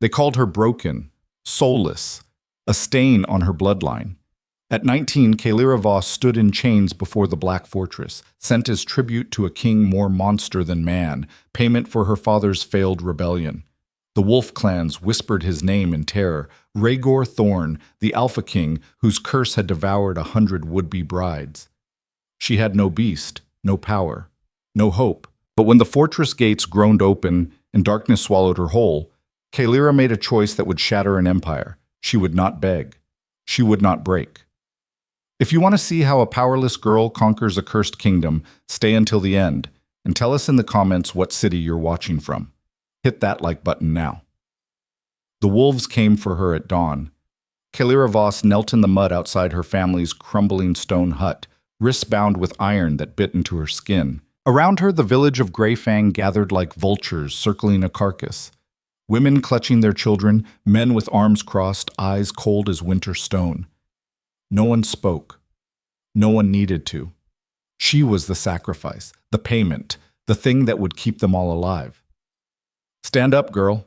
They called her broken, soulless, a stain on her bloodline. At 19, Kaelira Voss stood in chains before the Black Fortress, sent as tribute to a king more monster than man, payment for her father's failed rebellion. The wolf clans whispered his name in terror, Rhaegor Thorn, the Alpha King, whose curse had devoured 100 would-be brides. She had no beast, no power, no hope. But when the fortress gates groaned open and darkness swallowed her whole, Kaelira made a choice that would shatter an empire. She would not beg. She would not break. If you want to see how a powerless girl conquers a cursed kingdom, stay until the end, and tell us in the comments what city you're watching from. Hit that like button now. The wolves came for her at dawn. Kaelira Voss knelt in the mud outside her family's crumbling stone hut, wrists bound with iron that bit into her skin. Around her, the village of Greyfang gathered like vultures circling a carcass. Women clutching their children, men with arms crossed, eyes cold as winter stone. No one spoke. No one needed to. She was the sacrifice, the payment, the thing that would keep them all alive. "Stand up, girl."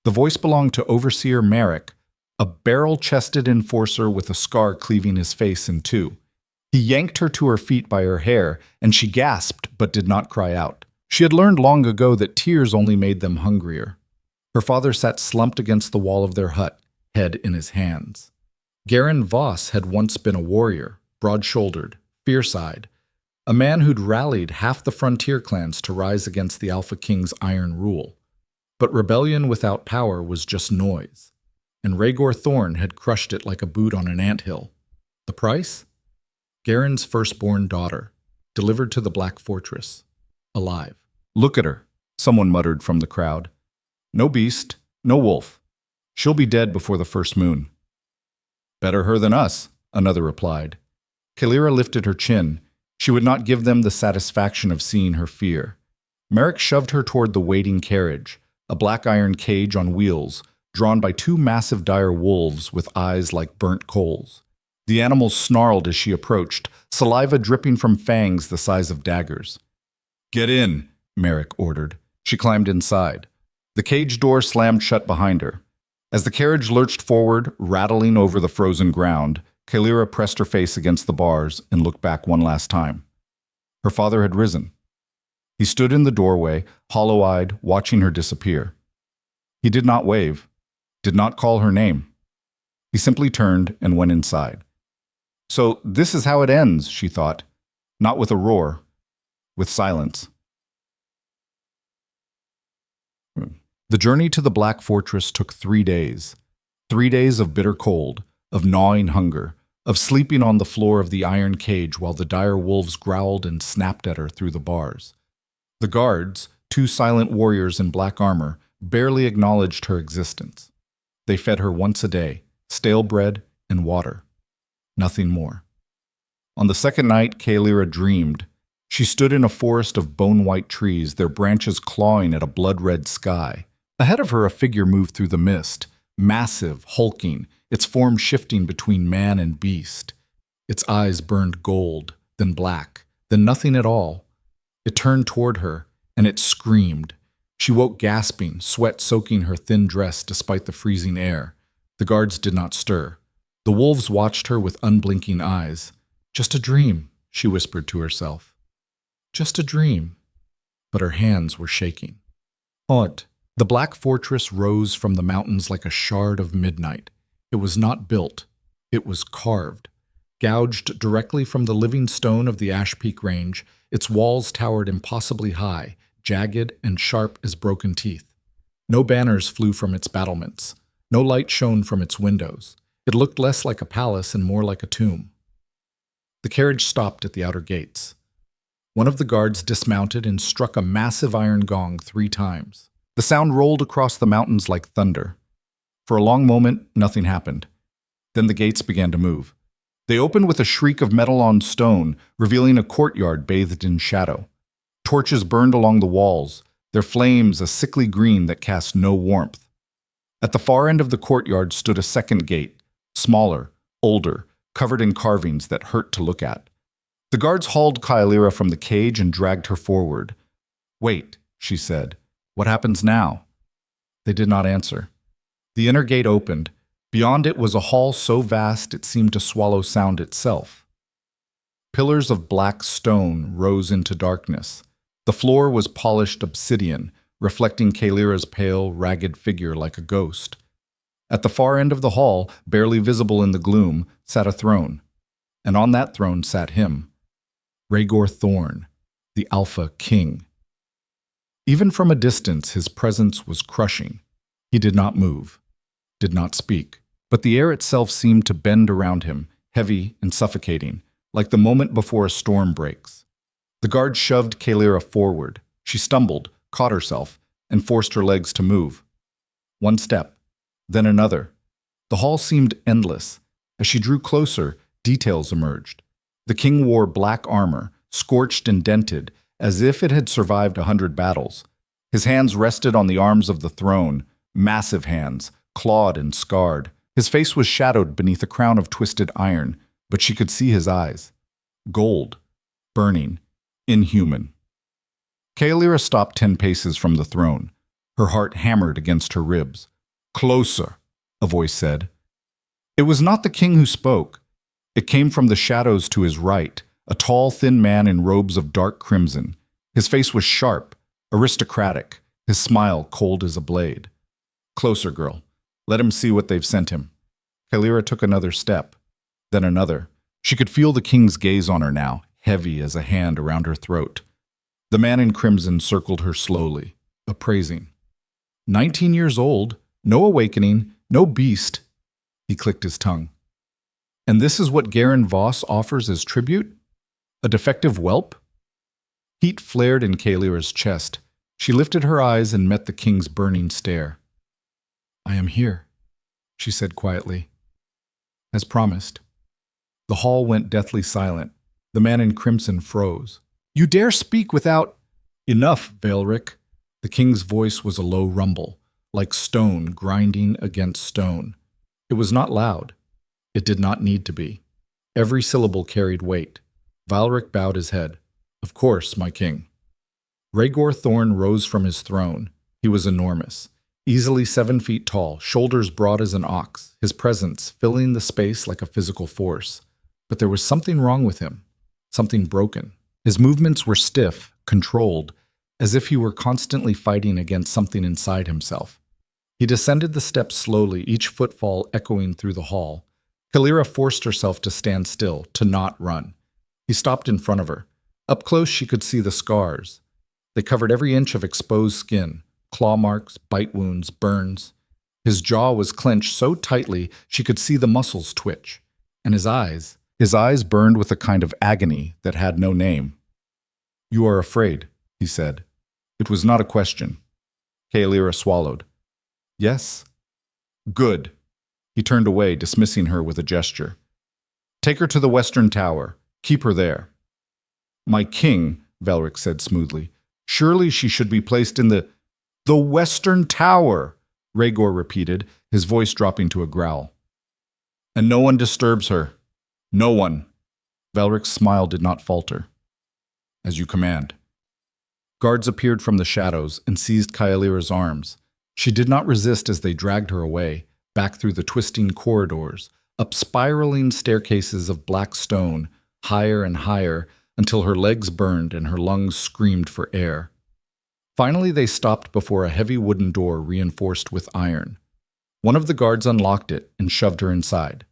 The voice belonged to Overseer Merrick, a barrel-chested enforcer with a scar cleaving his face in two. He yanked her to her feet by her hair, and she gasped but did not cry out. She had learned long ago that tears only made them hungrier. Her father sat slumped against the wall of their hut, head in his hands. Garin Voss had once been a warrior, broad-shouldered, fierce-eyed, a man who'd rallied half the frontier clans to rise against the Alpha King's iron rule. But rebellion without power was just noise, and Rhaegor Thorn had crushed it like a boot on an anthill. The price? Garin's firstborn daughter, delivered to the Black Fortress, alive. "Look at her," someone muttered from the crowd. "No beast, no wolf. She'll be dead before the first moon." "Better her than us," another replied. Kaelira lifted her chin. She would not give them the satisfaction of seeing her fear. Merrick shoved her toward the waiting carriage, a black iron cage on wheels, drawn by two massive dire wolves with eyes like burnt coals. The animals snarled as she approached, saliva dripping from fangs the size of daggers. "Get in," Merrick ordered. She climbed inside. The cage door slammed shut behind her. As the carriage lurched forward, rattling over the frozen ground, Kaelira pressed her face against the bars and looked back one last time. Her father had risen. He stood in the doorway, hollow-eyed, watching her disappear. He did not wave, did not call her name. He simply turned and went inside. So this is how it ends, she thought. Not with a roar, with silence. The journey to the Black Fortress took 3 days. 3 days of bitter cold, of gnawing hunger, of sleeping on the floor of the iron cage while the dire wolves growled and snapped at her through the bars. The guards, two silent warriors in black armor, barely acknowledged her existence. They fed her once a day, stale bread and water. Nothing more. On the second night, Kaelira dreamed. She stood in a forest of bone-white trees, their branches clawing at a blood-red sky. Ahead of her, a figure moved through the mist, massive, hulking, its form shifting between man and beast. Its eyes burned gold, then black, then nothing at all. It turned toward her, and it screamed. She woke gasping, sweat soaking her thin dress despite the freezing air. The guards did not stir. The wolves watched her with unblinking eyes. "Just a dream," she whispered to herself. "Just a dream." But her hands were shaking. Haunt. The Black Fortress rose from the mountains like a shard of midnight. It was not built. It was carved. Gouged directly from the living stone of the Ash Peak Range, its walls towered impossibly high, jagged and sharp as broken teeth. No banners flew from its battlements. No light shone from its windows. It looked less like a palace and more like a tomb. The carriage stopped at the outer gates. One of the guards dismounted and struck a massive iron gong 3 times. The sound rolled across the mountains like thunder. For a long moment, nothing happened. Then the gates began to move. They opened with a shriek of metal on stone, revealing a courtyard bathed in shadow. Torches burned along the walls, their flames a sickly green that cast no warmth. At the far end of the courtyard stood a second gate, smaller, older, covered in carvings that hurt to look at. The guards hauled Kaelira from the cage and dragged her forward. "Wait," she said. "What happens now?" They did not answer. The inner gate opened. Beyond it was a hall so vast it seemed to swallow sound itself. Pillars of black stone rose into darkness. The floor was polished obsidian, reflecting Kaelira's pale, ragged figure like a ghost. At the far end of the hall, barely visible in the gloom, sat a throne. And on that throne sat him, Rhaegor Thorn, the Alpha King. Even from a distance, his presence was crushing. He did not move, did not speak, but the air itself seemed to bend around him, heavy and suffocating, like the moment before a storm breaks. The guard shoved Kaelira forward. She stumbled, caught herself, and forced her legs to move. One step, then another. The hall seemed endless. As she drew closer, details emerged. The king wore black armor, scorched and dented, as if it had survived 100 battles. His hands rested on the arms of the throne, massive hands, clawed and scarred. His face was shadowed beneath a crown of twisted iron, but she could see his eyes. Gold, burning, inhuman. Kaelira stopped 10 paces from the throne. Her heart hammered against her ribs. "Closer," a voice said. It was not the king who spoke. It came from the shadows to his right, a tall, thin man in robes of dark crimson. His face was sharp, aristocratic, his smile cold as a blade. "Closer, girl. Let him see what they've sent him." Kaelira took another step, then another. She could feel the king's gaze on her now, heavy as a hand around her throat. The man in crimson circled her slowly, appraising. 19 years old, no awakening, no beast. He clicked his tongue. And this is what Garen Voss offers as tribute? A defective whelp? Heat flared in Kaelira's chest. She lifted her eyes and met the king's burning stare. "I am here," she said quietly. As promised. The hall went deathly silent. The man in crimson froze. "You dare speak without—" "Enough, Valeric." The king's voice was a low rumble, like stone grinding against stone. It was not loud. It did not need to be. Every syllable carried weight. Valeric bowed his head. "Of course, my king." Rhaegor Thorn rose from his throne. He was enormous, easily 7 feet tall, shoulders broad as an ox, his presence filling the space like a physical force. But there was something wrong with him, something broken. His movements were stiff, controlled, as if he were constantly fighting against something inside himself. He descended the steps slowly, each footfall echoing through the hall. Kaelira forced herself to stand still, to not run. He stopped in front of her. Up close she could see the scars. They covered every inch of exposed skin, claw marks, bite wounds, burns. His jaw was clenched so tightly she could see the muscles twitch. And his eyes burned with a kind of agony that had no name. "You are afraid," he said. It was not a question. Kaelira swallowed. "Yes." "Good." He turned away, dismissing her with a gesture. "Take her to the Western Tower. Keep her there." "My king," Valeric said smoothly, "surely she should be placed in the—" "The Western Tower," Rhaegor repeated, his voice dropping to a growl. "And no one disturbs her. No one." Valeric's smile did not falter. "As you command." Guards appeared from the shadows and seized Kaelira's arms. She did not resist as they dragged her away, back through the twisting corridors, up spiraling staircases of black stone, higher and higher, until her legs burned and her lungs screamed for air. Finally, they stopped before a heavy wooden door reinforced with iron. One of the guards unlocked it and shoved her inside.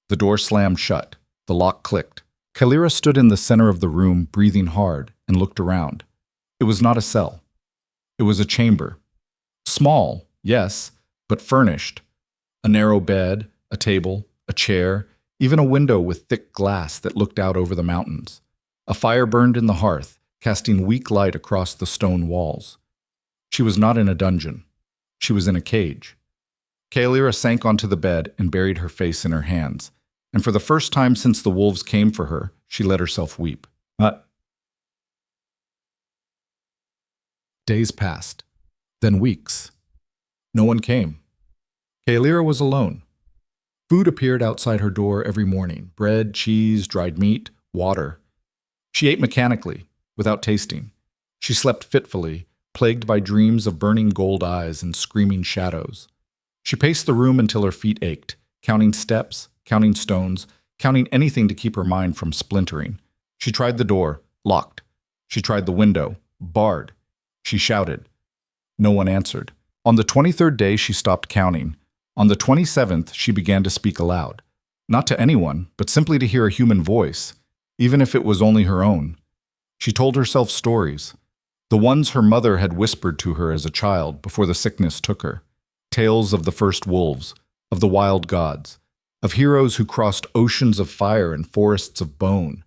The door slammed shut. The lock clicked. Kaelira stood in the center of the room, breathing hard, and looked around. It was not a cell. It was a chamber. Small, yes, but furnished. A narrow bed, a table, a chair, even a window with thick glass that looked out over the mountains. A fire burned in the hearth, casting weak light across the stone walls. She was not in a dungeon. She was in a cage. Kaelira sank onto the bed and buried her face in her hands, and for the first time since the wolves came for her, she let herself weep. Days passed, then weeks. No one came. Kaelira was alone. Food appeared outside her door every morning: bread, cheese, dried meat, water. She ate mechanically, without tasting. She slept fitfully, plagued by dreams of burning gold eyes and screaming shadows. She paced the room until her feet ached, counting steps, counting stones, counting anything to keep her mind from splintering. She tried the door, locked. She tried the window, barred. She shouted. No one answered. On the 23rd day, she stopped counting. On the 27th, she began to speak aloud. Not to anyone, but simply to hear a human voice, even if it was only her own. She told herself stories, the ones her mother had whispered to her as a child before the sickness took her. Tales of the first wolves, of the wild gods, of heroes who crossed oceans of fire and forests of bone.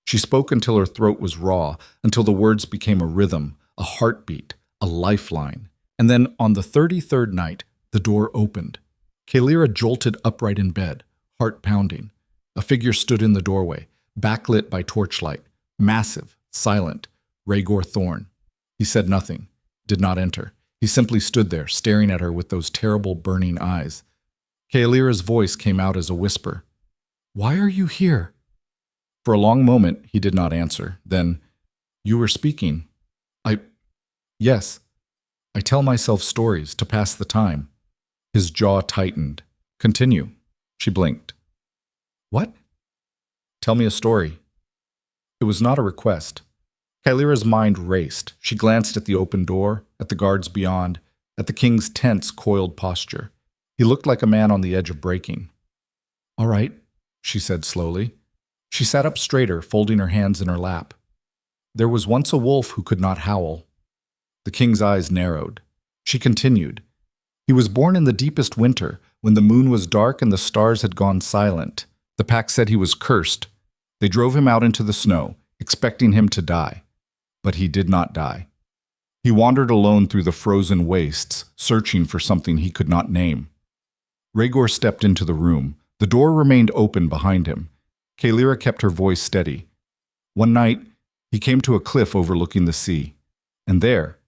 She spoke until her throat was raw, until the words became a rhythm, a heartbeat, a lifeline. And then, on the 33rd night, the door opened. Kaelira jolted upright in bed, heart pounding. A figure stood in the doorway, backlit by torchlight, massive, silent, Rhaegor Thorne. He said nothing, did not enter. He simply stood there, staring at her with those terrible, burning eyes. Kaelira's voice came out as a whisper. "Why are you here?" For a long moment, he did not answer. Then, "You were speaking." Yes. I tell myself stories to pass the time." His jaw tightened. "Continue." She blinked. "What?" "Tell me a story." It was not a request. Kaelira's mind raced. She glanced at the open door, at the guards beyond, at the king's tense, coiled posture. He looked like a man on the edge of breaking. "All right," she said slowly. She sat up straighter, folding her hands in her lap. "There was once a wolf who could not howl." The king's eyes narrowed. She continued. "He was born in the deepest winter, when the moon was dark and the stars had gone silent. The pack said he was cursed. They drove him out into the snow, expecting him to die. But he did not die. He wandered alone through the frozen wastes, searching for something he could not name." Rhaegor stepped into the room. The door remained open behind him. Kaelira kept her voice steady. "One night, he came to a cliff overlooking the sea. And there,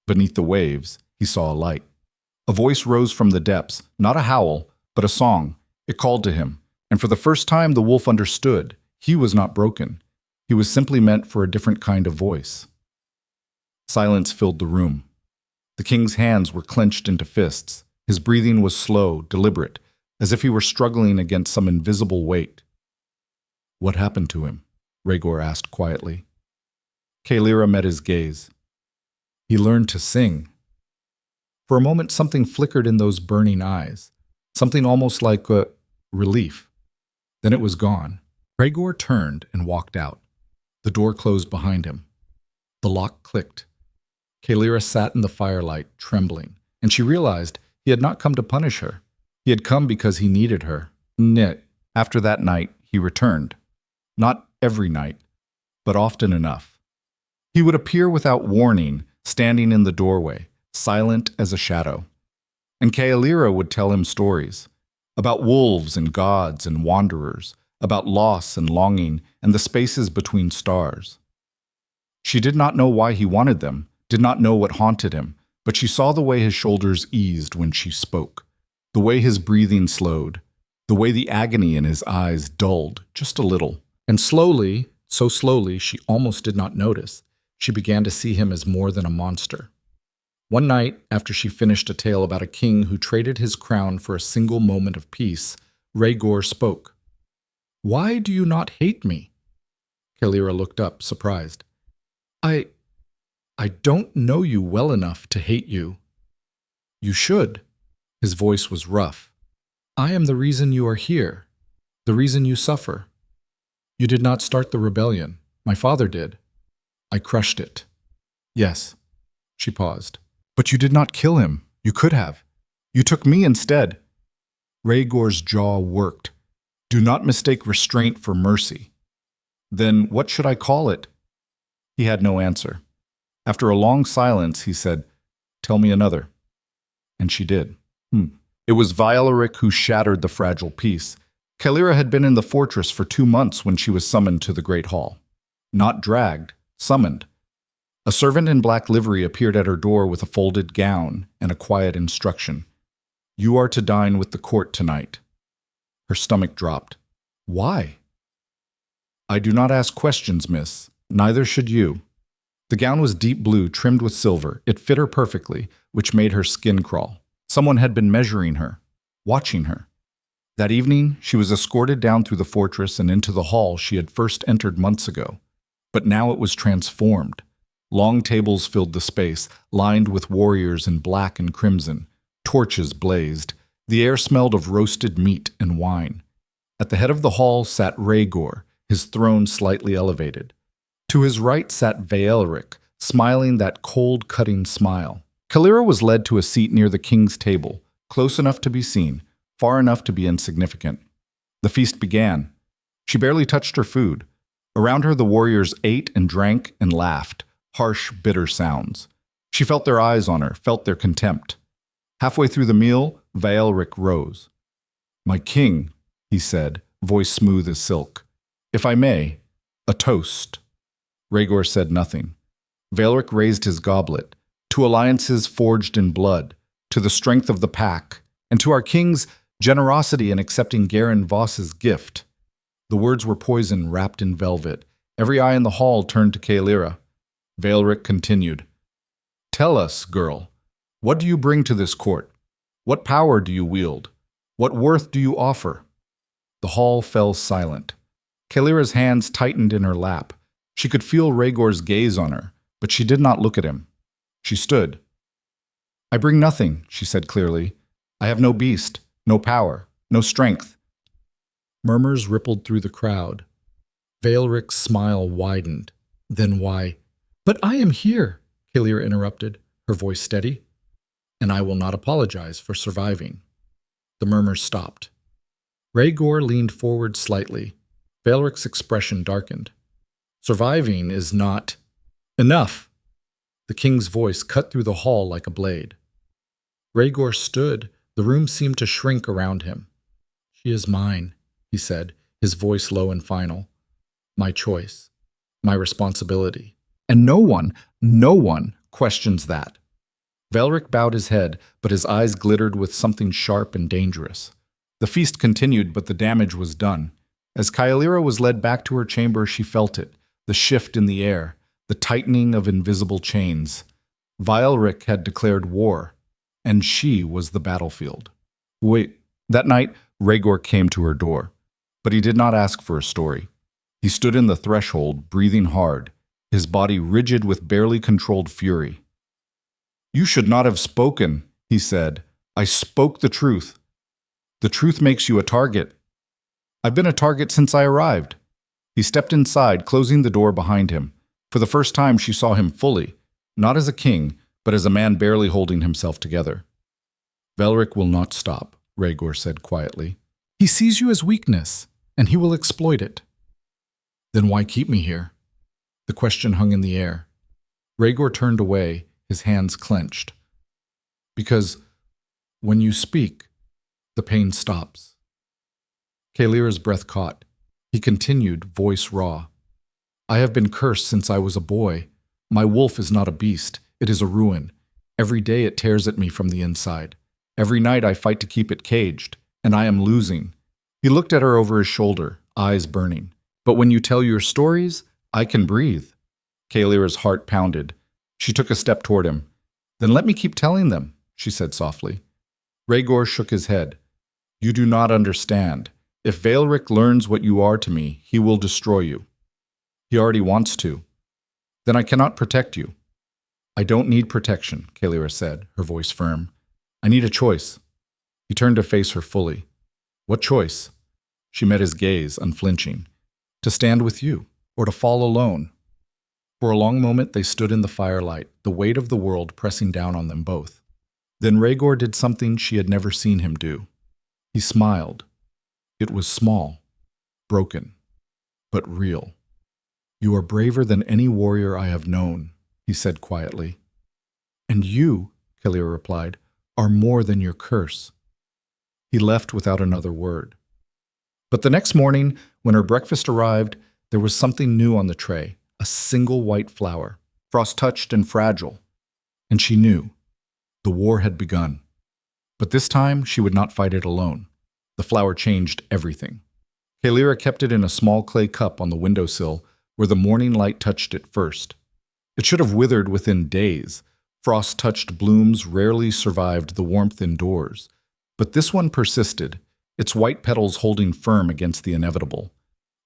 beneath the waves, he saw a light. A voice rose from the depths, not a howl, but a song. It called to him, and for the first time the wolf understood. He was not broken. He was simply meant for a different kind of voice." Silence filled the room. The king's hands were clenched into fists. His breathing was slow, deliberate, as if he were struggling against some invisible weight. "What happened to him?" Rhaegor asked quietly. Kaelira met his gaze. "He learned to sing." For a moment, something flickered in those burning eyes, something almost like a relief. Then it was gone. Rhaegor turned and walked out. The door closed behind him. The lock clicked. Kaelira sat in the firelight, trembling, and she realized he had not come to punish her. He had come because he needed her. Yet, after that night, he returned. Not every night, but often enough. He would appear without warning, standing in the doorway, silent as a shadow. And Kaelira would tell him stories about wolves and gods and wanderers, about loss and longing and the spaces between stars. She did not know why he wanted them, did not know what haunted him, but she saw the way his shoulders eased when she spoke, the way his breathing slowed, the way the agony in his eyes dulled just a little. And slowly, so slowly she almost did not notice, she began to see him as more than a monster. One night, after she finished a tale about a king who traded his crown for a single moment of peace, Rhaegor spoke. "Why do you not hate me?" Kaelira looked up, surprised. I don't know you well enough to hate you." "You should." His voice was rough. "I am the reason you are here, the reason you suffer. You did not start the rebellion. My father did. I crushed it." "Yes." She paused. "But you did not kill him. You could have. You took me instead." Rhaegor's jaw worked. "Do not mistake restraint for mercy." "Then what should I call it?" He had no answer. After a long silence, he said, "Tell me another." And she did. It was Vialaric who shattered the fragile peace. Kaelira had been in the fortress for 2 months when she was summoned to the Great Hall. Not dragged, summoned. A servant in black livery appeared at her door with a folded gown and a quiet instruction. "You are to dine with the court tonight." Her stomach dropped. "Why?" "I do not ask questions, miss. Neither should you." The gown was deep blue, trimmed with silver. It fit her perfectly, which made her skin crawl. Someone had been measuring her, watching her. That evening, she was escorted down through the fortress and into the hall she had first entered months ago. But now it was transformed. Long tables filled the space, lined with warriors in black and crimson. Torches blazed. The air smelled of roasted meat and wine. At the head of the hall sat Rhaegor, his throne slightly elevated. To his right sat Vaelric, smiling that cold, cutting smile. Kaelira was led to a seat near the king's table, close enough to be seen, far enough to be insignificant. The feast began. She barely touched her food. Around her the warriors ate and drank and laughed, harsh, bitter sounds. She felt their eyes on her, felt their contempt. Halfway through the meal, Vaelric rose. "My king," he said, voice smooth as silk. "If I may, a toast." Rhaegor said nothing. Vaelric raised his goblet, to alliances forged in blood, to the strength of the pack, and to our king's generosity in accepting Garen Voss's gift. The words were poison wrapped in velvet. Every eye in the hall turned to Kaelira. Vaelric continued. "Tell us, girl, what do you bring to this court? What power do you wield? What worth do you offer?" The hall fell silent. Kaelira's hands tightened in her lap. She could feel Rhaegor's gaze on her, but she did not look at him. She stood. "I bring nothing," she said clearly. "I have no beast, no power, no strength." Murmurs rippled through the crowd. Vaelric's smile widened. "Then why—" "But I am here," Kaelira interrupted, her voice steady. "And I will not apologize for surviving." The murmurs stopped. Rhaegor leaned forward slightly. Vaelric's expression darkened. "Surviving is not—" "Enough!" The king's voice cut through the hall like a blade. Rhaegor stood. The room seemed to shrink around him. "She is mine," he said, his voice low and final. "My choice. My responsibility. And no one questions that." Vaelric bowed his head, but his eyes glittered with something sharp and dangerous. The feast continued, but the damage was done. As Kaelira was led back to her chamber, she felt it, the shift in the air, the tightening of invisible chains. Vaelric had declared war, and she was the battlefield. Wait, that night, Rhaegor came to her door, but he did not ask for a story. He stood in the threshold, breathing hard, his body rigid with barely controlled fury. "You should not have spoken," he said. "I spoke the truth. The truth makes you a target. I've been a target since I arrived." He stepped inside, closing the door behind him. For the first time, she saw him fully, not as a king, but as a man barely holding himself together. "Vaelric will not stop," Rhaegor said quietly. "He sees you as weakness, and he will exploit it." "Then why keep me here?" The question hung in the air. Rhaegor turned away, his hands clenched. "Because when you speak, the pain stops." Kaelira's breath caught. He continued, voice raw. "I have been cursed since I was a boy. My wolf is not a beast. It is a ruin. Every day it tears at me from the inside. Every night I fight to keep it caged, and I am losing." He looked at her over his shoulder, eyes burning. "But when you tell your stories, I can breathe." Kaelira's heart pounded. She took a step toward him. "Then let me keep telling them," she said softly. Rhaegor shook his head. "You do not understand. If Vaelric learns what you are to me, he will destroy you. He already wants to. Then I cannot protect you." "I don't need protection," Kaelira said, her voice firm. "I need a choice." He turned to face her fully. "What choice?" She met his gaze, unflinching. "To stand with you, or to fall alone." For a long moment they stood in the firelight, the weight of the world pressing down on them both. Then Rhaegor did something she had never seen him do. He smiled. It was small, broken, but real. "You are braver than any warrior I have known," he said quietly. "And you," Kaelira replied, "are more than your curse." He left without another word. But the next morning, when her breakfast arrived, there was something new on the tray, a single white flower, frost-touched and fragile. And she knew. The war had begun. But this time, she would not fight it alone. The flower changed everything. Kaelira kept it in a small clay cup on the windowsill, where the morning light touched it first. It should have withered within days, Frost-touched blooms rarely survived the warmth indoors, but this one persisted, its white petals holding firm against the inevitable.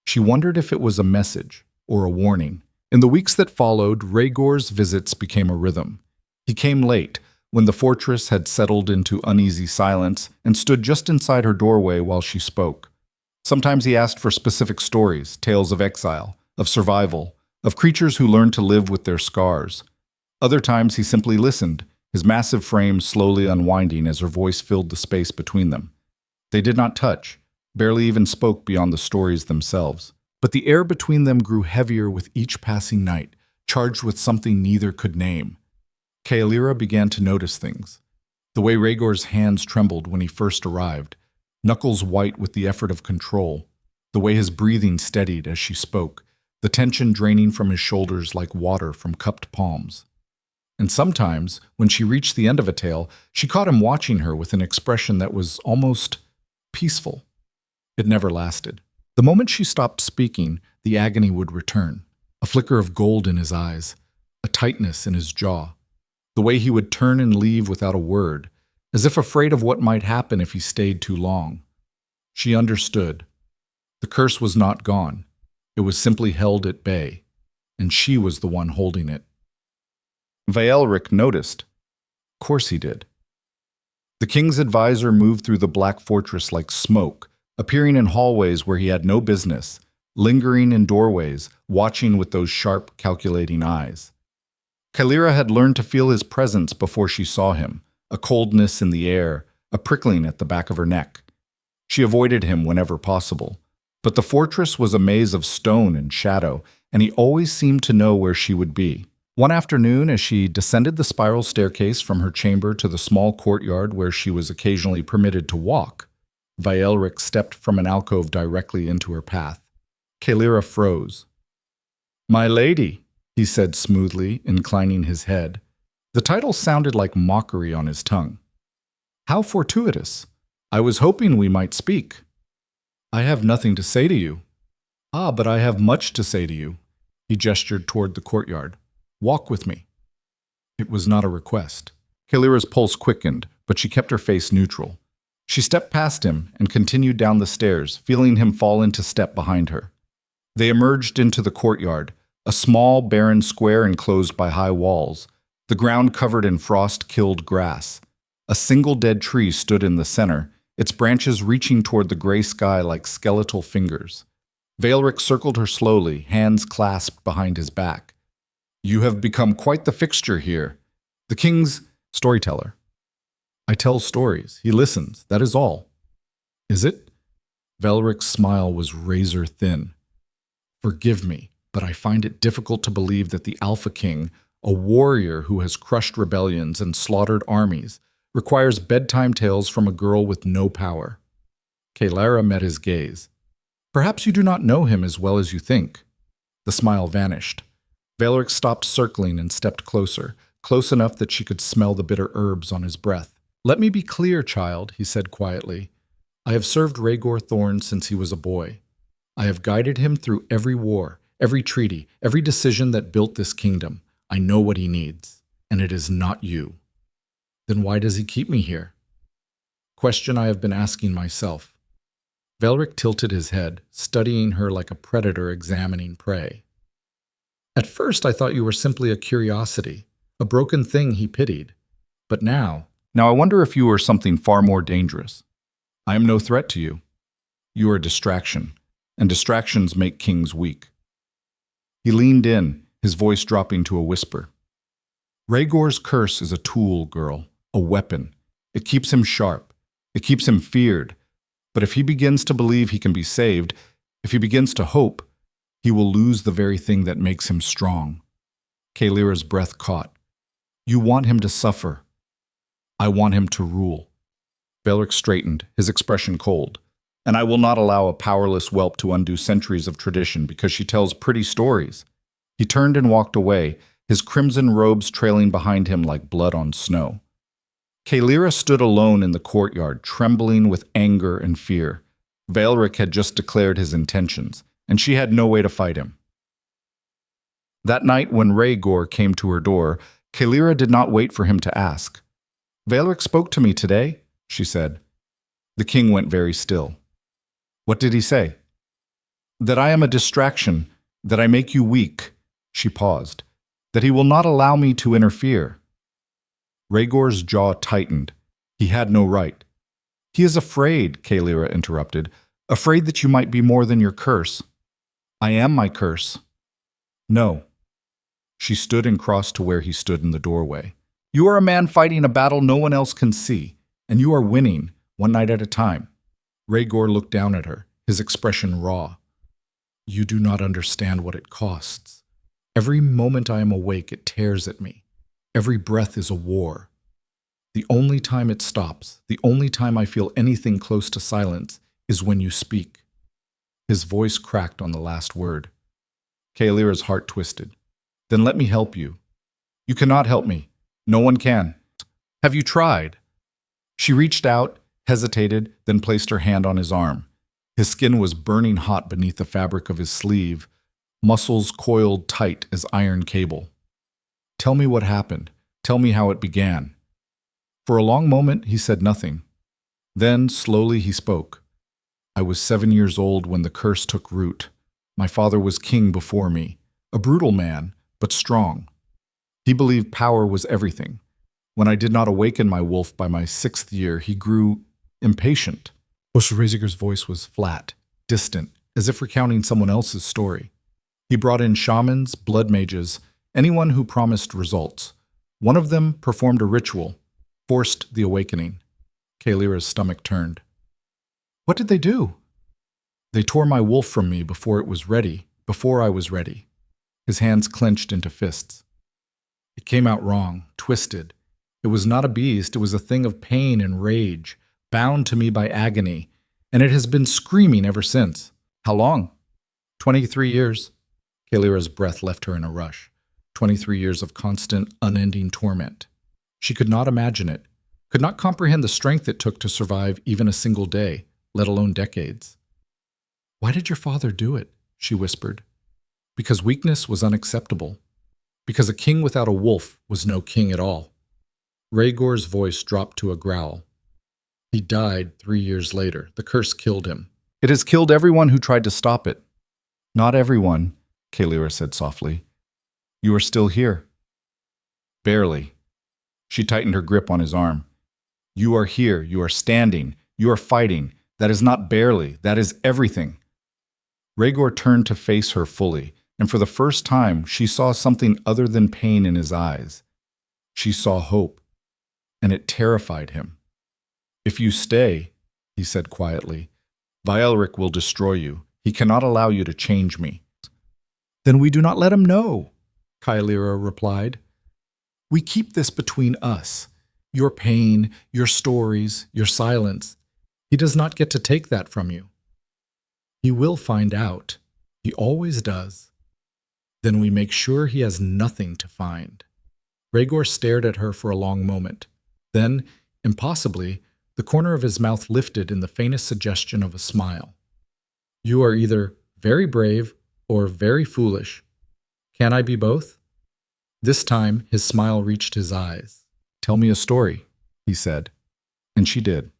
She wondered if it was a message or a warning. In the weeks that followed, Rhaegor's visits became a rhythm. He came late, when the fortress had settled into uneasy silence, and stood just inside her doorway while she spoke. Sometimes he asked for specific stories, tales of exile, of survival, of creatures who learned to live with their scars. Other times he simply listened, his massive frame slowly unwinding as her voice filled the space between them. They did not touch, barely even spoke beyond the stories themselves. But the air between them grew heavier with each passing night, charged with something neither could name. Kaelira began to notice things. The way Rhaegor's hands trembled when he first arrived, knuckles white with the effort of control. The way his breathing steadied as she spoke, the tension draining from his shoulders like water from cupped palms. And sometimes, when she reached the end of a tale, she caught him watching her with an expression that was almost peaceful. It never lasted. The moment she stopped speaking, the agony would return, a flicker of gold in his eyes, a tightness in his jaw. The way he would turn and leave without a word, as if afraid of what might happen if he stayed too long. She understood. The curse was not gone. It was simply held at bay, and she was the one holding it. Vaelric noticed. Of course he did. The king's advisor moved through the Black Fortress like smoke, appearing in hallways where he had no business, lingering in doorways, watching with those sharp, calculating eyes. Kaelira had learned to feel his presence before she saw him, a coldness in the air, a prickling at the back of her neck. She avoided him whenever possible, but the fortress was a maze of stone and shadow, and he always seemed to know where she would be. One afternoon, as she descended the spiral staircase from her chamber to the small courtyard where she was occasionally permitted to walk, Vaelric stepped from an alcove directly into her path. Kaelira froze. "My lady," he said smoothly, inclining his head. The title sounded like mockery on his tongue. "How fortuitous. I was hoping we might speak." "I have nothing to say to you." "Ah, but I have much to say to you." He gestured toward the courtyard. "Walk with me." It was not a request. Kaelira's pulse quickened, but she kept her face neutral. She stepped past him and continued down the stairs, feeling him fall into step behind her. They emerged into the courtyard, a small, barren square enclosed by high walls, the ground covered in frost-killed grass. A single dead tree stood in the center, its branches reaching toward the gray sky like skeletal fingers. Vaelric circled her slowly, hands clasped behind his back. "You have become quite the fixture here. The king's storyteller." "I tell stories. He listens. That is all." "Is it?" Vaelric's smile was razor thin. "Forgive me, but I find it difficult to believe that the Alpha King, a warrior who has crushed rebellions and slaughtered armies, requires bedtime tales from a girl with no power." Kaelira met his gaze. "Perhaps you do not know him as well as you think." The smile vanished. Vaelric stopped circling and stepped closer, close enough that she could smell the bitter herbs on his breath. "Let me be clear, child," he said quietly. "I have served Rhaegor Thorne since he was a boy. I have guided him through every war, every treaty, every decision that built this kingdom. I know what he needs, and it is not you." "Then why does he keep me here?" Question I have been asking myself. Vaelric tilted his head, studying her like a predator examining prey. "At first I thought you were simply a curiosity, a broken thing he pitied. But now I wonder if you are something far more dangerous. I am no threat to you. You are a distraction, and distractions make kings weak." He leaned in, his voice dropping to a whisper. "Rhaegor's curse is a tool, girl, a weapon. It keeps him sharp. It keeps him feared. But if he begins to believe he can be saved, if he begins to hope, he will lose the very thing that makes him strong." Kaelira's breath caught. "You want him to suffer. I want him to rule." Vaelric straightened, his expression cold. "And I will not allow a powerless whelp to undo centuries of tradition because she tells pretty stories." He turned and walked away, his crimson robes trailing behind him like blood on snow. Kaelira stood alone in the courtyard, trembling with anger and fear. Vaelric had just declared his intentions, and she had no way to fight him. That night when Rhaegor came to her door, Kaelira did not wait for him to ask. "Valeric spoke to me today," she said. The king went very still. "What did he say?" "That I am a distraction, that I make you weak," she paused, "that he will not allow me to interfere." Rhaegor's jaw tightened. He had no right. "He is afraid," Kaelira interrupted, "afraid that you might be more than your curse." "I am my curse." "No." She stood and crossed to where he stood in the doorway. "You are a man fighting a battle no one else can see, and you are winning, one night at a time." Rhaegor looked down at her, his expression raw. "You do not understand what it costs. Every moment I am awake, it tears at me. Every breath is a war. The only time it stops, the only time I feel anything close to silence, is when you speak." His voice cracked on the last word. Kaelira's heart twisted. "Then let me help you." "You cannot help me. No one can." "Have you tried?" She reached out, hesitated, then placed her hand on his arm. His skin was burning hot beneath the fabric of his sleeve, muscles coiled tight as iron cable. "Tell me what happened. Tell me how it began." For a long moment he said nothing. Then, slowly, he spoke. "I was 7 years old when the curse took root. My father was king before me, a brutal man, but strong. He believed power was everything. When I did not awaken my wolf by my 6th year, he grew impatient." Rhaegor's voice was flat, distant, as if recounting someone else's story. He brought in shamans, blood mages, anyone who promised results. One of them performed a ritual, forced the awakening. Kaelira's stomach turned. "What did they do?" "They tore my wolf from me before it was ready, before I was ready." His hands clenched into fists. "It came out wrong, twisted. It was not a beast, it was a thing of pain and rage, bound to me by agony, and it has been screaming ever since." "How long?" 23 years. Kaelira's breath left her in a rush. 23 years of constant, unending torment. She could not imagine it, could not comprehend the strength it took to survive even a single day, let alone decades. "Why did your father do it?" she whispered. "Because weakness was unacceptable. Because a king without a wolf was no king at all." Rhaegor's voice dropped to a growl. "He died 3 years later. The curse killed him." "It has killed everyone who tried to stop it." "Not everyone," Kaelira said softly. "You are still here." "Barely." She tightened her grip on his arm. "You are here. You are standing. You are fighting. That is not barely. That is everything." Rhaegor turned to face her fully, and for the first time she saw something other than pain in his eyes. She saw hope, and it terrified him. "If you stay," he said quietly, "Valeric will destroy you. He cannot allow you to change me." "Then we do not let him know," Kaelira replied. "We keep this between us. Your pain, your stories, your silence. He does not get to take that from you." "He will find out. He always does." "Then we make sure he has nothing to find." Rhaegor stared at her for a long moment. Then, impossibly, the corner of his mouth lifted in the faintest suggestion of a smile. "You are either very brave or very foolish. Can I be both?" This time, his smile reached his eyes. "Tell me a story," he said. And she did.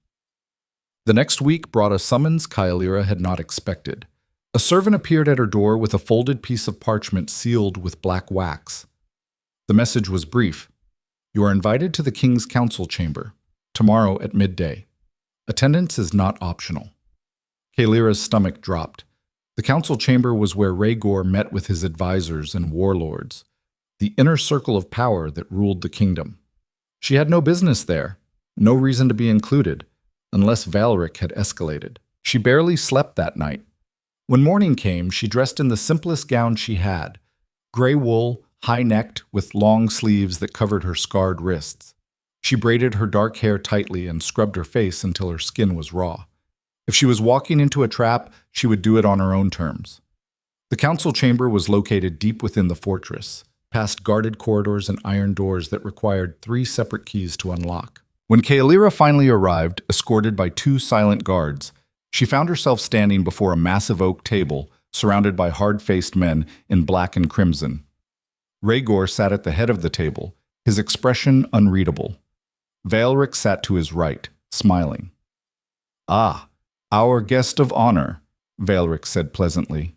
The next week brought a summons Kaelira had not expected. A servant appeared at her door with a folded piece of parchment sealed with black wax. The message was brief. "You are invited to the king's council chamber, tomorrow at midday. Attendance is not optional." Kaelira's stomach dropped. The council chamber was where Rhaegor met with his advisors and warlords, the inner circle of power that ruled the kingdom. She had no business there, no reason to be included, unless Valeric had escalated. She barely slept that night. When morning came, she dressed in the simplest gown she had, gray wool, high-necked, with long sleeves that covered her scarred wrists. She braided her dark hair tightly and scrubbed her face until her skin was raw. If she was walking into a trap, she would do it on her own terms. The council chamber was located deep within the fortress, past guarded corridors and iron doors that required 3 separate keys to unlock. When Kaelira finally arrived, escorted by 2 silent guards, she found herself standing before a massive oak table, surrounded by hard-faced men in black and crimson. Rhaegor sat at the head of the table, his expression unreadable. Valeric sat to his right, smiling. "Ah, our guest of honor," Valeric said pleasantly.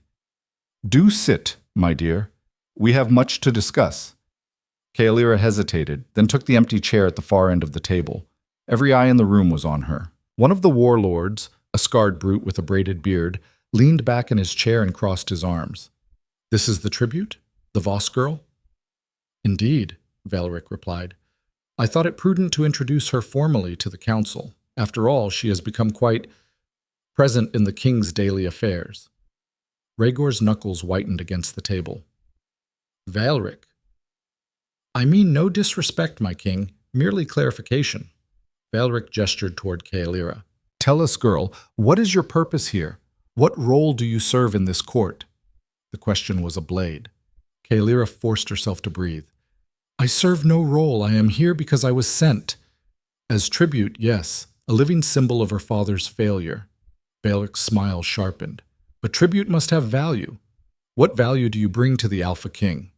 "Do sit, my dear. We have much to discuss." Kaelira hesitated, then took the empty chair at the far end of the table. Every eye in the room was on her. One of the warlords, a scarred brute with a braided beard, leaned back in his chair and crossed his arms. "This is the tribute? The Voss girl?" "Indeed," Valeric replied. "I thought it prudent to introduce her formally to the council. After all, she has become quite present in the king's daily affairs." Rhaegor's knuckles whitened against the table. "Valeric, I mean no disrespect, my king, merely clarification." Valeric gestured toward Kaelira. "Tell us, girl, what is your purpose here? What role do you serve in this court?" The question was a blade. Kaelira forced herself to breathe. "I serve no role. I am here because I was sent." "As tribute, yes, a living symbol of her father's failure." Valeric's smile sharpened. "But tribute must have value. What value do you bring to the Alpha King?"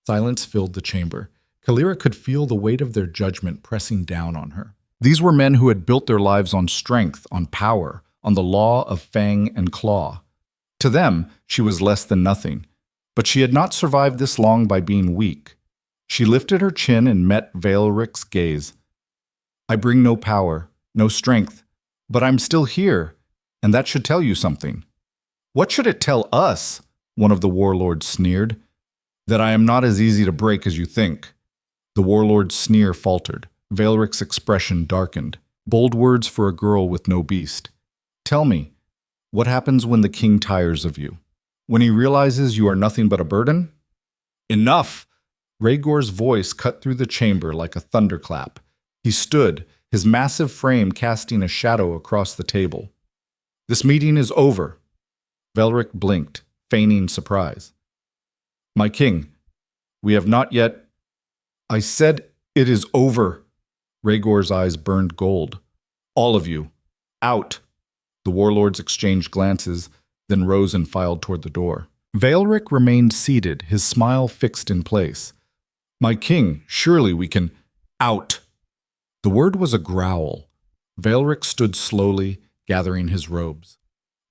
Silence filled the chamber. Kaelira could feel the weight of their judgment pressing down on her. These were men who had built their lives on strength, on power, on the law of fang and claw. To them, she was less than nothing. But she had not survived this long by being weak. She lifted her chin and met Valeric's gaze. "I bring no power, no strength, but I'm still here, and that should tell you something." "What should it tell us?" one of the warlords sneered. "That I am not as easy to break as you think." The warlord's sneer faltered. Valeric's expression darkened. "Bold words for a girl with no beast. Tell me, what happens when the king tires of you? When he realizes you are nothing but a burden?" "Enough!" Rhaegor's voice cut through the chamber like a thunderclap. He stood, his massive frame casting a shadow across the table. "This meeting is over." Valeric blinked, feigning surprise. "My king, we have not yet—" "I said it is over." Rhaegor's eyes burned gold. "All of you, out." The warlords exchanged glances, then rose and filed toward the door. Valeric remained seated, his smile fixed in place. "My king, surely we can—" "Out!" The word was a growl. Valeric stood slowly, gathering his robes.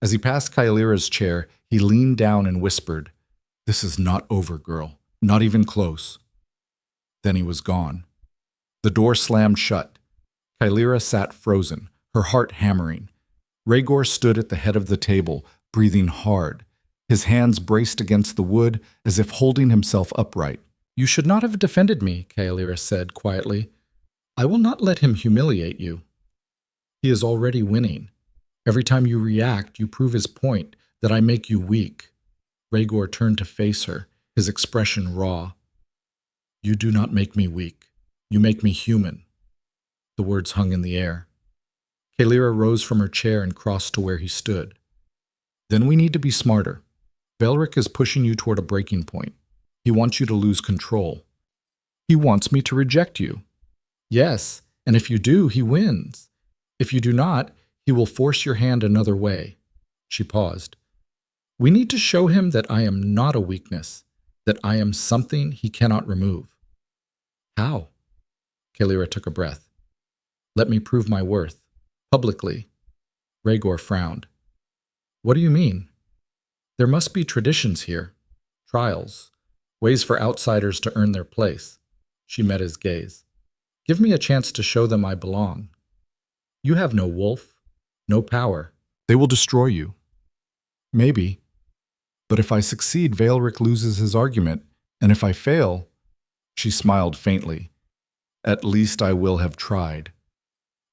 As he passed Kaelira's chair, he leaned down and whispered, "This is not over, girl. Not even close." Then he was gone. The door slammed shut. Kaelira sat frozen, her heart hammering. Rhaegor stood at the head of the table, breathing hard. His hands braced against the wood, as if holding himself upright. "You should not have defended me," Kaelira said quietly. "I will not let him humiliate you. He is already winning. Every time you react, you prove his point, that I make you weak." Rhaegor turned to face her, his expression raw. "You do not make me weak. You make me human." The words hung in the air. Kaelira rose from her chair and crossed to where he stood. "Then we need to be smarter. Valeric is pushing you toward a breaking point. He wants you to lose control. He wants me to reject you." "Yes, and if you do, he wins. If you do not, he will force your hand another way." She paused. "We need to show him that I am not a weakness, that I am something he cannot remove." "How?" Kaelira took a breath. "Let me prove my worth. Publicly." Rhaegor frowned. "What do you mean?" "There must be traditions here. Trials. Ways for outsiders to earn their place." She met his gaze. "Give me a chance to show them I belong. You have no wolf, no power. They will destroy you." "Maybe. But if I succeed, Valeric loses his argument, and if I fail—" She smiled faintly. "At least I will have tried."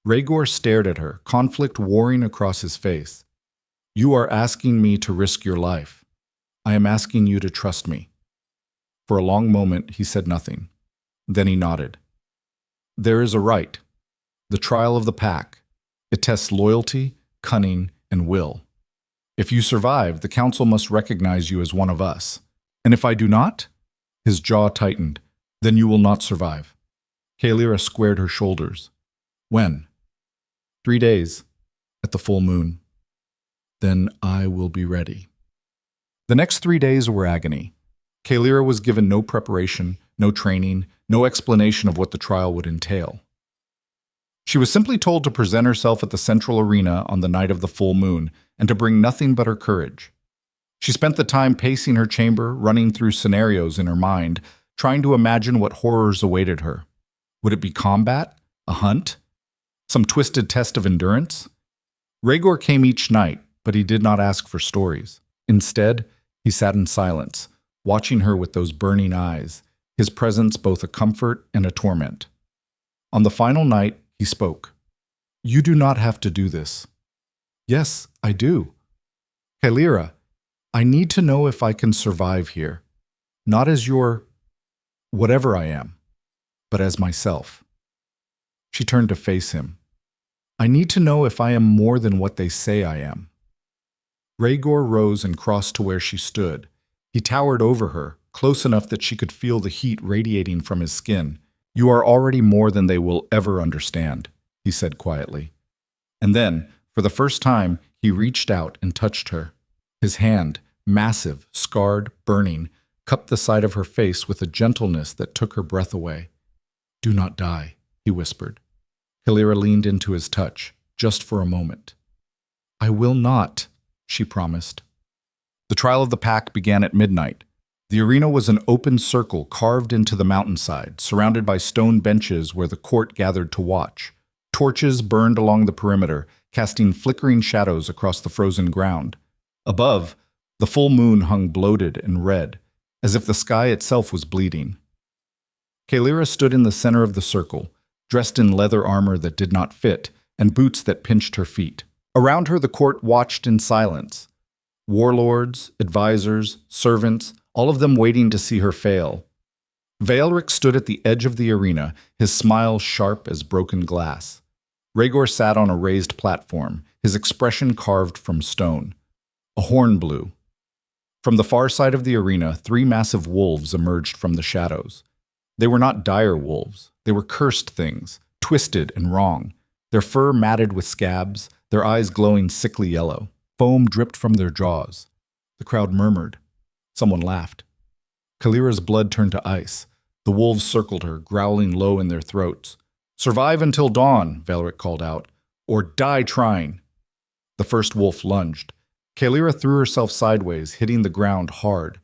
Rhaegor stared at her, conflict warring across his face. "You are asking me to risk your life. I am asking you to trust me." For a long moment, he said nothing. Then he nodded. "There is a right. The trial of the pack. It tests loyalty, cunning, and will. If you survive, the council must recognize you as one of us. And if I do not?" His jaw tightened. "Then you will not survive." Kaelira squared her shoulders. "When?" 3 days. At the full moon. Then I will be ready." The next 3 days were agony. Kaelira was given no preparation, no training, no explanation of what the trial would entail. She was simply told to present herself at the central arena on the night of the full moon and to bring nothing but her courage. She spent the time pacing her chamber, running through scenarios in her mind, trying to imagine what horrors awaited her. Would it be combat? A hunt? Some twisted test of endurance? Rhaegor came each night, but he did not ask for stories. Instead, he sat in silence, watching her with those burning eyes, his presence both a comfort and a torment. On the final night, he spoke. "You do not have to do this." "Yes, I do. Kaelira, I need to know if I can survive here, not as your whatever I am, but as myself." She turned to face him. "I need to know if I am more than what they say I am." Rhaegor rose and crossed to where she stood. He towered over her, close enough that she could feel the heat radiating from his skin. "You are already more than they will ever understand," he said quietly. And then, for the first time, he reached out and touched her. His hand, massive, scarred, burning, cupped the side of her face with a gentleness that took her breath away. "Do not die," he whispered. Kaelira leaned into his touch, just for a moment. "I will not," she promised. The trial of the pack began at midnight. The arena was an open circle carved into the mountainside, surrounded by stone benches where the court gathered to watch. Torches burned along the perimeter, casting flickering shadows across the frozen ground. Above, the full moon hung bloated and red, as if the sky itself was bleeding. Kaelira stood in the center of the circle, dressed in leather armor that did not fit and boots that pinched her feet. Around her, the court watched in silence. Warlords, advisors, servants, all of them waiting to see her fail. Vaelric stood at the edge of the arena, his smile sharp as broken glass. Rhaegor sat on a raised platform, his expression carved from stone. A horn blew. From the far side of the arena, 3 massive wolves emerged from the shadows. They were not dire wolves. They were cursed things, twisted and wrong, their fur matted with scabs, their eyes glowing sickly yellow. Foam dripped from their jaws. The crowd murmured. Someone laughed. Kaelira's blood turned to ice. The wolves circled her, growling low in their throats. "Survive until dawn," Vaelric called out, "or die trying." The first wolf lunged. Kaelira threw herself sideways, hitting the ground hard.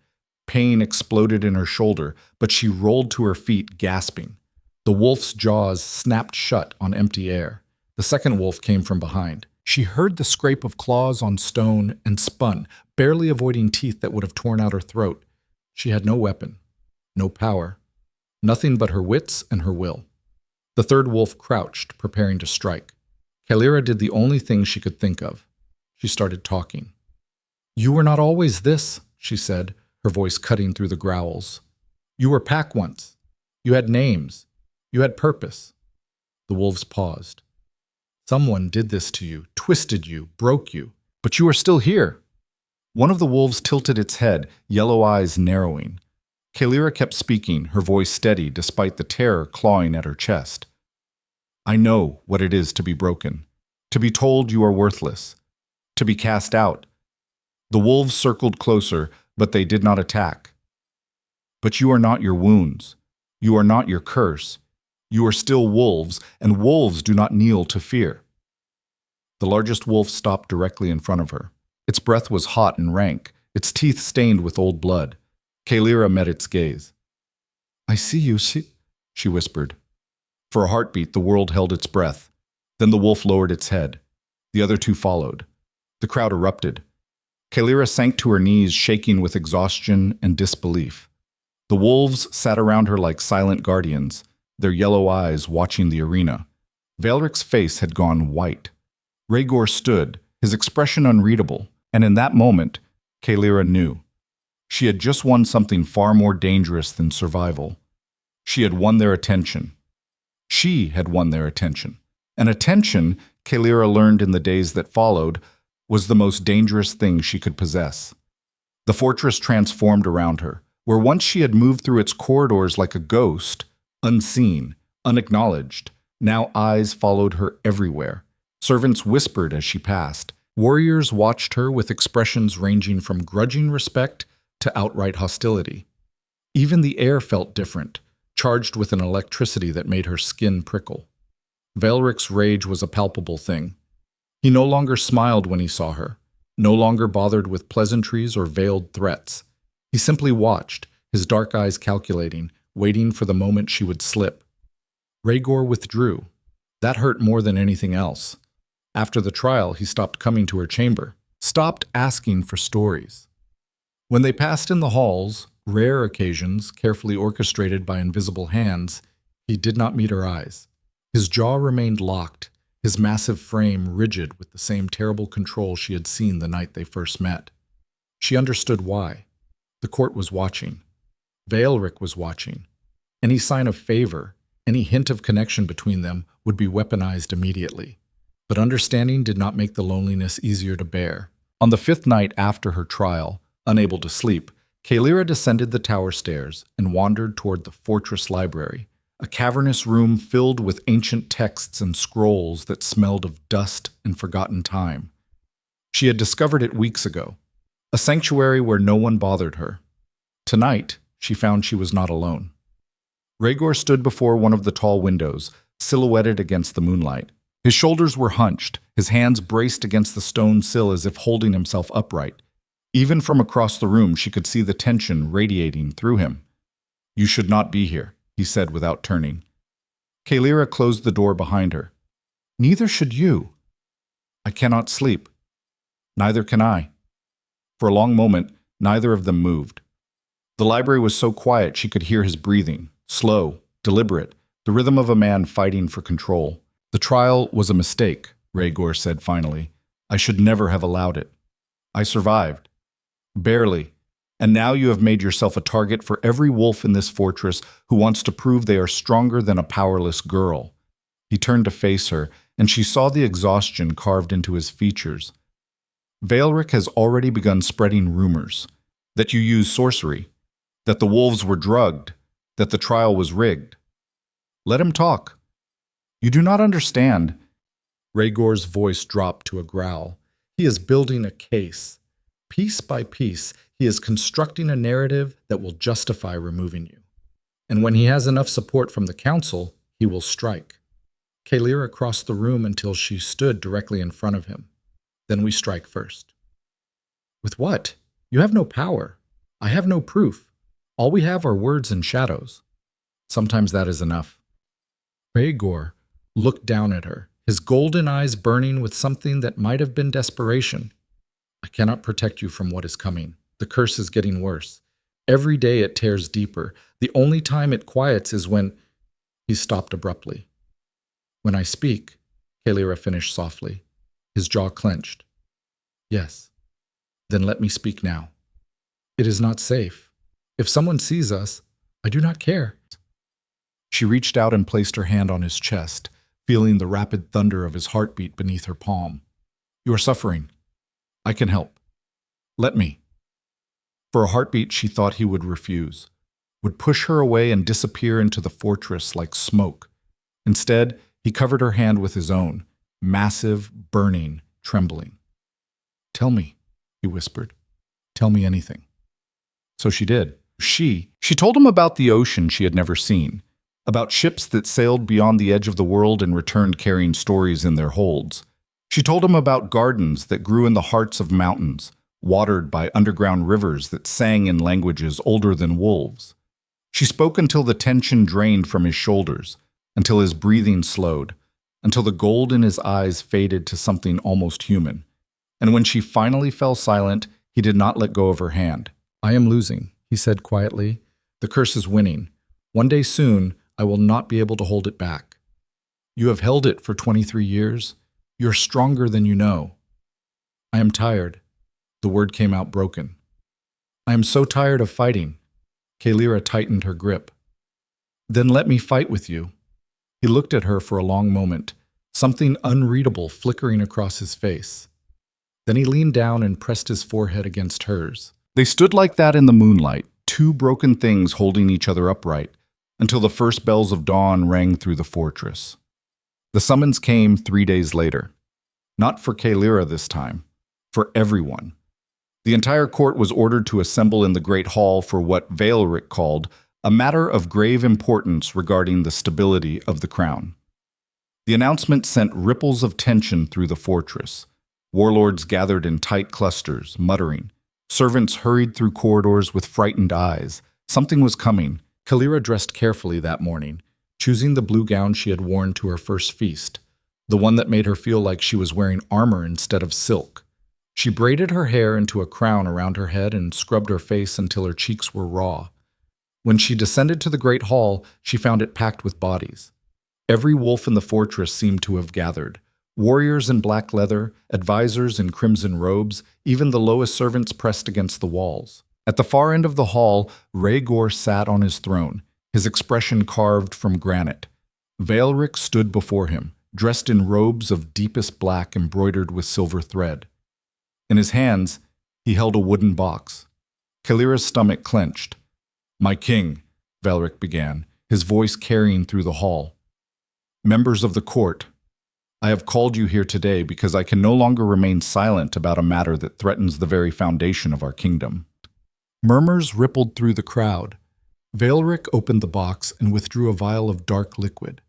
Pain exploded in her shoulder, but she rolled to her feet, gasping. The wolf's jaws snapped shut on empty air. The second wolf came from behind. She heard the scrape of claws on stone and spun, barely avoiding teeth that would have torn out her throat. She had no weapon, no power, nothing but her wits and her will. The third wolf crouched, preparing to strike. Kaelira did the only thing she could think of. She started talking. "You were not always this," she said, her voice cutting through the growls. "You were pack once. You had names. You had purpose." The wolves paused. "Someone did this to you, twisted you, broke you, but you are still here." One of the wolves tilted its head, yellow eyes narrowing. Kaelira kept speaking, her voice steady despite the terror clawing at her chest. "I know what it is to be broken, to be told you are worthless, to be cast out." The wolves circled closer, but they did not attack. "But you are not your wounds. You are not your curse. You are still wolves, and wolves do not kneel to fear." The largest wolf stopped directly in front of her. Its breath was hot and rank, its teeth stained with old blood. Kaelira met its gaze. "I see you, she whispered. For a heartbeat, the world held its breath. Then the wolf lowered its head. The other 2 followed. The crowd erupted. Kaelira sank to her knees, shaking with exhaustion and disbelief. The wolves sat around her like silent guardians, their yellow eyes watching the arena. Vaelric's face had gone white. Rhaegor stood, his expression unreadable, and in that moment, Kaelira knew. She had just won something far more dangerous than survival. She had won their attention. She had won their attention. And attention, Kaelira learned in the days that followed, was the most dangerous thing she could possess. The fortress transformed around her, where once she had moved through its corridors like a ghost, unseen, unacknowledged. Now eyes followed her everywhere. Servants whispered as she passed. Warriors watched her with expressions ranging from grudging respect to outright hostility. Even the air felt different, charged with an electricity that made her skin prickle. Veilric's rage was a palpable thing. He no longer smiled when he saw her, no longer bothered with pleasantries or veiled threats. He simply watched, his dark eyes calculating, waiting for the moment she would slip. Rhaegor withdrew. That hurt more than anything else. After the trial, he stopped coming to her chamber, stopped asking for stories. When they passed in the halls, rare occasions, carefully orchestrated by invisible hands, he did not meet her eyes. His jaw remained locked, his massive frame rigid with the same terrible control she had seen the night they first met. She understood why. The court was watching. Veilric was watching. Any sign of favor, any hint of connection between them would be weaponized immediately. But understanding did not make the loneliness easier to bear. On the 5th night after her trial, unable to sleep, Kaelira descended the tower stairs and wandered toward the fortress library, a cavernous room filled with ancient texts and scrolls that smelled of dust and forgotten time. She had discovered it weeks ago, a sanctuary where no one bothered her. Tonight, she found she was not alone. Rhaegor stood before one of the tall windows, silhouetted against the moonlight. His shoulders were hunched, his hands braced against the stone sill as if holding himself upright. Even from across the room, she could see the tension radiating through him. "You should not be here," he said without turning. Kaelira closed the door behind her. "Neither should you." "I cannot sleep." "Neither can I." For a long moment, neither of them moved. The library was so quiet she could hear his breathing, slow, deliberate, the rhythm of a man fighting for control. "The trial was a mistake," Rhaegor said finally. "I should never have allowed it. I survived. Barely. And now you have made yourself a target for every wolf in this fortress who wants to prove they are stronger than a powerless girl." He turned to face her, and she saw the exhaustion carved into his features. "Veilric has already begun spreading rumors. That you used sorcery. That the wolves were drugged. That the trial was rigged. Let him talk." "You do not understand." Rhaegor's voice dropped to a growl. "He is building a case. Piece by piece, he is constructing a narrative that will justify removing you. And when he has enough support from the council, he will strike." Kaelira crossed the room until she stood directly in front of him. "Then we strike first." "With what? You have no power. I have no proof. All we have are words and shadows." "Sometimes that is enough." Rhaegor looked down at her, his golden eyes burning with something that might have been desperation. "I cannot protect you from what is coming. The curse is getting worse. Every day it tears deeper. The only time it quiets is when—" He stopped abruptly. "When I speak," Kaelira finished softly. His jaw clenched. "Yes. Then let me speak now. It is not safe. If someone sees us, I do not care." She reached out and placed her hand on his chest, feeling the rapid thunder of his heartbeat beneath her palm. "You are suffering. I can help. Let me." For a heartbeat, she thought he would refuse, would push her away and disappear into the fortress like smoke. Instead, he covered her hand with his own, massive, burning, trembling. "Tell me," he whispered. "Tell me anything." So she did. She told him about the ocean she had never seen, about ships that sailed beyond the edge of the world and returned carrying stories in their holds. She told him about gardens that grew in the hearts of mountains, watered by underground rivers that sang in languages older than wolves. She spoke until the tension drained from his shoulders, until his breathing slowed, until the gold in his eyes faded to something almost human. And when she finally fell silent, he did not let go of her hand. "I am losing," he said quietly. "The curse is winning. One day soon, I will not be able to hold it back. You have held it for 23 years. You're stronger than you know." "I am tired." The word came out broken. "I am so tired of fighting." Kaelira tightened her grip. "Then let me fight with you." He looked at her for a long moment, something unreadable flickering across his face. Then he leaned down and pressed his forehead against hers. They stood like that in the moonlight, two broken things holding each other upright, until the first bells of dawn rang through the fortress. The summons came 3 days later. Not for Kaelira this time, for everyone. The entire court was ordered to assemble in the great hall for what Veilric called a matter of grave importance regarding the stability of the crown. The announcement sent ripples of tension through the fortress. Warlords gathered in tight clusters, muttering. Servants hurried through corridors with frightened eyes. Something was coming. Kaelira dressed carefully that morning, choosing the blue gown she had worn to her first feast, the one that made her feel like she was wearing armor instead of silk. She braided her hair into a crown around her head and scrubbed her face until her cheeks were raw. When she descended to the great hall, she found it packed with bodies. Every wolf in the fortress seemed to have gathered. Warriors in black leather, advisors in crimson robes, even the lowest servants pressed against the walls. At the far end of the hall, Rhaegor sat on his throne, his expression carved from granite. Vaelric stood before him, dressed in robes of deepest black embroidered with silver thread. In his hands, he held a wooden box. Kaelira's stomach clenched. "My king," Vaelric began, his voice carrying through the hall. "Members of the court, I have called you here today because I can no longer remain silent about a matter that threatens the very foundation of our kingdom." Murmurs rippled through the crowd. Vaelric opened the box and withdrew a vial of dark liquid.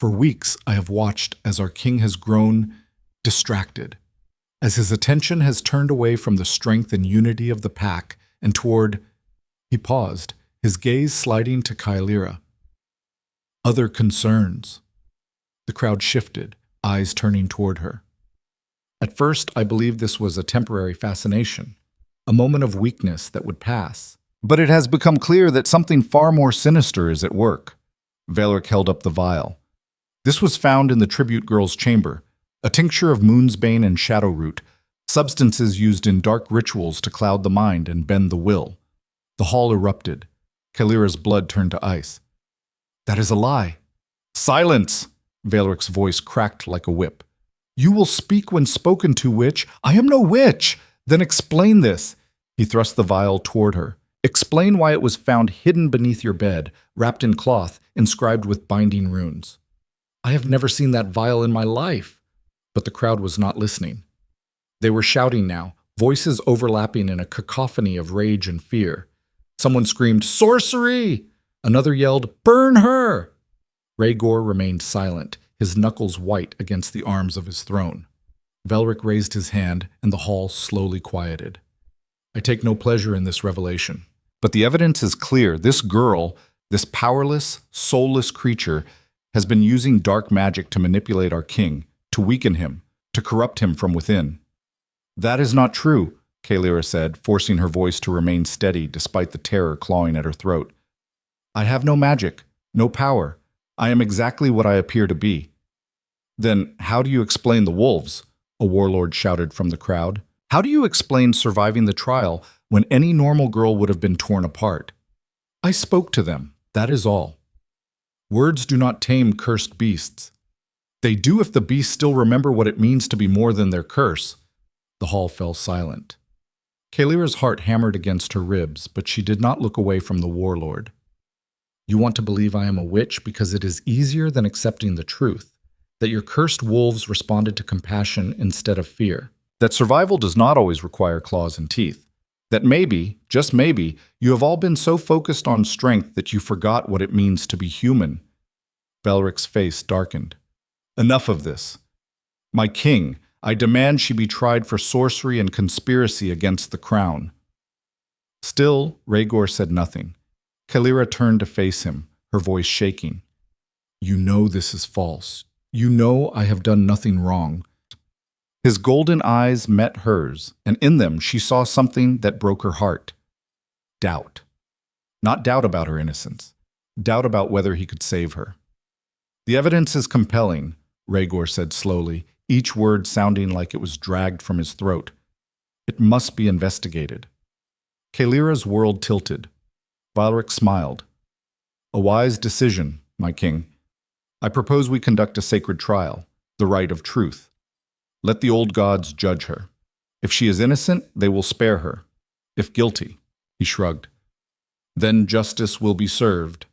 "For weeks I have watched as our king has grown distracted, as his attention has turned away from the strength and unity of the pack and toward—" He paused, his gaze sliding to Kaelira. "Other concerns." The crowd shifted, eyes turning toward her. At first, I believed this was a temporary fascination, a moment of weakness that would pass. But it has become clear that something far more sinister is at work. Vaelric held up the vial. This was found in the tribute girl's chamber, a tincture of moonsbane and shadowroot, substances used in dark rituals to cloud the mind and bend the will. The hall erupted. Kaelira's blood turned to ice. "That is a lie." "Silence!" Vaelric's voice cracked like a whip. "You will speak when spoken to, witch." "I am no witch!" "Then explain this." He thrust the vial toward her. "Explain why it was found hidden beneath your bed, wrapped in cloth, inscribed with binding runes." "I have never seen that vial in my life." But the crowd was not listening. They were shouting now, voices overlapping in a cacophony of rage and fear. Someone screamed, "Sorcery!" Another yelled, "Burn her!" Rhaegor remained silent, his knuckles white against the arms of his throne. Vaelric raised his hand, and the hall slowly quieted. "I take no pleasure in this revelation. But the evidence is clear. This girl, this powerless, soulless creature, has been using dark magic to manipulate our king, to weaken him, to corrupt him from within." "That is not true," Kaelira said, forcing her voice to remain steady despite the terror clawing at her throat. "I have no magic, no power. I am exactly what I appear to be." "Then how do you explain the wolves?" a warlord shouted from the crowd. "How do you explain surviving the trial when any normal girl would have been torn apart?" "I spoke to them, that is all." "Words do not tame cursed beasts." "They do if the beasts still remember what it means to be more than their curse." The hall fell silent. Kaelira's heart hammered against her ribs, but she did not look away from the warlord. "You want to believe I am a witch because it is easier than accepting the truth, that your cursed wolves responded to compassion instead of fear, that survival does not always require claws and teeth, that maybe, just maybe, you have all been so focused on strength that you forgot what it means to be human." Vaelric's face darkened. "Enough of this. My king, I demand she be tried for sorcery and conspiracy against the crown." Still, Rhaegor said nothing. Kaelira turned to face him, her voice shaking. "You know this is false. You know I have done nothing wrong." His golden eyes met hers, and in them she saw something that broke her heart. Doubt. Not doubt about her innocence. Doubt about whether he could save her. "The evidence is compelling," Rhaegor said slowly, each word sounding like it was dragged from his throat. "It must be investigated." Kaelira's world tilted. Vaelric smiled. "A wise decision, my king. I propose we conduct a sacred trial, the right of truth. Let the old gods judge her. If she is innocent, they will spare her. If guilty," he shrugged, "then justice will be served."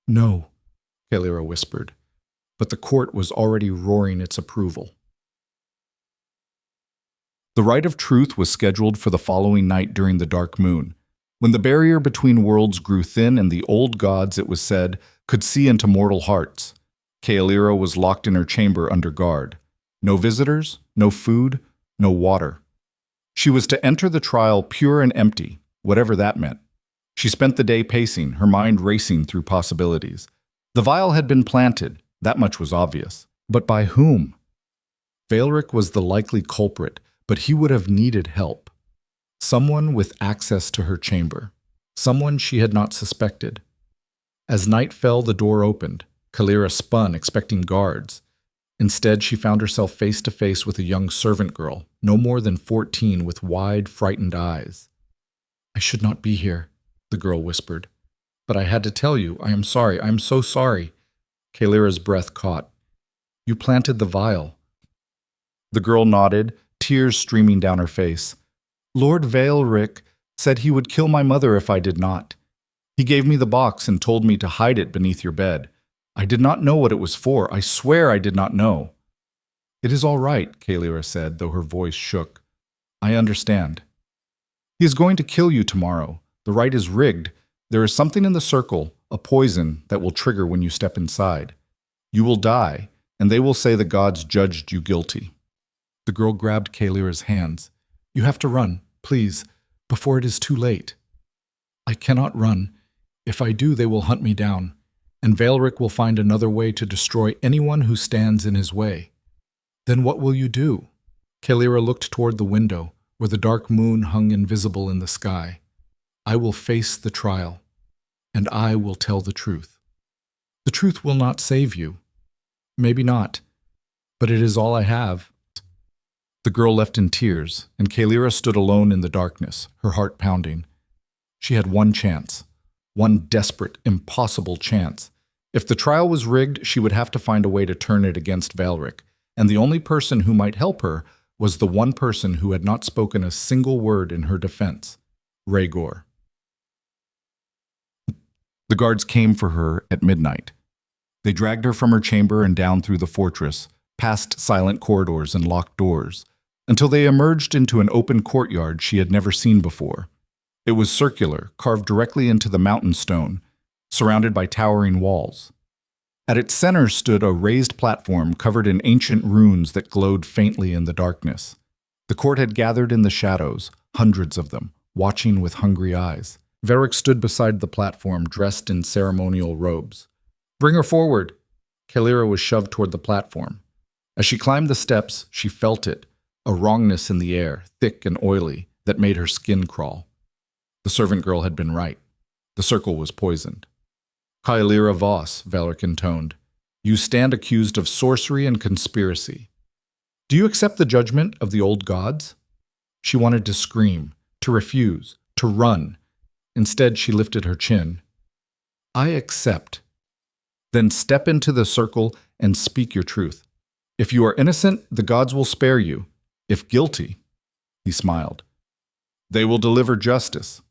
"No," Kaelira whispered, but the court was already roaring its approval. The rite of truth was scheduled for the following night during the dark moon, When the barrier between worlds grew thin and the old gods, it was said, could see into mortal hearts, Kaelira was locked in her chamber under guard. No visitors, no food, no water. She was to enter the trial pure and empty, whatever that meant. She spent the day pacing, her mind racing through possibilities. The vial had been planted, that much was obvious. But by whom? Valeric was the likely culprit, but he would have needed help. Someone with access to her chamber. Someone she had not suspected. As night fell, the door opened. Kaelira spun, expecting guards. Instead, she found herself face to face with a young servant girl, no more than 14, with wide, frightened eyes. "I should not be here," the girl whispered. "But I had to tell you. I am sorry. I am so sorry." Kaelira's breath caught. "You planted the vial." The girl nodded, tears streaming down her face. "Lord Valeric said he would kill my mother if I did not. He gave me the box and told me to hide it beneath your bed. I did not know what it was for. I swear I did not know." "It is all right," Kaelira said, though her voice shook. "I understand. He is going to kill you tomorrow. The rite is rigged. There is something in the circle, a poison, that will trigger when you step inside. You will die, and they will say the gods judged you guilty." The girl grabbed Kaelira's hands. "You have to run, please, before it is too late." "I cannot run. If I do, they will hunt me down, and Valeric will find another way to destroy anyone who stands in his way." "Then what will you do?" Kaelira looked toward the window, where the dark moon hung invisible in the sky. "I will face the trial, and I will tell the truth. The truth will not save you. Maybe not, but it is all I have." The girl left in tears, and Kaelira stood alone in the darkness, her heart pounding. She had one chance, one desperate, impossible chance. If the trial was rigged, she would have to find a way to turn it against Valeric, and the only person who might help her was the one person who had not spoken a single word in her defense, Rhaegor. The guards came for her at midnight. They dragged her from her chamber and down through the fortress, past silent corridors and locked doors, until they emerged into an open courtyard she had never seen before. It was circular, carved directly into the mountain stone, surrounded by towering walls. At its center stood a raised platform covered in ancient runes that glowed faintly in the darkness. The court had gathered in the shadows, hundreds of them, watching with hungry eyes. Valeric stood beside the platform, dressed in ceremonial robes. "Bring her forward!" Kaelira was shoved toward the platform. As she climbed the steps, she felt it, a wrongness in the air, thick and oily, that made her skin crawl. The servant girl had been right. The circle was poisoned. "Kaelira Voss," Valeric intoned, "you stand accused of sorcery and conspiracy. Do you accept the judgment of the old gods?" She wanted to scream, to refuse, to run. Instead, she lifted her chin. "I accept." "Then step into the circle and speak your truth. If you are innocent, the gods will spare you. If guilty," he smiled, "they will deliver justice."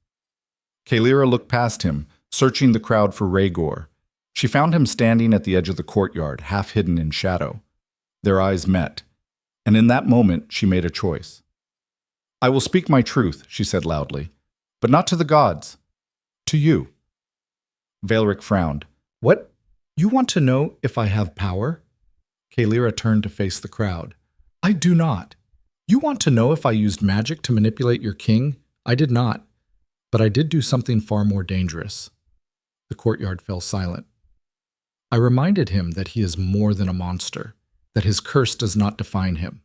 Kaelira looked past him, searching the crowd for Rhaegor. She found him standing at the edge of the courtyard, half hidden in shadow. Their eyes met, and in that moment she made a choice. "I will speak my truth," she said loudly, "but not to the gods. To you." Valeric frowned. "What? You want to know if I have power?" Kaelira turned to face the crowd. "I do not. You want to know if I used magic to manipulate your king? I did not. But I did do something far more dangerous." The courtyard fell silent. I reminded him that he is more than a monster, that his curse does not define him,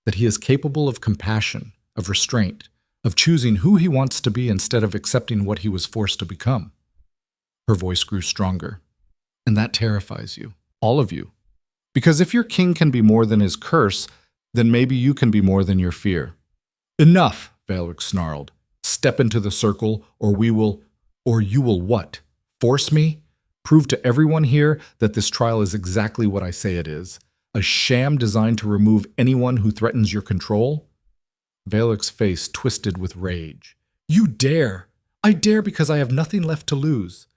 that he is capable of compassion, of restraint, of choosing who he wants to be instead of accepting what he was forced to become. Her voice grew stronger. "And that terrifies you, all of you. Because if your king can be more than his curse, then maybe you can be more than your fear." "Enough," Valeric snarled. "Step into the circle, or you will what? Force me? Prove to everyone here that this trial is exactly what I say it is. A sham designed to remove anyone who threatens your control?" Valeric's face twisted with rage. "You dare! I dare because I have nothing left to lose."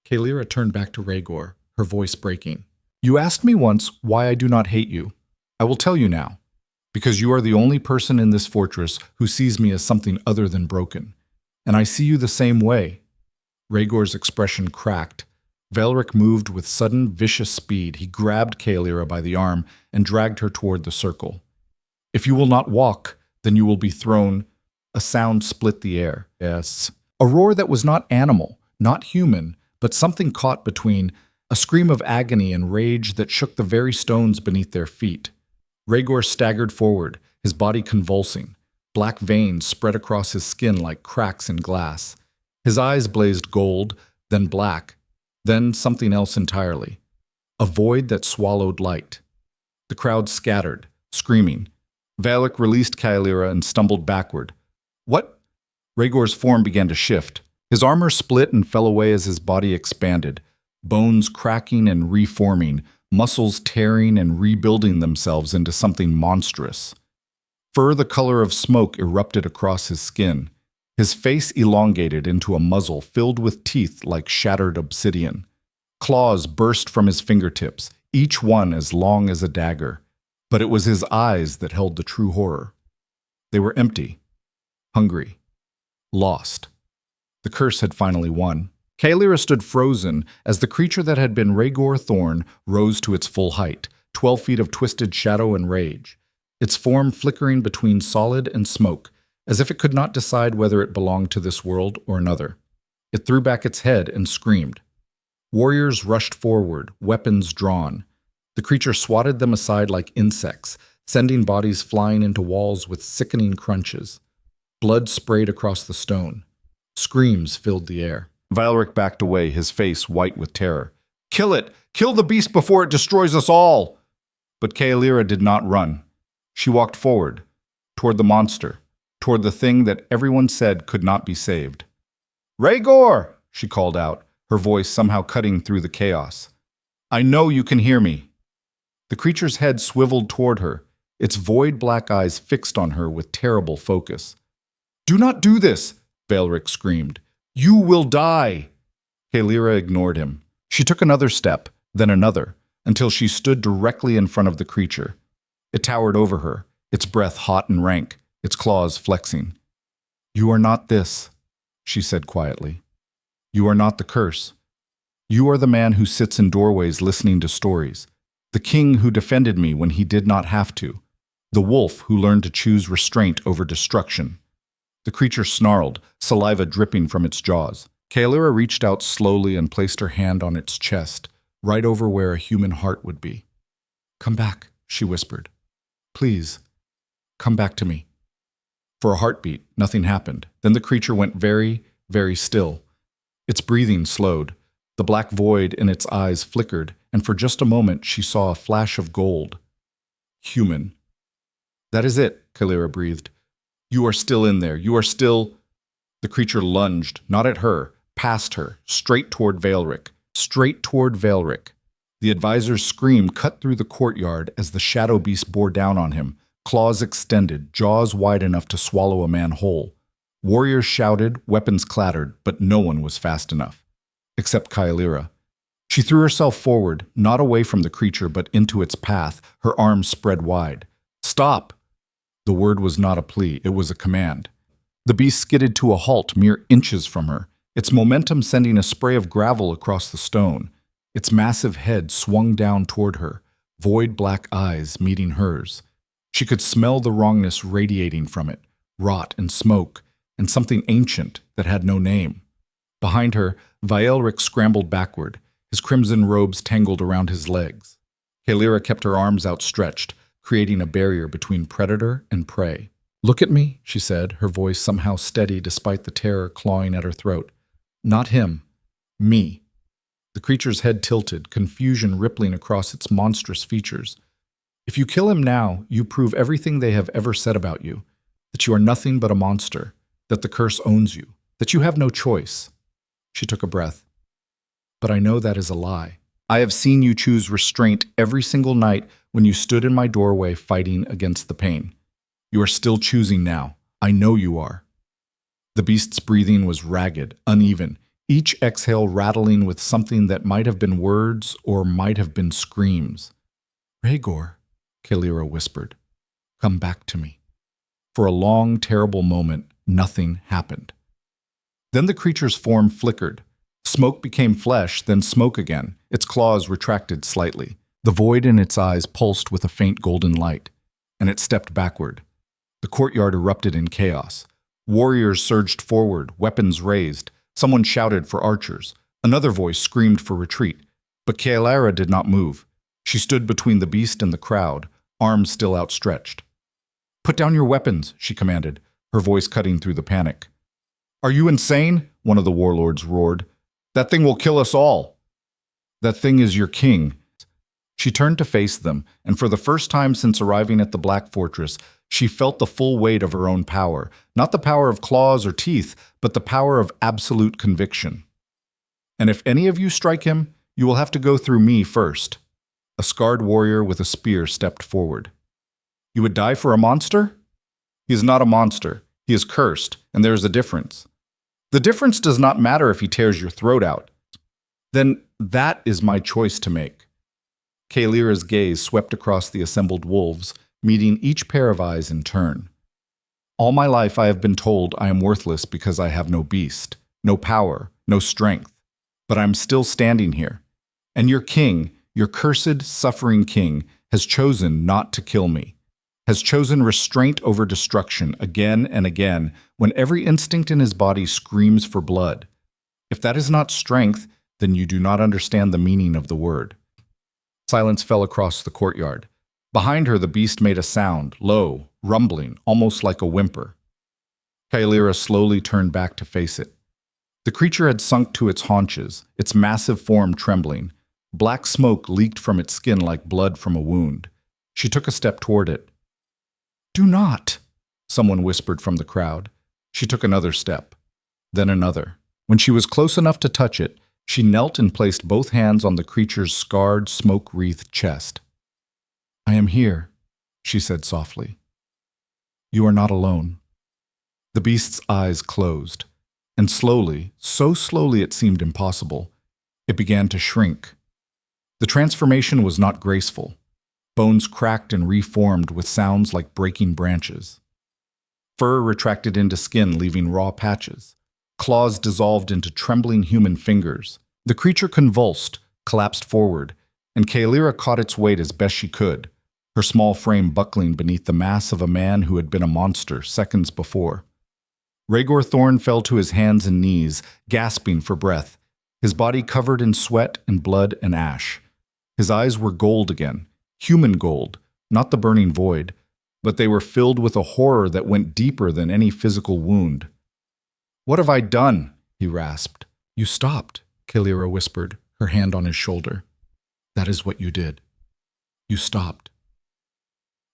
Kaelira turned back to Rhaegor, her voice breaking. "You asked me once why I do not hate you. I will tell you now. Because you are the only person in this fortress who sees me as something other than broken. And I see you the same way. Rhaegor's expression cracked. Valeric moved with sudden, vicious speed. He grabbed Kaelira by the arm and dragged her toward the circle. If you will not walk, then you will be thrown. A sound split the air. Yes. A roar that was not animal, not human, but something caught between, a scream of agony and rage that shook the very stones beneath their feet. Rhaegor staggered forward, his body convulsing. Black veins spread across his skin like cracks in glass. His eyes blazed gold, then black, then something else entirely. A void that swallowed light. The crowd scattered, screaming. Valeric released Kaelira and stumbled backward. What? Rhaegor's form began to shift. His armor split and fell away as his body expanded, bones cracking and reforming, muscles tearing and rebuilding themselves into something monstrous. Fur the color of smoke erupted across his skin. His face elongated into a muzzle filled with teeth like shattered obsidian. Claws burst from his fingertips, each one as long as a dagger. But it was his eyes that held the true horror. They were empty, hungry, lost. The curse had finally won. Kaelira stood frozen as the creature that had been Rhaegor Thorn rose to its full height, 12 feet of twisted shadow and rage, its form flickering between solid and smoke, as if it could not decide whether it belonged to this world or another. It threw back its head and screamed. Warriors rushed forward, weapons drawn. The creature swatted them aside like insects, sending bodies flying into walls with sickening crunches. Blood sprayed across the stone. Screams filled the air. Valeric backed away, his face white with terror. "Kill it! Kill the beast before it destroys us all!" But Kaelira did not run. She walked forward, toward the monster, toward the thing that everyone said could not be saved. "Rhaegor!" she called out, her voice somehow cutting through the chaos. "I know you can hear me." The creature's head swiveled toward her, its void black eyes fixed on her with terrible focus. "Do not do this!" Valeric screamed. "You will die!" Kaelira ignored him. She took another step, then another, until she stood directly in front of the creature. It towered over her, its breath hot and rank, its claws flexing. "You are not this," she said quietly. "You are not the curse. You are the man who sits in doorways listening to stories, the king who defended me when he did not have to, the wolf who learned to choose restraint over destruction." The creature snarled, saliva dripping from its jaws. Kaelira reached out slowly and placed her hand on its chest, right over where a human heart would be. "Come back," she whispered. "Please, come back to me." For a heartbeat, nothing happened. Then the creature went very, very still. Its breathing slowed. The black void in its eyes flickered, and for just a moment she saw a flash of gold. Human. "That is it," Kaelira breathed. "You are still in there. You are still—" The creature lunged, not at her, past her, straight toward Valeric. Straight toward Valeric. The advisor's scream cut through the courtyard as the shadow beast bore down on him, claws extended, jaws wide enough to swallow a man whole. Warriors shouted, weapons clattered, but no one was fast enough. Except Kaelira. She threw herself forward, not away from the creature but into its path, her arms spread wide. "Stop!" The word was not a plea, it was a command. The beast skidded to a halt mere inches from her, its momentum sending a spray of gravel across the stone. Its massive head swung down toward her, void black eyes meeting hers. She could smell the wrongness radiating from it, rot and smoke, and something ancient that had no name. Behind her, Valeric scrambled backward, his crimson robes tangled around his legs. Kaelira kept her arms outstretched, creating a barrier between predator and prey. "Look at me," she said, her voice somehow steady despite the terror clawing at her throat. "Not him. Me." The creature's head tilted, confusion rippling across its monstrous features. "If you kill him now, you prove everything they have ever said about you, that you are nothing but a monster, that the curse owns you, that you have no choice." She took a breath. "But I know that is a lie. I have seen you choose restraint every single night when you stood in my doorway fighting against the pain. You are still choosing now. I know you are." The beast's breathing was ragged, uneven, each exhale rattling with something that might have been words or might have been screams. "Rhaegor," Kaelira whispered, "come back to me." For a long, terrible moment, nothing happened. Then the creature's form flickered. Smoke became flesh, then smoke again. Its claws retracted slightly. The void in its eyes pulsed with a faint golden light, and it stepped backward. The courtyard erupted in chaos. Warriors surged forward, weapons raised. Someone shouted for archers. Another voice screamed for retreat. But Kaelira did not move. She stood between the beast and the crowd, arms still outstretched. "Put down your weapons," she commanded, her voice cutting through the panic. "Are you insane?" one of the warlords roared. "That thing will kill us all." "That thing is your king." She turned to face them, and for the first time since arriving at the Black Fortress, she felt the full weight of her own power, not the power of claws or teeth, but the power of absolute conviction. "And if any of you strike him, you will have to go through me first." A scarred warrior with a spear stepped forward. "You would die for a monster?" "He is not a monster. He is cursed, and there is a difference." "The difference does not matter if he tears your throat out." "Then that is my choice to make." Kaelira's gaze swept across the assembled wolves, meeting each pair of eyes in turn. "All my life I have been told I am worthless because I have no beast, no power, no strength. But I am still standing here. And your king, your cursed, suffering king, has chosen not to kill me, has chosen restraint over destruction again and again when every instinct in his body screams for blood. If that is not strength, then you do not understand the meaning of the word." Silence fell across the courtyard. Behind her, the beast made a sound, low, rumbling, almost like a whimper. Kaelira slowly turned back to face it. The creature had sunk to its haunches, its massive form trembling. Black smoke leaked from its skin like blood from a wound. She took a step toward it. "Do not," someone whispered from the crowd. She took another step, then another. When she was close enough to touch it, she knelt and placed both hands on the creature's scarred, smoke-wreathed chest. "I am here," she said softly. "You are not alone." The beast's eyes closed, and slowly, so slowly it seemed impossible, it began to shrink. The transformation was not graceful. Bones cracked and reformed with sounds like breaking branches. Fur retracted into skin, leaving raw patches. Claws dissolved into trembling human fingers. The creature convulsed, collapsed forward, and Kaelira caught its weight as best she could, her small frame buckling beneath the mass of a man who had been a monster seconds before. Rhaegor Thorne fell to his hands and knees, gasping for breath, his body covered in sweat and blood and ash. His eyes were gold again, human gold, not the burning void, but they were filled with a horror that went deeper than any physical wound. "What have I done?" he rasped. "You stopped," Kaelira whispered, her hand on his shoulder. "That is what you did. You stopped."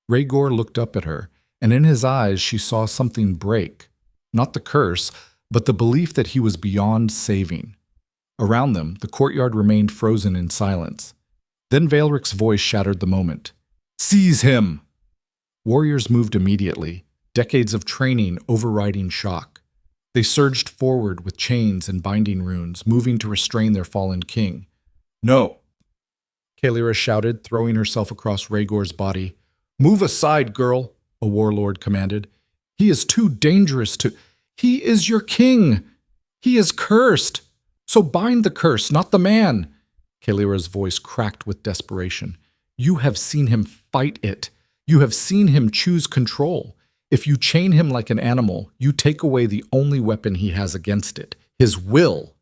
Rhaegor looked up at her, and in his eyes she saw something break. Not the curse, but the belief that he was beyond saving. Around them, the courtyard remained frozen in silence. Then Vaelric's voice shattered the moment. "Seize him!" Warriors moved immediately, decades of training overriding shock. They surged forward with chains and binding runes, moving to restrain their fallen king. "No!" Kaelira shouted, throwing herself across Rhaegor's body. "Move aside, girl," a warlord commanded. "He is too dangerous to—" "He is your king! He is cursed! So bind the curse, not the man!" Kaelira's voice cracked with desperation. "You have seen him fight it. You have seen him choose control. If you chain him like an animal, you take away the only weapon he has against it, his will."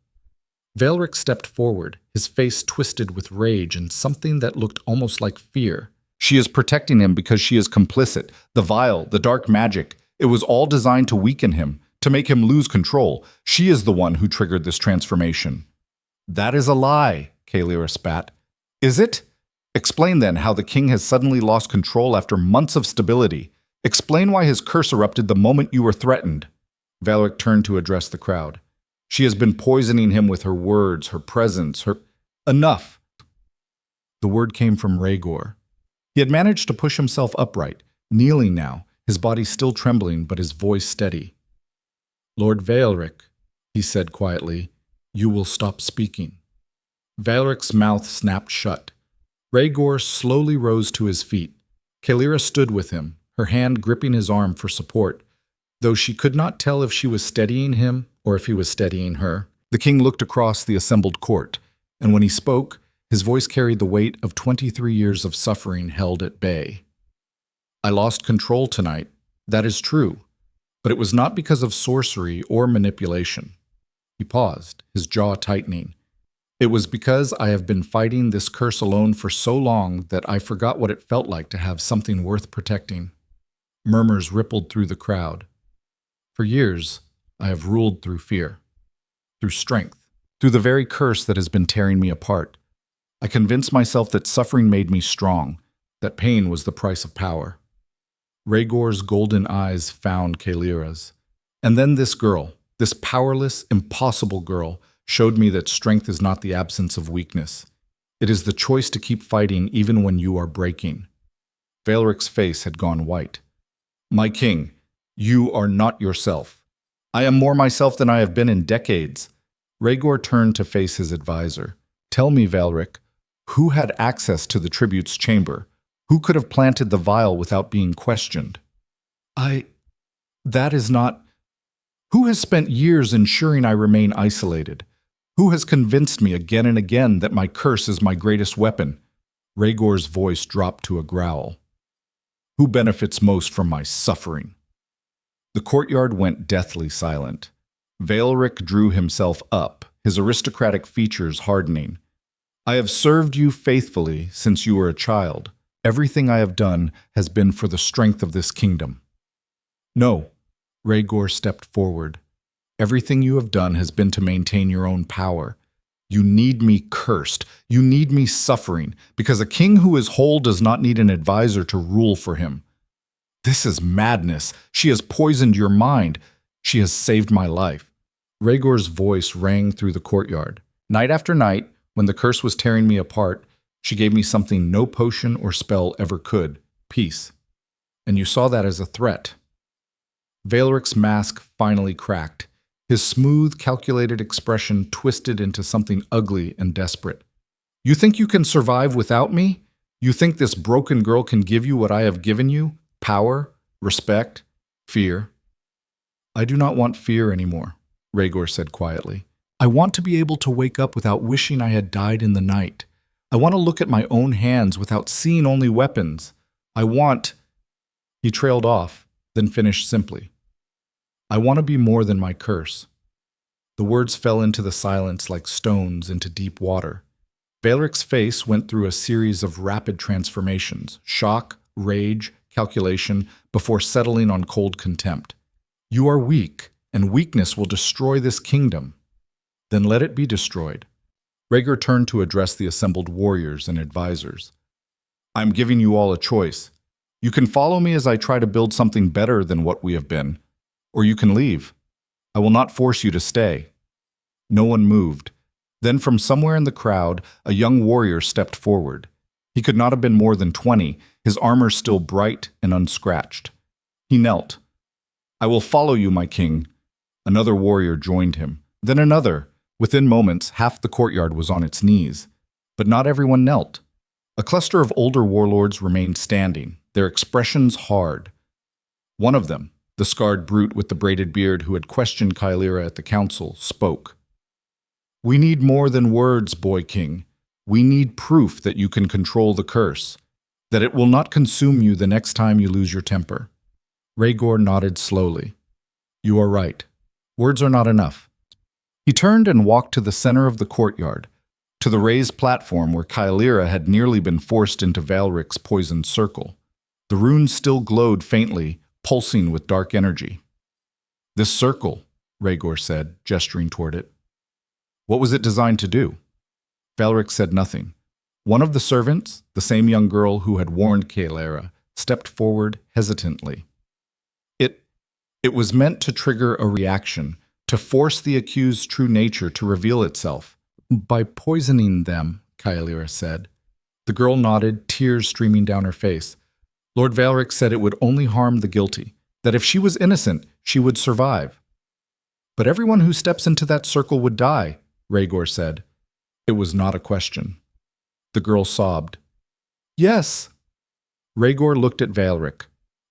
Vaelric stepped forward, his face twisted with rage and something that looked almost like fear. "She is protecting him because she is complicit. The vile, the dark magic. It was all designed to weaken him, to make him lose control. She is the one who triggered this transformation." "That is a lie," Kaelira spat. "Is it? Explain then how the king has suddenly lost control after months of stability. Explain why his curse erupted the moment you were threatened." Vaelric turned to address the crowd. "She has been poisoning him with her words, her presence, her—" "Enough!" The word came from Rhaegor. He had managed to push himself upright, kneeling now, his body still trembling but his voice steady. "Lord Vaelric," he said quietly, "you will stop speaking." Vaelric's mouth snapped shut. Rhaegor slowly rose to his feet. Kaelira stood with him, her hand gripping his arm for support. though she could not tell if she was steadying him or if he was steadying her. The king looked across the assembled court, and when he spoke, his voice carried the weight of 23 years of suffering held at bay. I lost control tonight, that is true, but it was not because of sorcery or manipulation. He paused, his jaw tightening. It was because I have been fighting this curse alone for so long that I forgot what it felt like to have something worth protecting. Murmurs rippled through the crowd. For years, I have ruled through fear, through strength, through the very curse that has been tearing me apart. I convinced myself that suffering made me strong, that pain was the price of power. Rhaegor's golden eyes found Kaelira's. And then this girl, this powerless, impossible girl, showed me that strength is not the absence of weakness. It is the choice to keep fighting even when you are breaking. Valric's face had gone white. My king, you are not yourself. I am more myself than I have been in decades. Rhaegor turned to face his advisor. Tell me, Valric, who had access to the tribute's chamber? Who could have planted the vial without being questioned? That is not... Who has spent years ensuring I remain isolated? Who has convinced me again and again that my curse is my greatest weapon? Rhaegor's voice dropped to a growl. Who benefits most from my suffering? The courtyard went deathly silent. Valric drew himself up, his aristocratic features hardening. I have served you faithfully since you were a child. Everything I have done has been for the strength of this kingdom. No, Rhaegor stepped forward. Everything you have done has been to maintain your own power. You need me cursed. You need me suffering, because a king who is whole does not need an advisor to rule for him. This is madness. She has poisoned your mind. She has saved my life. Rhaegor's voice rang through the courtyard. Night after night, when the curse was tearing me apart, she gave me something no potion or spell ever could, peace. And you saw that as a threat. Valric's mask finally cracked. His smooth, calculated expression twisted into something ugly and desperate. You think you can survive without me? You think this broken girl can give you what I have given you? Power, respect, fear. I do not want fear anymore, Rhaegor said quietly. I want to be able to wake up without wishing I had died in the night. I want to look at my own hands without seeing only weapons. I want... He trailed off, then finished simply. I want to be more than my curse. The words fell into the silence like stones into deep water. Valric's face went through a series of rapid transformations, shock, rage, calculation, before settling on cold contempt. You are weak, and weakness will destroy this kingdom. Then let it be destroyed. Rhaegor turned to address the assembled warriors and advisors. I'm giving you all a choice. You can follow me as I try to build something better than what we have been, or you can leave. I will not force you to stay. No one moved. Then from somewhere in the crowd, a young warrior stepped forward. He could not have been more than 20, his armor still bright and unscratched. He knelt. I will follow you, my king. Another warrior joined him. Then another. Within moments, half the courtyard was on its knees. But not everyone knelt. A cluster of older warlords remained standing, their expressions hard. One of them, the scarred brute with the braided beard who had questioned Kaelira at the council, spoke. We need more than words, boy king. We need proof that you can control the curse, that it will not consume you the next time you lose your temper. Rhaegor nodded slowly. You are right. Words are not enough. He turned and walked to the center of the courtyard, to the raised platform where Kaelira had nearly been forced into Valric's poisoned circle. The runes still glowed faintly, pulsing with dark energy. This circle, Rhaegor said, gesturing toward it. What was it designed to do? Valric said nothing. One of the servants, the same young girl who had warned Kaelira, stepped forward hesitantly. It was meant to trigger a reaction, to force the accused's true nature to reveal itself. By poisoning them, Kaelira said. The girl nodded, tears streaming down her face. Lord Valric said it would only harm the guilty, that if she was innocent, she would survive. But everyone who steps into that circle would die, Rhaegor said. It was not a question. The girl sobbed. Yes. Rhaegor looked at Valric.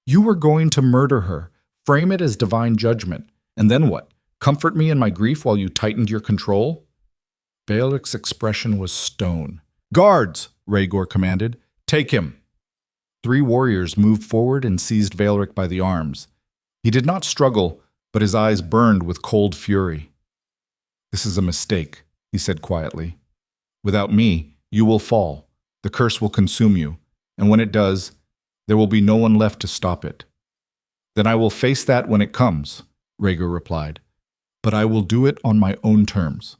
You were going to murder her, Frame it as divine judgment. And then what? Comfort me in my grief while you tightened your control? Baelik's expression was stone. Guards, Rhaegor commanded. Take him. 3 warriors moved forward and seized Baelic by the arms. He did not struggle, but his eyes burned with cold fury. This is a mistake, he said quietly. Without me, you will fall. The curse will consume you, and when it does, there will be no one left to stop it. Then I will face that when it comes, Rhaegar replied. But I will do it on my own terms.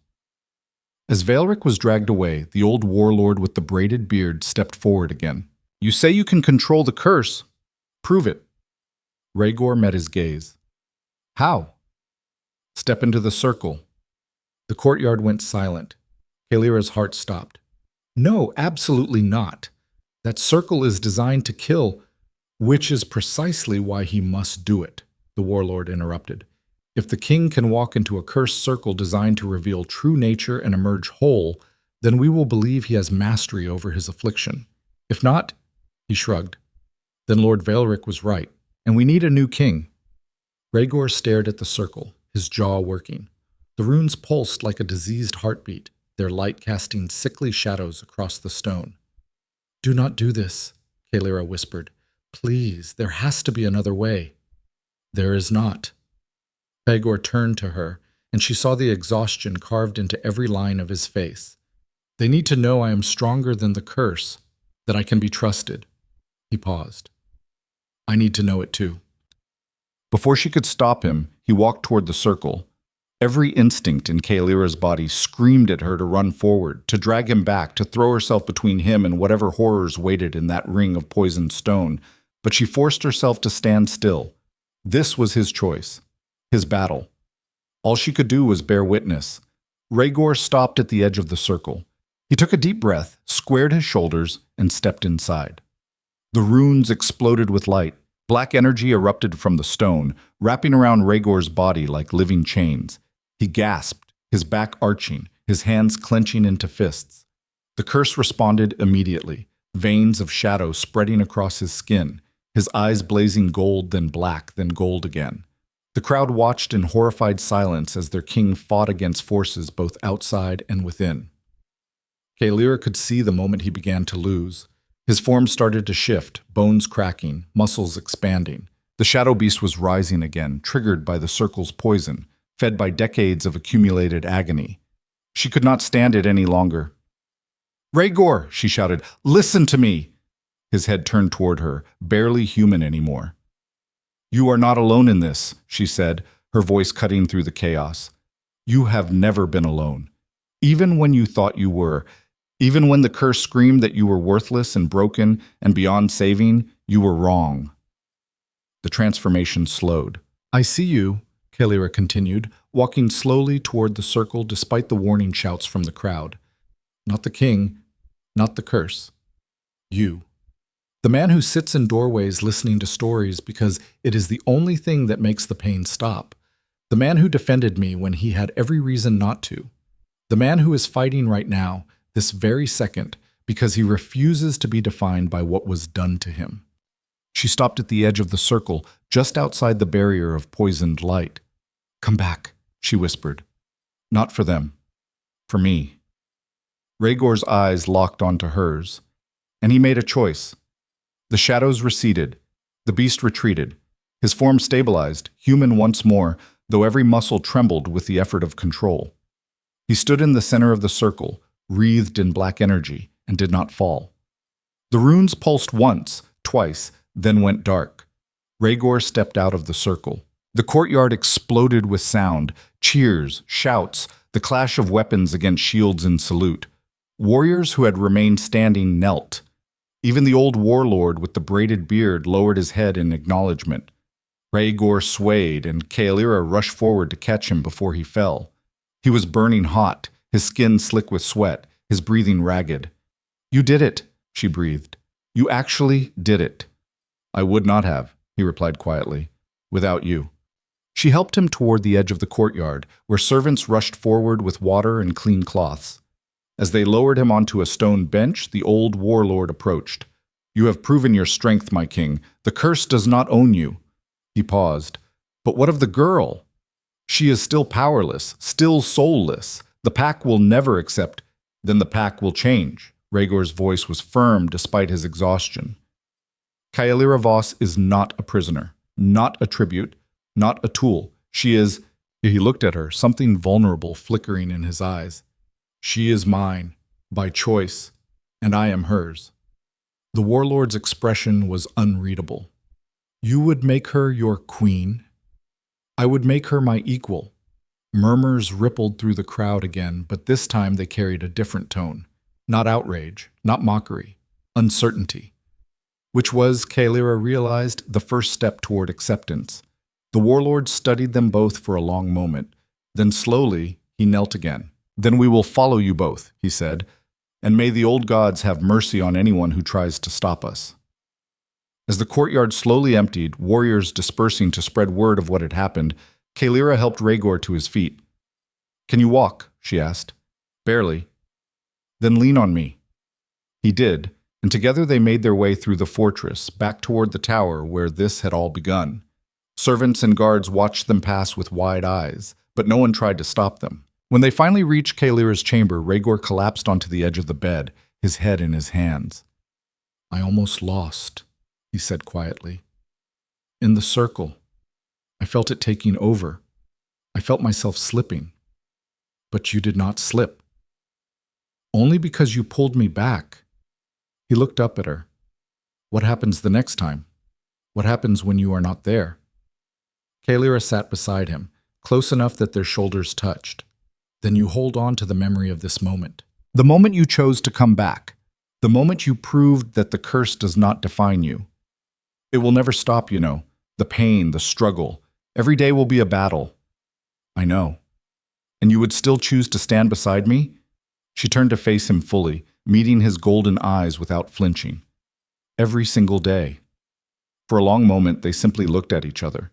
As Baelic was dragged away, the old warlord with the braided beard stepped forward again. You say you can control the curse. Prove it. Rhaegar met his gaze. How? Step into the circle. The courtyard went silent. Kaelira's heart stopped. No, absolutely not. That circle is designed to kill, which is precisely why he must do it, the warlord interrupted. If the king can walk into a cursed circle designed to reveal true nature and emerge whole, then we will believe he has mastery over his affliction. If not, he shrugged, then Lord Baelic was right, and we need a new king. Rhaegar stared at the circle, his jaw working. The runes pulsed like a diseased heartbeat, their light casting sickly shadows across the stone. Do not do this, Kaelira whispered. Please, there has to be another way. There is not. Rhaegar turned to her, and she saw the exhaustion carved into every line of his face. They need to know I am stronger than the curse, that I can be trusted. He paused. I need to know it too. Before she could stop him, he walked toward the circle. Every instinct in Kaelira's body screamed at her to run forward, to drag him back, to throw herself between him and whatever horrors waited in that ring of poisoned stone. But she forced herself to stand still. This was his choice, his battle. All she could do was bear witness. Rhaegar stopped at the edge of the circle. He took a deep breath, squared his shoulders, and stepped inside. The runes exploded with light. Black energy erupted from the stone, wrapping around Rhaegar's body like living chains. He gasped, his back arching, his hands clenching into fists. The curse responded immediately, veins of shadow spreading across his skin, his eyes blazing gold, then black, then gold again. The crowd watched in horrified silence as their king fought against forces both outside and within. Kaelira could see the moment he began to lose. His form started to shift, bones cracking, muscles expanding. The shadow beast was rising again, triggered by the circle's poison, fed by decades of accumulated agony. She could not stand it any longer. Rhaegar, she shouted, listen to me! His head turned toward her, barely human anymore. You are not alone in this, she said, her voice cutting through the chaos. You have never been alone. Even when you thought you were, even when the curse screamed that you were worthless and broken and beyond saving, you were wrong. The transformation slowed. I see you, Kaelira continued, walking slowly toward the circle despite the warning shouts from the crowd. Not the king, not the curse. You. The man who sits in doorways listening to stories because it is the only thing that makes the pain stop. The man who defended me when he had every reason not to. The man who is fighting right now, this very second, because he refuses to be defined by what was done to him. She stopped at the edge of the circle, just outside the barrier of poisoned light. Come back, she whispered. Not for them. For me. Rhaegar's eyes locked onto hers, and he made a choice. The shadows receded. The beast retreated. His form stabilized, human once more, though every muscle trembled with the effort of control. He stood in the center of the circle, wreathed in black energy, and did not fall. The runes pulsed once, twice, then went dark. Rhaegar stepped out of the circle. The courtyard exploded with sound, cheers, shouts, the clash of weapons against shields in salute. Warriors who had remained standing knelt. Even the old warlord with the braided beard lowered his head in acknowledgement. Rhaegar swayed, and Kaelira rushed forward to catch him before he fell. He was burning hot, his skin slick with sweat, his breathing ragged. You did it, she breathed. You actually did it. I would not have, he replied quietly, without you. She helped him toward the edge of the courtyard, where servants rushed forward with water and clean cloths. As they lowered him onto a stone bench, the old warlord approached. You have proven your strength, my king. The curse does not own you. He paused. But what of the girl? She is still powerless, still soulless. The pack will never accept. Then the pack will change. Rhaegor's voice was firm despite his exhaustion. Kaelira Voss is not a prisoner, not a tribute, not a tool. She is, he looked at her, something vulnerable flickering in his eyes. She is mine, by choice, and I am hers. The warlord's expression was unreadable. You would make her your queen? I would make her my equal. Murmurs rippled through the crowd again, but this time they carried a different tone. Not outrage, not mockery, uncertainty. Which was, Kaelira realized, the first step toward acceptance. The warlord studied them both for a long moment. Then slowly, he knelt again. Then we will follow you both, he said, and may the old gods have mercy on anyone who tries to stop us. As the courtyard slowly emptied, warriors dispersing to spread word of what had happened, Kaelira helped Rhaegor to his feet. Can you walk? She asked. Barely. Then lean on me. He did, and together they made their way through the fortress, back toward the tower where this had all begun. Servants and guards watched them pass with wide eyes, but no one tried to stop them. When they finally reached Kaelira's chamber, Rhaegor collapsed onto the edge of the bed, his head in his hands. I almost lost, he said quietly. In the circle. I felt it taking over. I felt myself slipping. But you did not slip. Only because you pulled me back. He looked up at her. What happens the next time? What happens when you are not there? Kaelira sat beside him, close enough that their shoulders touched. Then you hold on to the memory of this moment. The moment you chose to come back. The moment you proved that the curse does not define you. It will never stop, you know. The pain, the struggle. Every day will be a battle. I know. And you would still choose to stand beside me? She turned to face him fully, meeting his golden eyes without flinching. Every single day. For a long moment, they simply looked at each other.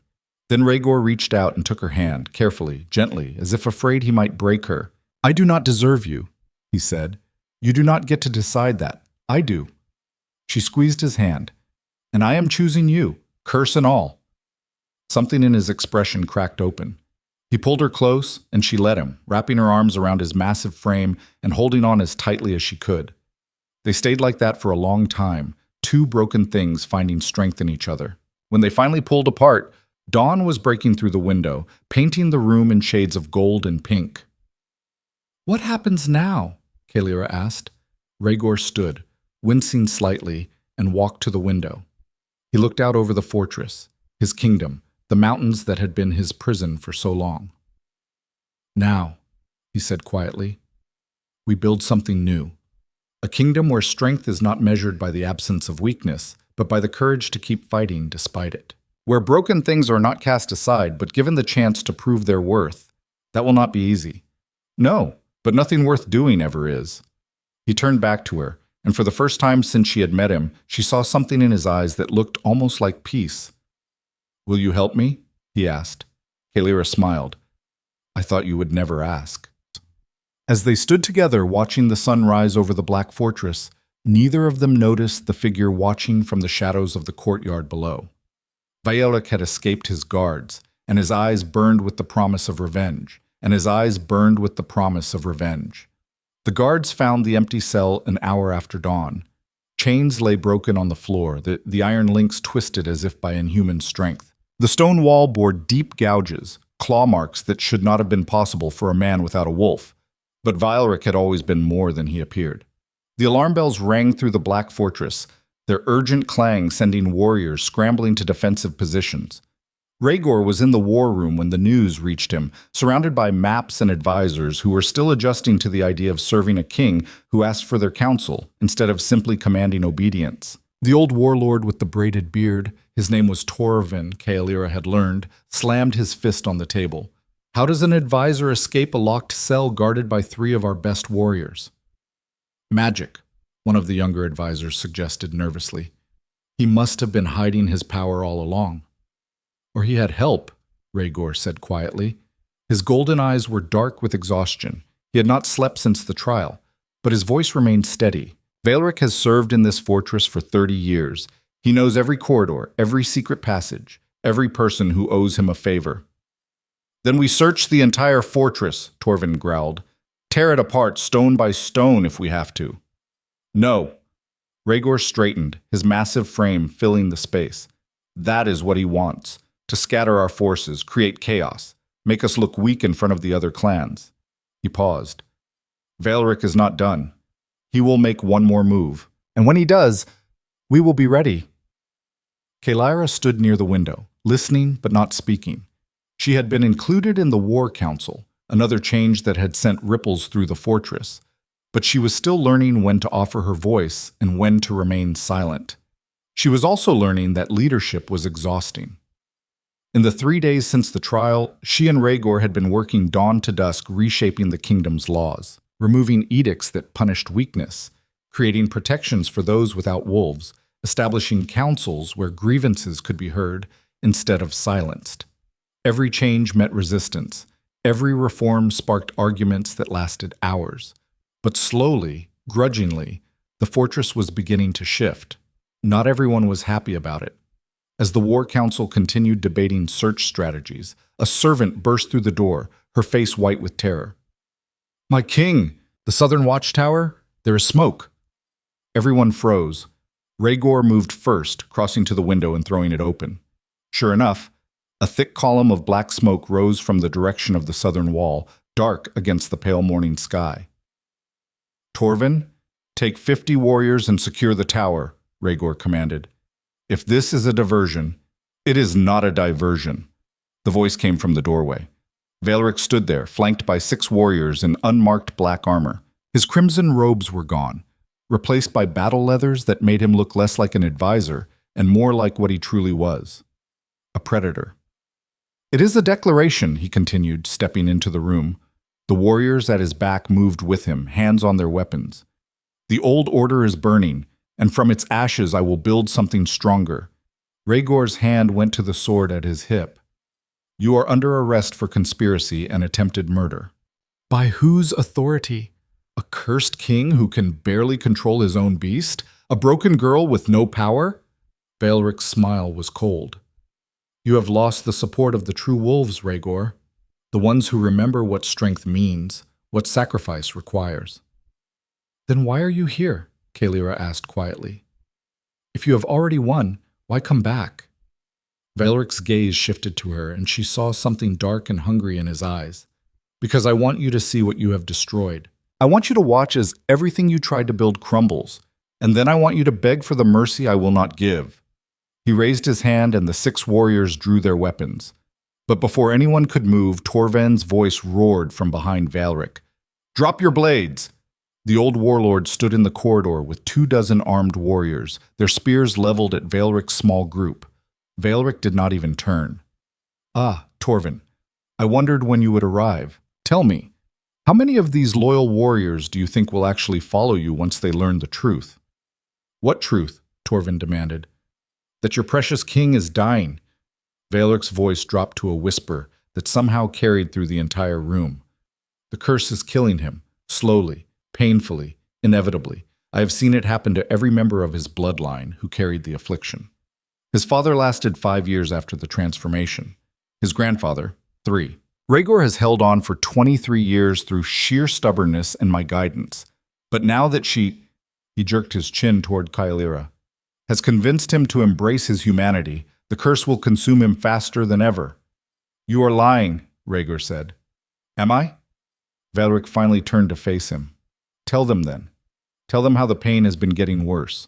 Then Rhaegor reached out and took her hand, carefully, gently, as if afraid he might break her. I do not deserve you, he said. You do not get to decide that. I do. She squeezed his hand. And I am choosing you, curse and all. Something in his expression cracked open. He pulled her close, and she let him, wrapping her arms around his massive frame and holding on as tightly as she could. They stayed like that for a long time, two broken things finding strength in each other. When they finally pulled apart, dawn was breaking through the window, painting the room in shades of gold and pink. What happens now? Kaelira asked. Rhaegor stood, wincing slightly, and walked to the window. He looked out over the fortress, his kingdom, the mountains that had been his prison for so long. Now, he said quietly, we build something new. A kingdom where strength is not measured by the absence of weakness, but by the courage to keep fighting despite it. Where broken things are not cast aside, but given the chance to prove their worth. That will not be easy. No, but nothing worth doing ever is. He turned back to her, and for the first time since she had met him, she saw something in his eyes that looked almost like peace. Will you help me? He asked. Kaelira smiled. I thought you would never ask. As they stood together watching the sun rise over the black fortress, neither of them noticed the figure watching from the shadows of the courtyard below. Baelic had escaped his guards, and his eyes burned with the promise of revenge, The guards found the empty cell an hour after dawn. Chains lay broken on the floor, the iron links twisted as if by inhuman strength. The stone wall bore deep gouges, claw marks that should not have been possible for a man without a wolf. But Baelic had always been more than he appeared. The alarm bells rang through the black fortress, their urgent clang sending warriors scrambling to defensive positions. Rhaegor was in the war room when the news reached him, surrounded by maps and advisors who were still adjusting to the idea of serving a king who asked for their counsel instead of simply commanding obedience. The old warlord with the braided beard, his name was Torvin, Kaelira had learned, slammed his fist on the table. How does an advisor escape a locked cell guarded by 3 of our best warriors? Magic, one of the younger advisors suggested nervously. He must have been hiding his power all along. Or he had help, Rhaegor said quietly. His golden eyes were dark with exhaustion. He had not slept since the trial, but his voice remained steady. Baelic has served in this fortress for 30 years. He knows every corridor, every secret passage, every person who owes him a favor. Then we search the entire fortress, Torvin growled. Tear it apart stone by stone if we have to. No. Rhaegor straightened, his massive frame filling the space. That is what he wants, to scatter our forces, create chaos, make us look weak in front of the other clans. He paused. Valeric is not done. He will make one more move, and when he does, we will be ready. Kaelira stood near the window, listening but not speaking. She had been included in the War Council, another change that had sent ripples through the fortress, but she was still learning when to offer her voice and when to remain silent. She was also learning that leadership was exhausting. In the 3 days since the trial, she and Rhaegor had been working dawn to dusk reshaping the kingdom's laws, removing edicts that punished weakness, creating protections for those without wolves, establishing councils where grievances could be heard instead of silenced. Every change met resistance. Every reform sparked arguments that lasted hours. But slowly, grudgingly, the fortress was beginning to shift. Not everyone was happy about it. As the War Council continued debating search strategies, a servant burst through the door, her face white with terror. "My king! The southern watchtower? There is smoke!" Everyone froze. Rhaegor moved first, crossing to the window and throwing it open. Sure enough, a thick column of black smoke rose from the direction of the southern wall, dark against the pale morning sky. "Torvin, take 50 warriors and secure the tower," Rhaegor commanded. "If this is a diversion, it is not a diversion." The voice came from the doorway. Valeric stood there, flanked by 6 warriors in unmarked black armor. His crimson robes were gone, replaced by battle leathers that made him look less like an advisor and more like what he truly was, a predator. "It is a declaration," he continued, stepping into the room. The warriors at his back moved with him, hands on their weapons. "The old order is burning, and from its ashes I will build something stronger." Rhaegor's hand went to the sword at his hip. "You are under arrest for conspiracy and attempted murder." "By whose authority? A cursed king who can barely control his own beast? A broken girl with no power?" Baelric's smile was cold. "You have lost the support of the true wolves, Rhaegor. The ones who remember what strength means, what sacrifice requires." "Then why are you here?" Kaelira asked quietly. "If you have already won, why come back?" Valric's gaze shifted to her, and she saw something dark and hungry in his eyes. "Because I want you to see what you have destroyed. I want you to watch as everything you tried to build crumbles, and then I want you to beg for the mercy I will not give." He raised his hand and the 6 warriors drew their weapons. But before anyone could move, Torven's voice roared from behind Valric. "Drop your blades!" The old warlord stood in the corridor with 24 armed warriors, their spears leveled at Valric's small group. Valric did not even turn. "Ah, Torvin, I wondered when you would arrive. Tell me, how many of these loyal warriors do you think will actually follow you once they learn the truth?" "What truth?" Torvin demanded. "That your precious king is dying." Valric's voice dropped to a whisper that somehow carried through the entire room. "The curse is killing him, slowly, painfully, inevitably. I have seen it happen to every member of his bloodline who carried the affliction. His father lasted 5 years after the transformation. His grandfather, 3. Rhaegor has held on for 23 years through sheer stubbornness and my guidance. But now that he jerked his chin toward Kaelira, has convinced him to embrace his humanity, the curse will consume him faster than ever." "You are lying," Rhaegor said. "Am I?" Valric finally turned to face him. "Tell them then. Tell them how the pain has been getting worse.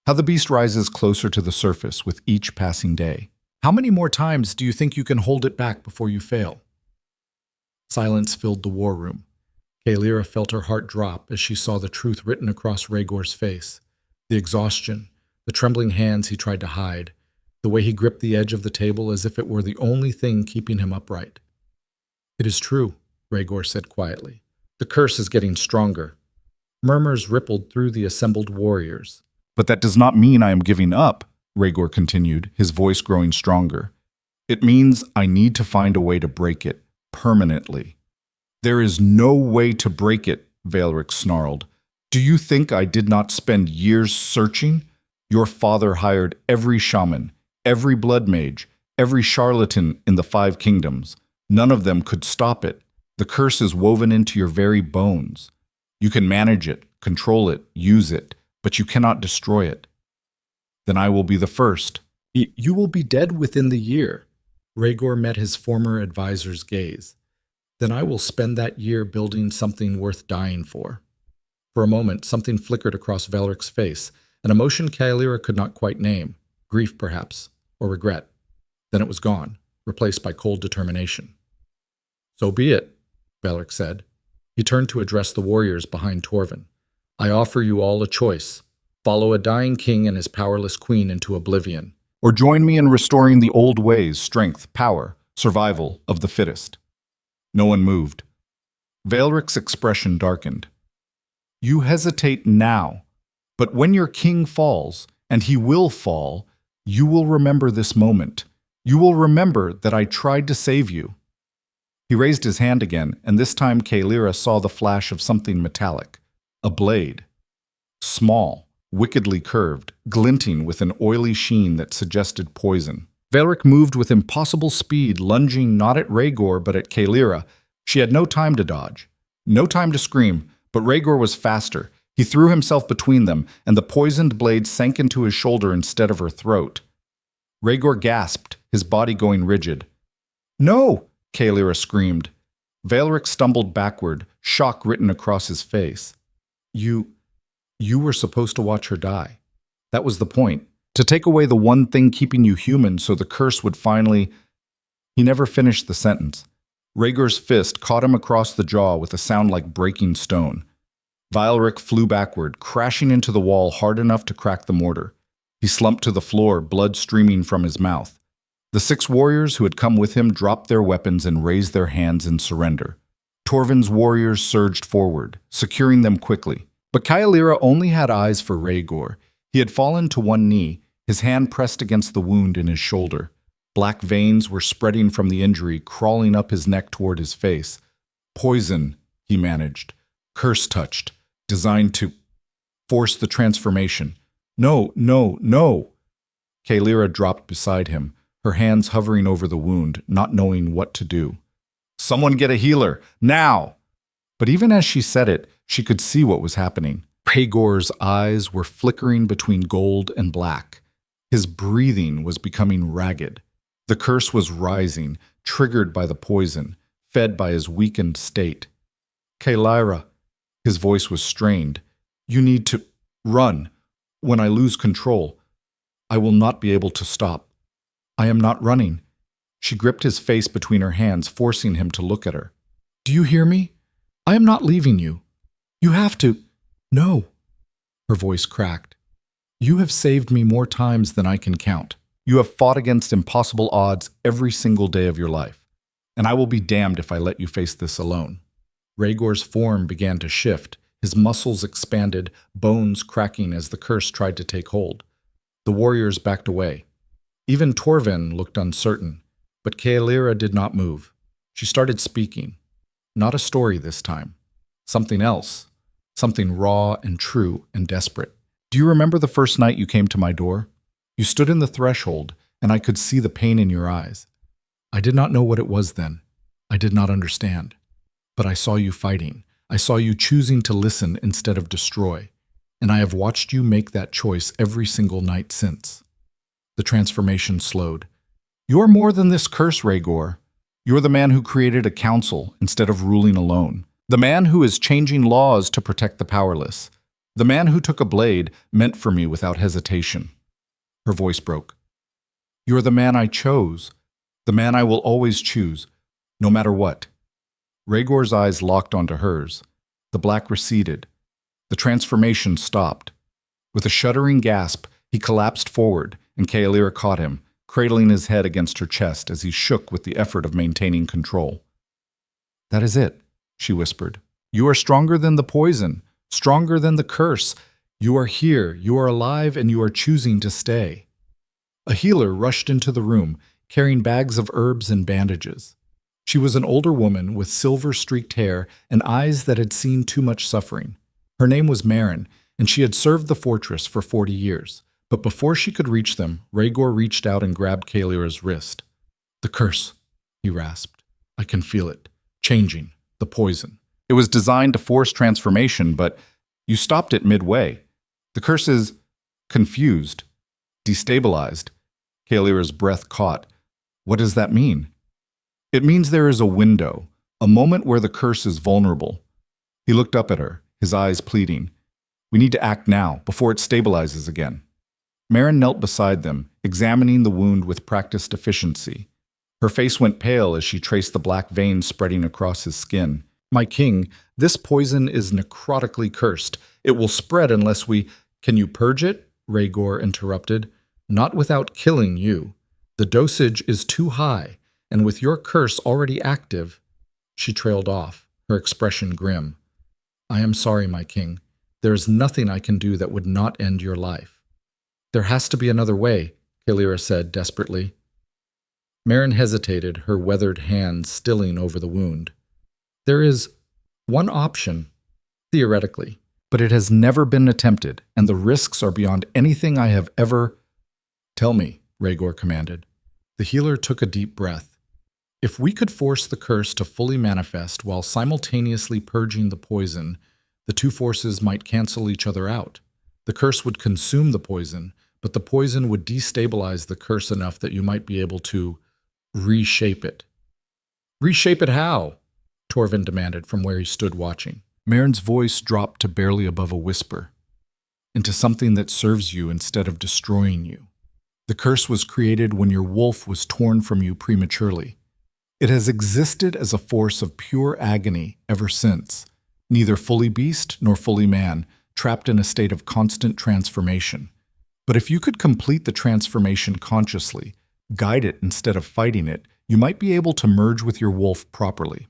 How the beast rises closer to the surface with each passing day. How many more times do you think you can hold it back before you fail?" Silence filled the war room. Kaelira felt her heart drop as she saw the truth written across Rhaegor's face. The exhaustion, the trembling hands he tried to hide, the way he gripped the edge of the table as if it were the only thing keeping him upright. "It is true," Rhaegor said quietly. "The curse is getting stronger." Murmurs rippled through the assembled warriors. "But that does not mean I am giving up," Rhaegor continued, his voice growing stronger. "It means I need to find a way to break it, permanently." "There is no way to break it," Valric snarled. "Do you think I did not spend years searching? Your father hired every shaman, every blood mage, Every charlatan in the 5 kingdoms. None of them could stop it. The curse is woven into your very bones. You can manage it, control it, use it, but you cannot destroy it. Then I will be the first. You will be dead within the year. Rhaegor met his former advisor's gaze. Then I will spend that year building something worth dying for. For a moment, something flickered across Valric's face, an emotion Kaelira could not quite name. Grief, perhaps, or regret. Then it was gone, replaced by cold determination. So be it, Valric said. He turned to address the warriors behind Torvin. I offer you all a choice. Follow a dying king and his powerless queen into oblivion. Or join me in restoring the old ways, strength, power, survival of the fittest. No one moved. Valric's expression darkened. You hesitate now, but when your king falls, and he will fall, you will remember this moment. You will remember that I tried to save you. He raised his hand again, and this time Kaelira saw the flash of something metallic. A blade. Small, wickedly curved, glinting with an oily sheen that suggested poison. Valric moved with impossible speed, lunging not at Rhaegor but at Kaelira. She had no time to dodge, no time to scream, but Rhaegor was faster. He threw himself between them, and the poisoned blade sank into his shoulder instead of her throat. Rhaegor gasped, his body going rigid. No! Kaelira screamed. Valric stumbled backward, shock written across his face. You were supposed to watch her die. That was the point. To take away the one thing keeping you human so the curse would finally... He never finished the sentence. Rhaegor's fist caught him across the jaw with a sound like breaking stone. Valric flew backward, crashing into the wall hard enough to crack the mortar. He slumped to the floor, blood streaming from his mouth. The 6 warriors who had come with him dropped their weapons and raised their hands in surrender. Torvin's warriors surged forward, securing them quickly. But Kaelira only had eyes for Rhaegor. He had fallen to one knee, his hand pressed against the wound in his shoulder. Black veins were spreading from the injury, crawling up his neck toward his face. Poison, he managed. Curse touched, designed to force the transformation. No, no, no! Kaelira dropped beside him, her hands hovering over the wound, not knowing what to do. Someone get a healer, now! But even as she said it, she could see what was happening. Rhaegor's eyes were flickering between gold and black. His breathing was becoming ragged. The curse was rising, triggered by the poison, fed by his weakened state. Kaelira, his voice was strained. You need to run. When I lose control, I will not be able to stop. I am not running. She gripped his face between her hands, forcing him to look at her. Do you hear me? I am not leaving you. You have to. No. Her voice cracked. You have saved me more times than I can count. You have fought against impossible odds every single day of your life, and I will be damned if I let you face this alone. Rhaegor's form began to shift, his muscles expanded, bones cracking as the curse tried to take hold. The warriors backed away. Even Torvin looked uncertain, but Kaelira did not move. She started speaking. Not a story this time. Something else. Something raw and true and desperate. Do you remember the first night you came to my door? You stood in the threshold, and I could see the pain in your eyes. I did not know what it was then. I did not understand. But I saw you fighting. I saw you choosing to listen instead of destroy. And I have watched you make that choice every single night since. The transformation slowed. You're more than this curse, Rhaegor. You're the man who created a council instead of ruling alone. The man who is changing laws to protect the powerless. The man who took a blade meant for me without hesitation. Her voice broke. You're the man I chose. The man I will always choose, no matter what. Rhaegor's eyes locked onto hers. The black receded. The transformation stopped. With a shuddering gasp, he collapsed forward, and Kaelira caught him, cradling his head against her chest as he shook with the effort of maintaining control. That is it, she whispered. You are stronger than the poison, stronger than the curse. You are here, you are alive, and you are choosing to stay. A healer rushed into the room, carrying bags of herbs and bandages. She was an older woman with silver-streaked hair and eyes that had seen too much suffering. Her name was Marin, and she had served the fortress for 40 years. But before she could reach them, Rhaegor reached out and grabbed Kaelira's wrist. "The curse," he rasped. "I can feel it. Changing. The poison. It was designed to force transformation, but you stopped it midway. The curse is confused, destabilized." Kaelira's breath caught. "What does that mean?" "It means there is a window, a moment where the curse is vulnerable." He looked up at her, his eyes pleading. "We need to act now, before it stabilizes again." Meryn knelt beside them, examining the wound with practiced efficiency. Her face went pale as she traced the black veins spreading across his skin. "My king, this poison is necrotically cursed. It will spread unless we—" "Can you purge it?" Rhaegor interrupted. "Not without killing you. The dosage is too high, and with your curse already active—" She trailed off, her expression grim. "I am sorry, my king. There is nothing I can do that would not end your life." "There has to be another way," Kaelira said desperately. Meryn hesitated, her weathered hands stilling over the wound. "There is one option, theoretically, but it has never been attempted, and the risks are beyond anything I have ever—" "Tell me," Rhaegor commanded. The healer took a deep breath. "If we could force the curse to fully manifest while simultaneously purging the poison, the two forces might cancel each other out. The curse would consume the poison, but the poison would destabilize the curse enough that you might be able to reshape it." "Reshape it how?" Torvin demanded from where he stood watching. Meryn's voice dropped to barely above a whisper. "Into something that serves you instead of destroying you. The curse was created when your wolf was torn from you prematurely. It has existed as a force of pure agony ever since, neither fully beast nor fully man, trapped in a state of constant transformation. But if you could complete the transformation consciously, guide it instead of fighting it, you might be able to merge with your wolf properly,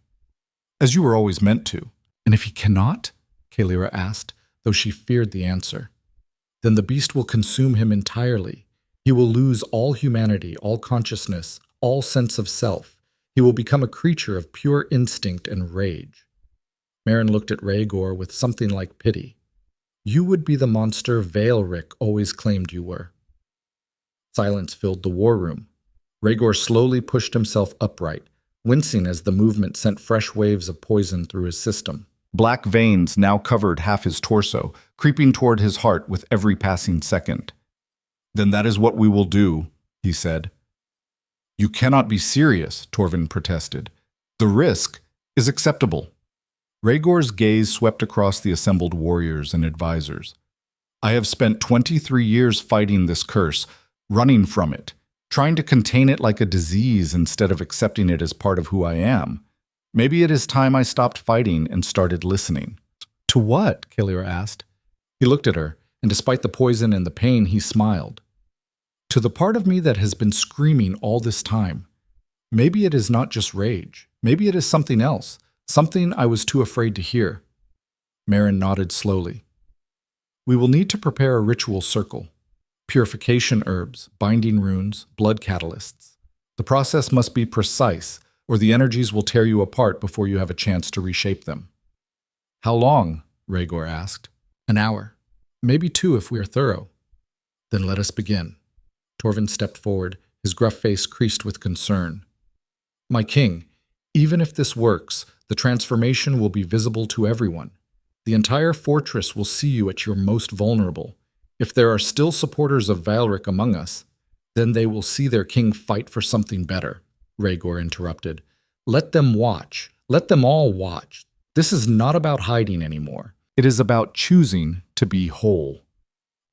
as you were always meant to." "And if he cannot?" Kaelira asked, though she feared the answer. "Then the beast will consume him entirely. He will lose all humanity, all consciousness, all sense of self. He will become a creature of pure instinct and rage." Meryn looked at Rhaegor with something like pity. "You would be the monster Vaelric always claimed you were." Silence filled the war room. Rhaegor slowly pushed himself upright, wincing as the movement sent fresh waves of poison through his system. Black veins now covered half his torso, creeping toward his heart with every passing second. "Then that is what we will do," he said. "You cannot be serious," Torvin protested. "The risk is acceptable." Rhaegor's gaze swept across the assembled warriors and advisors. "I have spent 23 years fighting this curse, running from it, trying to contain it like a disease instead of accepting it as part of who I am. Maybe it is time I stopped fighting and started listening." "To what?" Kaelira asked. He looked at her, and despite the poison and the pain, he smiled. "To the part of me that has been screaming all this time. Maybe it is not just rage. Maybe it is something else. Something I was too afraid to hear." Meryn nodded slowly. "We will need to prepare a ritual circle. Purification herbs, binding runes, blood catalysts. The process must be precise, or the energies will tear you apart before you have a chance to reshape them." "How long?" Rhaegor asked. "An hour. Maybe 2 if we are thorough." "Then let us begin." Torvin stepped forward, his gruff face creased with concern. "My king, even if this works, the transformation will be visible to everyone. The entire fortress will see you at your most vulnerable. If there are still supporters of Vaelric among us, then they will see their king fight for something better," Rhaegor interrupted. "Let them watch. Let them all watch. This is not about hiding anymore. It is about choosing to be whole."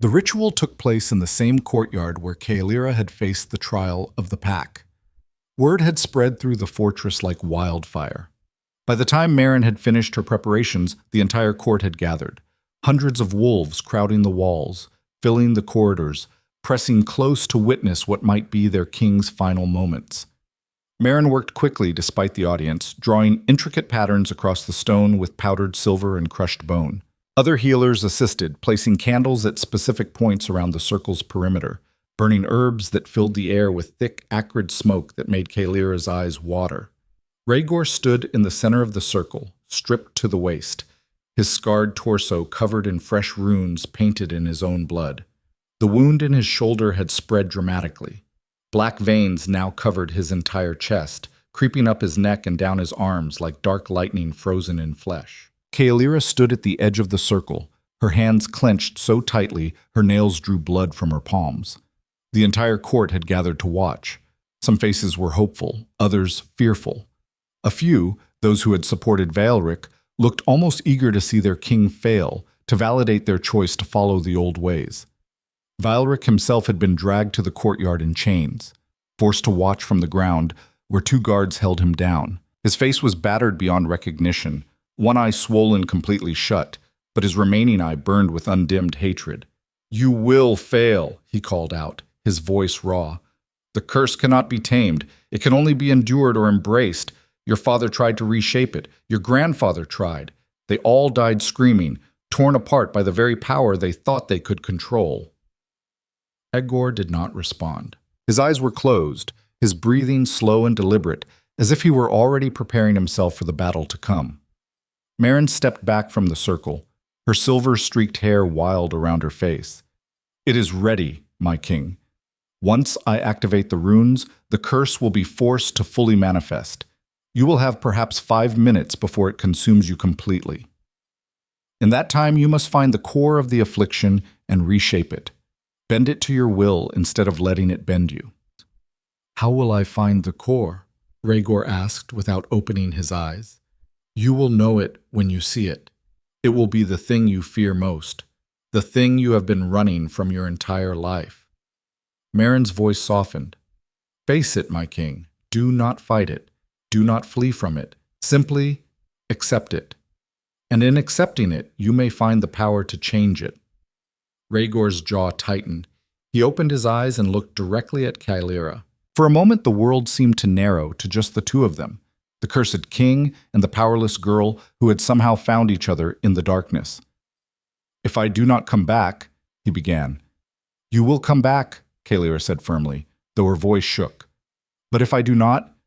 The ritual took place in the same courtyard where Kaelira had faced the trial of the pack. Word had spread through the fortress like wildfire. By the time Meryn had finished her preparations, the entire court had gathered. Hundreds of wolves crowding the walls, filling the corridors, pressing close to witness what might be their king's final moments. Meryn worked quickly despite the audience, drawing intricate patterns across the stone with powdered silver and crushed bone. Other healers assisted, placing candles at specific points around the circle's perimeter, burning herbs that filled the air with thick, acrid smoke that made Kaelira's eyes water. Rhaegor stood in the center of the circle, stripped to the waist, his scarred torso covered in fresh runes painted in his own blood. The wound in his shoulder had spread dramatically. Black veins now covered his entire chest, creeping up his neck and down his arms like dark lightning frozen in flesh. Kaelira stood at the edge of the circle, her hands clenched so tightly her nails drew blood from her palms. The entire court had gathered to watch. Some faces were hopeful, others fearful. A few, those who had supported Vaelric, looked almost eager to see their king fail, to validate their choice to follow the old ways. Vaelric himself had been dragged to the courtyard in chains, forced to watch from the ground, where two guards held him down. His face was battered beyond recognition, one eye swollen completely shut, but his remaining eye burned with undimmed hatred. "You will fail," he called out, his voice raw. "The curse cannot be tamed. It can only be endured or embraced. Your father tried to reshape it. Your grandfather tried. They all died screaming, torn apart by the very power they thought they could control." Egor did not respond. His eyes were closed, his breathing slow and deliberate, as if he were already preparing himself for the battle to come. Maren stepped back from the circle, her silver-streaked hair wild around her face. "It is ready, my king. Once I activate the runes, the curse will be forced to fully manifest. You will have perhaps 5 minutes before it consumes you completely. In that time, you must find the core of the affliction and reshape it. Bend it to your will instead of letting it bend you." "How will I find the core?" Rhaegor asked without opening his eyes. "You will know it when you see it. It will be the thing you fear most, the thing you have been running from your entire life." Maren's voice softened. "Face it, my king. Do not fight it. Do not flee from it. Simply accept it. And in accepting it, you may find the power to change it." Rhaegor's jaw tightened. He opened his eyes and looked directly at Kaelira. For a moment, the world seemed to narrow to just the two of them, the cursed king and the powerless girl who had somehow found each other in the darkness. "If I do not come back," he began. "You will come back," Kaelira said firmly, though her voice shook. "But if I do not,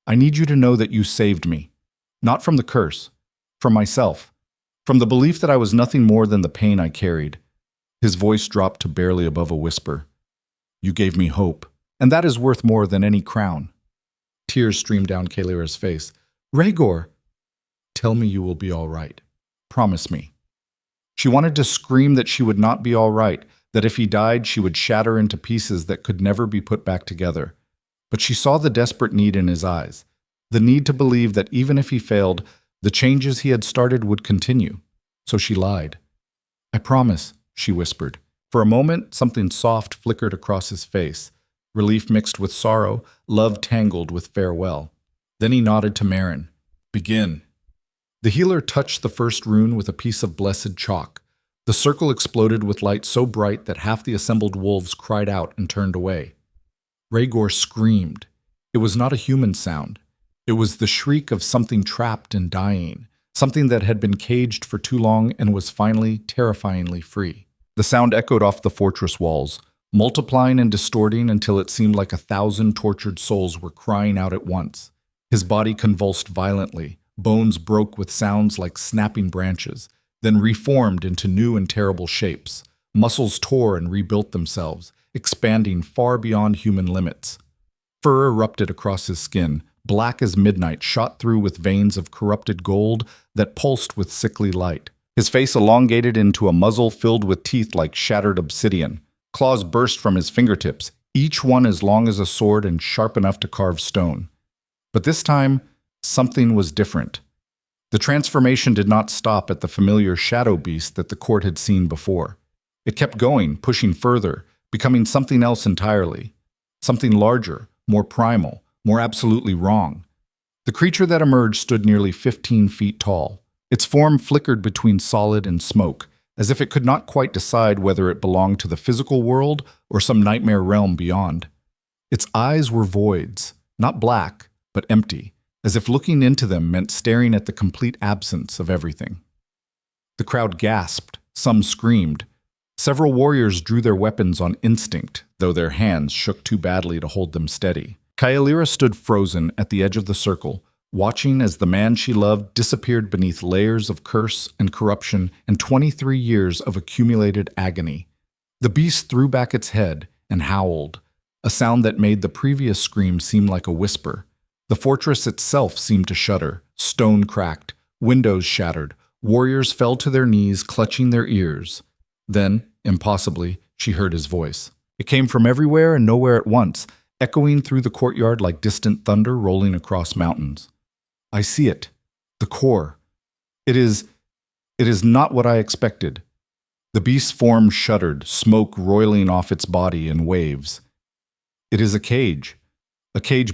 I need you to know that you saved me. Not from the curse, from myself, from the belief that I was nothing more than the pain I carried." His voice dropped to barely above a whisper. "You gave me hope, and that is worth more than any crown." Tears streamed down Kaelira's face. "Rhaegor!" "Tell me you will be all right. Promise me." She wanted to scream that she would not be all right, that if he died she would shatter into pieces that could never be put back together. But she saw the desperate need in his eyes, the need to believe that even if he failed, the changes he had started would continue. So she lied. "I promise," she whispered. For a moment, something soft flickered across his face, relief mixed with sorrow, love tangled with farewell. Then he nodded to Maren. "Begin." The healer touched the first rune with a piece of blessed chalk. The circle exploded with light so bright that half the assembled wolves cried out and turned away. Rhaegor screamed. It was not a human sound. It was the shriek of something trapped and dying, something that had been caged for too long and was finally terrifyingly free. The sound echoed off the fortress walls, multiplying and distorting until it seemed like 1,000 tortured souls were crying out at once. His body convulsed violently, bones broke with sounds like snapping branches, then reformed into new and terrible shapes. Muscles tore and rebuilt themselves, expanding far beyond human limits. Fur erupted across his skin, black as midnight, shot through with veins of corrupted gold that pulsed with sickly light. His face elongated into a muzzle filled with teeth like shattered obsidian. Claws burst from his fingertips, each one as long as a sword and sharp enough to carve stone. But this time, something was different. The transformation did not stop at the familiar shadow beast that the court had seen before. It kept going, pushing further, becoming something else entirely. Something larger, more primal, more absolutely wrong. The creature that emerged stood nearly 15 feet tall. Its form flickered between solid and smoke, as if it could not quite decide whether it belonged to the physical world or some nightmare realm beyond. Its eyes were voids, not black, but empty, as if looking into them meant staring at the complete absence of everything. The crowd gasped, some screamed. Several warriors drew their weapons on instinct, though their hands shook too badly to hold them steady. Kaelira stood frozen at the edge of the circle, watching as the man she loved disappeared beneath layers of curse and corruption and 23 years of accumulated agony. The beast threw back its head and howled, a sound that made the previous scream seem like a whisper. The fortress itself seemed to shudder, stone cracked, windows shattered, warriors fell to their knees, clutching their ears. Then, impossibly, she heard his voice. It came from everywhere and nowhere at once, echoing through the courtyard like distant thunder rolling across mountains. I see it. The core. It is not what I expected. The beast's form shuddered, smoke roiling off its body in waves. It is a cage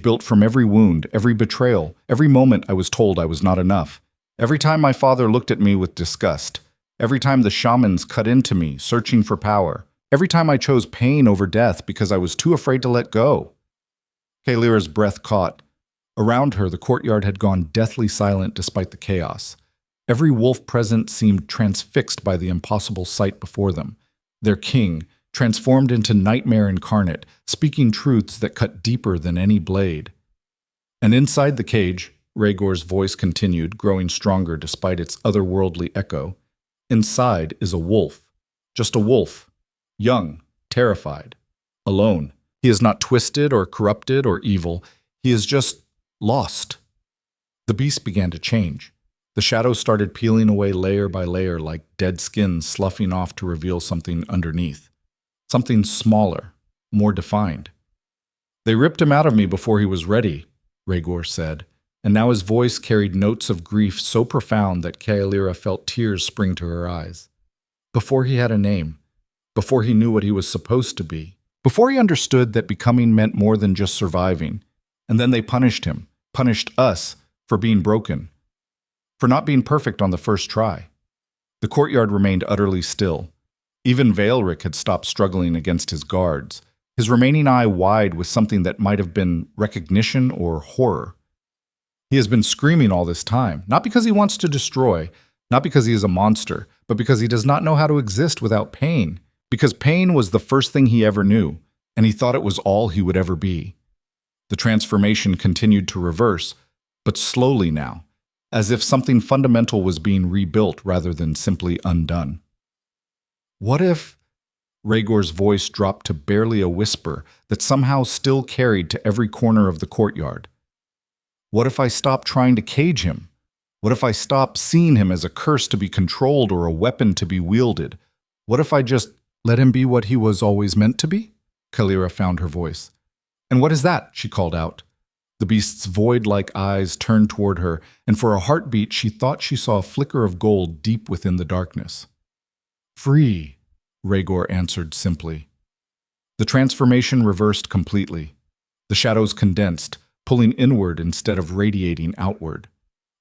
built from every wound, every betrayal, every moment I was told I was not enough. Every time my father looked at me with disgust, every time the shamans cut into me, searching for power, every time I chose pain over death because I was too afraid to let go. Kaelira's breath caught. Around her, the courtyard had gone deathly silent despite the chaos. Every wolf present seemed transfixed by the impossible sight before them. Their king, transformed into nightmare incarnate, speaking truths that cut deeper than any blade. And inside the cage, Rhaegor's voice continued, growing stronger despite its otherworldly echo. Inside is a wolf. Just a wolf. Young, terrified, alone. He is not twisted or corrupted or evil. He is just lost. The beast began to change. The shadows started peeling away layer by layer like dead skin sloughing off to reveal something underneath. Something smaller, more defined. They ripped him out of me before he was ready, Rhaegor said, and now his voice carried notes of grief so profound that Kaelira felt tears spring to her eyes. Before he had a name, before he knew what he was supposed to be, before he understood that becoming meant more than just surviving, and then they punished him, punished us for being broken, for not being perfect on the first try. The courtyard remained utterly still. Even Vaelric had stopped struggling against his guards, his remaining eye wide with something that might have been recognition or horror. He has been screaming all this time, not because he wants to destroy, not because he is a monster, but because he does not know how to exist without pain, because pain was the first thing he ever knew, and he thought it was all he would ever be. The transformation continued to reverse, but slowly now, as if something fundamental was being rebuilt rather than simply undone. What if... Rhaegor's voice dropped to barely a whisper that somehow still carried to every corner of the courtyard. What if I stopped trying to cage him? What if I stopped seeing him as a curse to be controlled or a weapon to be wielded? What if I just let him be what he was always meant to be? Kaelira found her voice. And what is that? She called out. The beast's void-like eyes turned toward her, and for a heartbeat she thought she saw a flicker of gold deep within the darkness. Free, Rhaegor answered simply. The transformation reversed completely. The shadows condensed, pulling inward instead of radiating outward.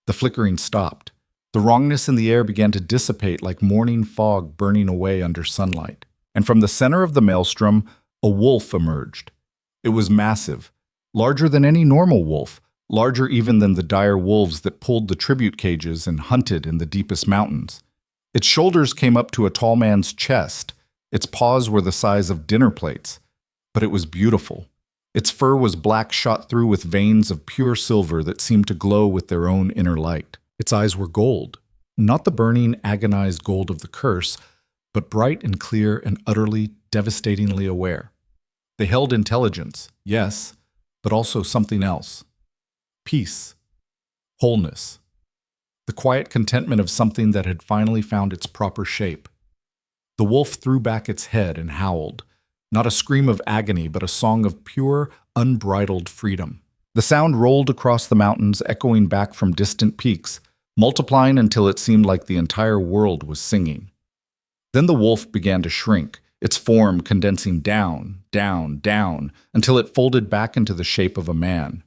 The flickering stopped. The wrongness in the air began to dissipate like morning fog burning away under sunlight. And from the center of the maelstrom, a wolf emerged. It was massive, larger than any normal wolf, larger even than the dire wolves that pulled the tribute cages and hunted in the deepest mountains. Its shoulders came up to a tall man's chest. Its paws were the size of dinner plates. But it was beautiful. Its fur was black, shot through with veins of pure silver that seemed to glow with their own inner light. Its eyes were gold, not the burning, agonized gold of the curse, but bright and clear and utterly, devastatingly aware. They held intelligence, yes, but also something else. Peace. Wholeness. The quiet contentment of something that had finally found its proper shape. The wolf threw back its head and howled, not a scream of agony, but a song of pure, unbridled freedom. The sound rolled across the mountains, echoing back from distant peaks, multiplying until it seemed like the entire world was singing. Then the wolf began to shrink, its form condensing down, down, down, until it folded back into the shape of a man.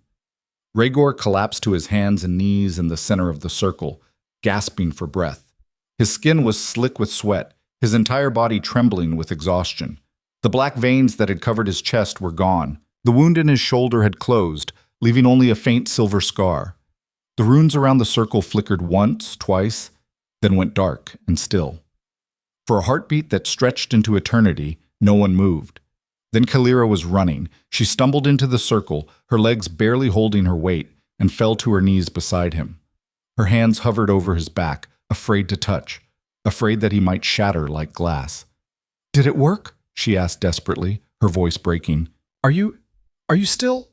Rhaegor collapsed to his hands and knees in the center of the circle, gasping for breath. His skin was slick with sweat, his entire body trembling with exhaustion. The black veins that had covered his chest were gone. The wound in his shoulder had closed, leaving only a faint silver scar. The runes around the circle flickered once, twice, then went dark and still. For a heartbeat that stretched into eternity, no one moved. Then Kaelira was running. She stumbled into the circle, her legs barely holding her weight, and fell to her knees beside him. Her hands hovered over his back, afraid to touch, afraid that he might shatter like glass. "Did it work?" she asked desperately, her voice breaking. Are you still?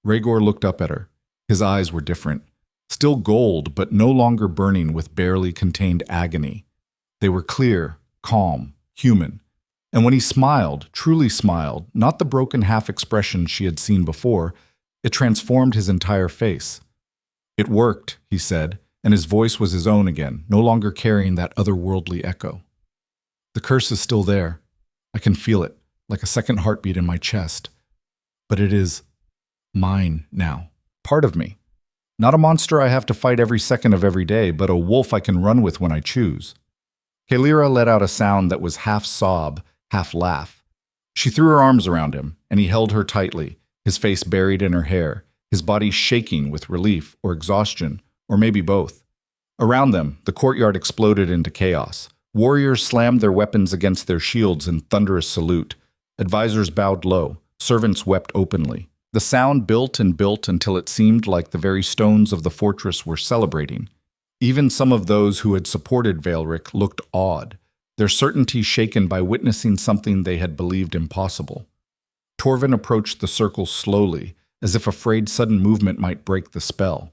Rhaegor looked up at her. His eyes were different. Still gold, but no longer burning with barely contained agony. They were clear, calm, human. And when he smiled, truly smiled, not the broken half-expression she had seen before, it transformed his entire face. It worked, he said, and his voice was his own again, no longer carrying that otherworldly echo. The curse is still there. I can feel it, like a second heartbeat in my chest. But it is mine now, part of me. Not a monster I have to fight every second of every day, but a wolf I can run with when I choose. Kaelira let out a sound that was half sob, half laugh. She threw her arms around him, and he held her tightly, his face buried in her hair, his body shaking with relief or exhaustion, or maybe both. Around them, the courtyard exploded into chaos. Warriors slammed their weapons against their shields in thunderous salute. Advisors bowed low. Servants wept openly. The sound built and built until it seemed like the very stones of the fortress were celebrating. Even some of those who had supported Vaelric looked awed, their certainty shaken by witnessing something they had believed impossible. Torvin approached the circle slowly, as if afraid sudden movement might break the spell.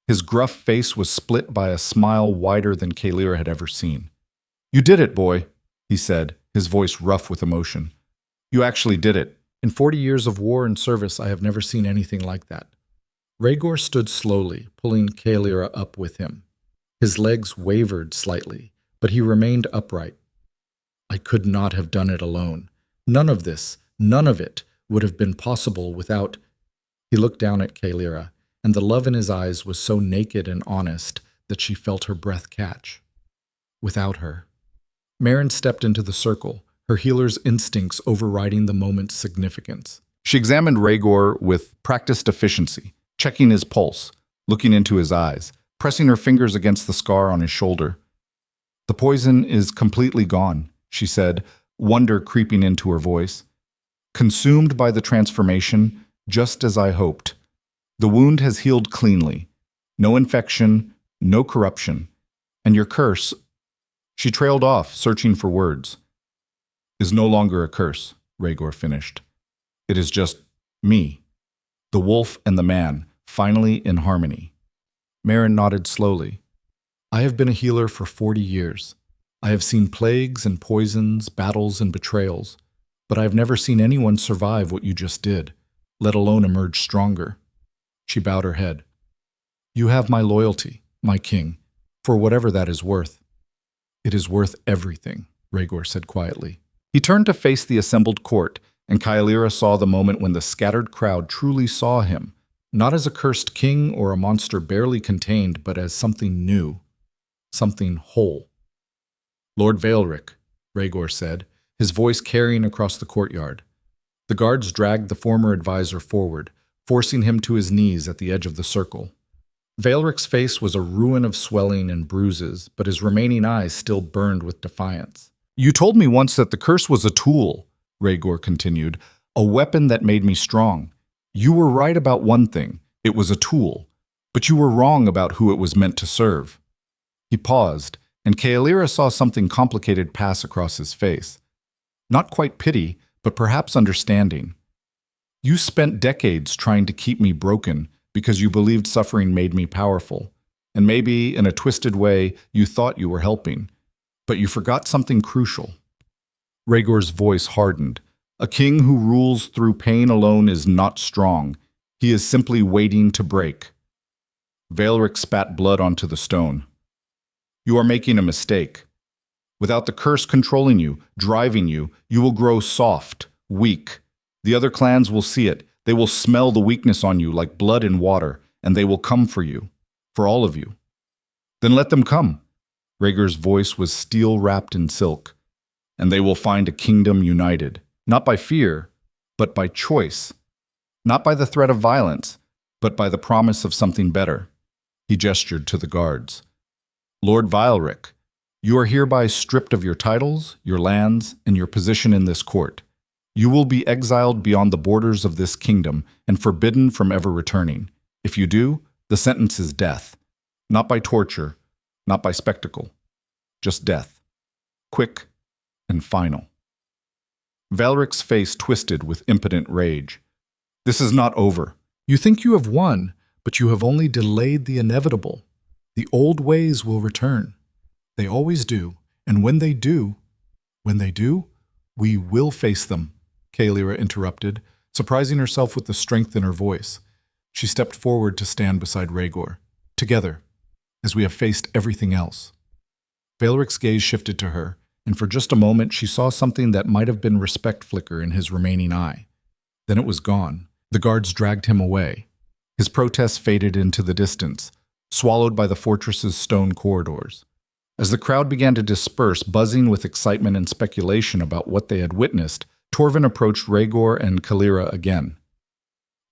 His gruff face was split by a smile wider than Kaelira had ever seen. "You did it, boy," he said, his voice rough with emotion. "You actually did it. In 40 years of war and service, I have never seen anything like that." Rhaegor stood slowly, pulling Kaelira up with him. His legs wavered slightly, but he remained upright. "I could not have done it alone. None of this, none of it, would have been possible without—" He looked down at Kaelira, and the love in his eyes was so naked and honest that she felt her breath catch. Without her. Meryn stepped into the circle, her healer's instincts overriding the moment's significance. She examined Rhaegor with practiced efficiency, checking his pulse, looking into his eyes, pressing her fingers against the scar on his shoulder. "The poison is completely gone," she said, wonder creeping into her voice. "Consumed by the transformation, just as I hoped. The wound has healed cleanly. No infection, no corruption. And your curse—" She trailed off, searching for words. "Is no longer a curse," Rhaegor finished. "It is just me. The wolf and the man, finally in harmony." Meryn nodded slowly. "I have been a healer for 40 years. I have seen plagues and poisons, battles and betrayals, but I have never seen anyone survive what you just did, let alone emerge stronger." She bowed her head. "You have my loyalty, my king, for whatever that is worth." "It is worth everything," Rhaegor said quietly. He turned to face the assembled court, and Kaelira saw the moment when the scattered crowd truly saw him, not as a cursed king or a monster barely contained, but as something new, something whole. "Lord Vaelric," Rhaegor said, his voice carrying across the courtyard. The guards dragged the former advisor forward, forcing him to his knees at the edge of the circle. Vaelric's face was a ruin of swelling and bruises, but his remaining eyes still burned with defiance. "You told me once that the curse was a tool," Rhaegor continued, "a weapon that made me strong. You were right about one thing. It was a tool. But you were wrong about who it was meant to serve." He paused, and Kaelira saw something complicated pass across his face. Not quite pity, but perhaps understanding. "You spent decades trying to keep me broken because you believed suffering made me powerful. And maybe, in a twisted way, you thought you were helping. But you forgot something crucial." Rhaegor's voice hardened. "A king who rules through pain alone is not strong. He is simply waiting to break." Vaelric spat blood onto the stone. "You are making a mistake. Without the curse controlling you, driving you, you will grow soft, weak. The other clans will see it. They will smell the weakness on you like blood in water, and they will come for you, for all of you." "Then let them come." Rhaegor's voice was steel-wrapped in silk. "And they will find a kingdom united, not by fear, but by choice. Not by the threat of violence, but by the promise of something better." He gestured to the guards. "Lord Vaelric, you are hereby stripped of your titles, your lands, and your position in this court. You will be exiled beyond the borders of this kingdom and forbidden from ever returning. If you do, the sentence is death. Not by torture, not by spectacle. Just death. Quick and final." Valric's face twisted with impotent rage. This is not over. You think you have won, but you have only delayed the inevitable. The old ways will return. They always do, and when they do, we will face them, Kaelira interrupted, surprising herself with the strength in her voice. She stepped forward to stand beside Rhaegor. Together, as we have faced everything else. Valric's gaze shifted to her, and for just a moment she saw something that might have been respect flicker in his remaining eye. Then it was gone. The guards dragged him away. His protest faded into the distance, swallowed by the fortress's stone corridors. As the crowd began to disperse, buzzing with excitement and speculation about what they had witnessed, Torvin approached Rhaegor and Kaelira again.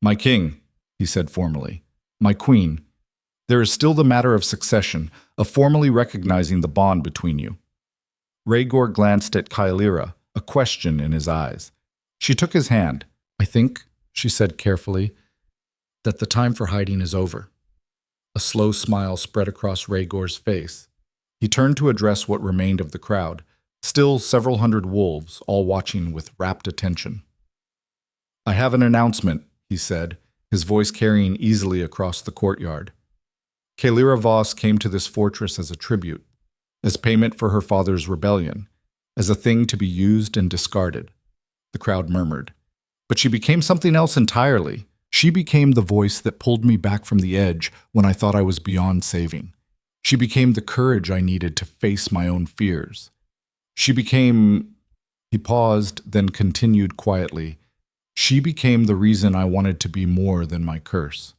"My king," he said formally, "my queen, there is still the matter of succession, of formally recognizing the bond between you." Rhaegor glanced at Kaelira, a question in his eyes. She took his hand. "I think," she said carefully, "that the time for hiding is over." A slow smile spread across Rhaegor's face. He turned to address what remained of the crowd, still several hundred wolves, all watching with rapt attention. "I have an announcement," he said, his voice carrying easily across the courtyard. Kaelira Voss came to this fortress as a tribute, as payment for her father's rebellion, as a thing to be used and discarded. The crowd murmured. But she became something else entirely. She became the voice that pulled me back from the edge when I thought I was beyond saving. She became the courage I needed to face my own fears. She became... He paused, then continued quietly. She became the reason I wanted to be more than my curse.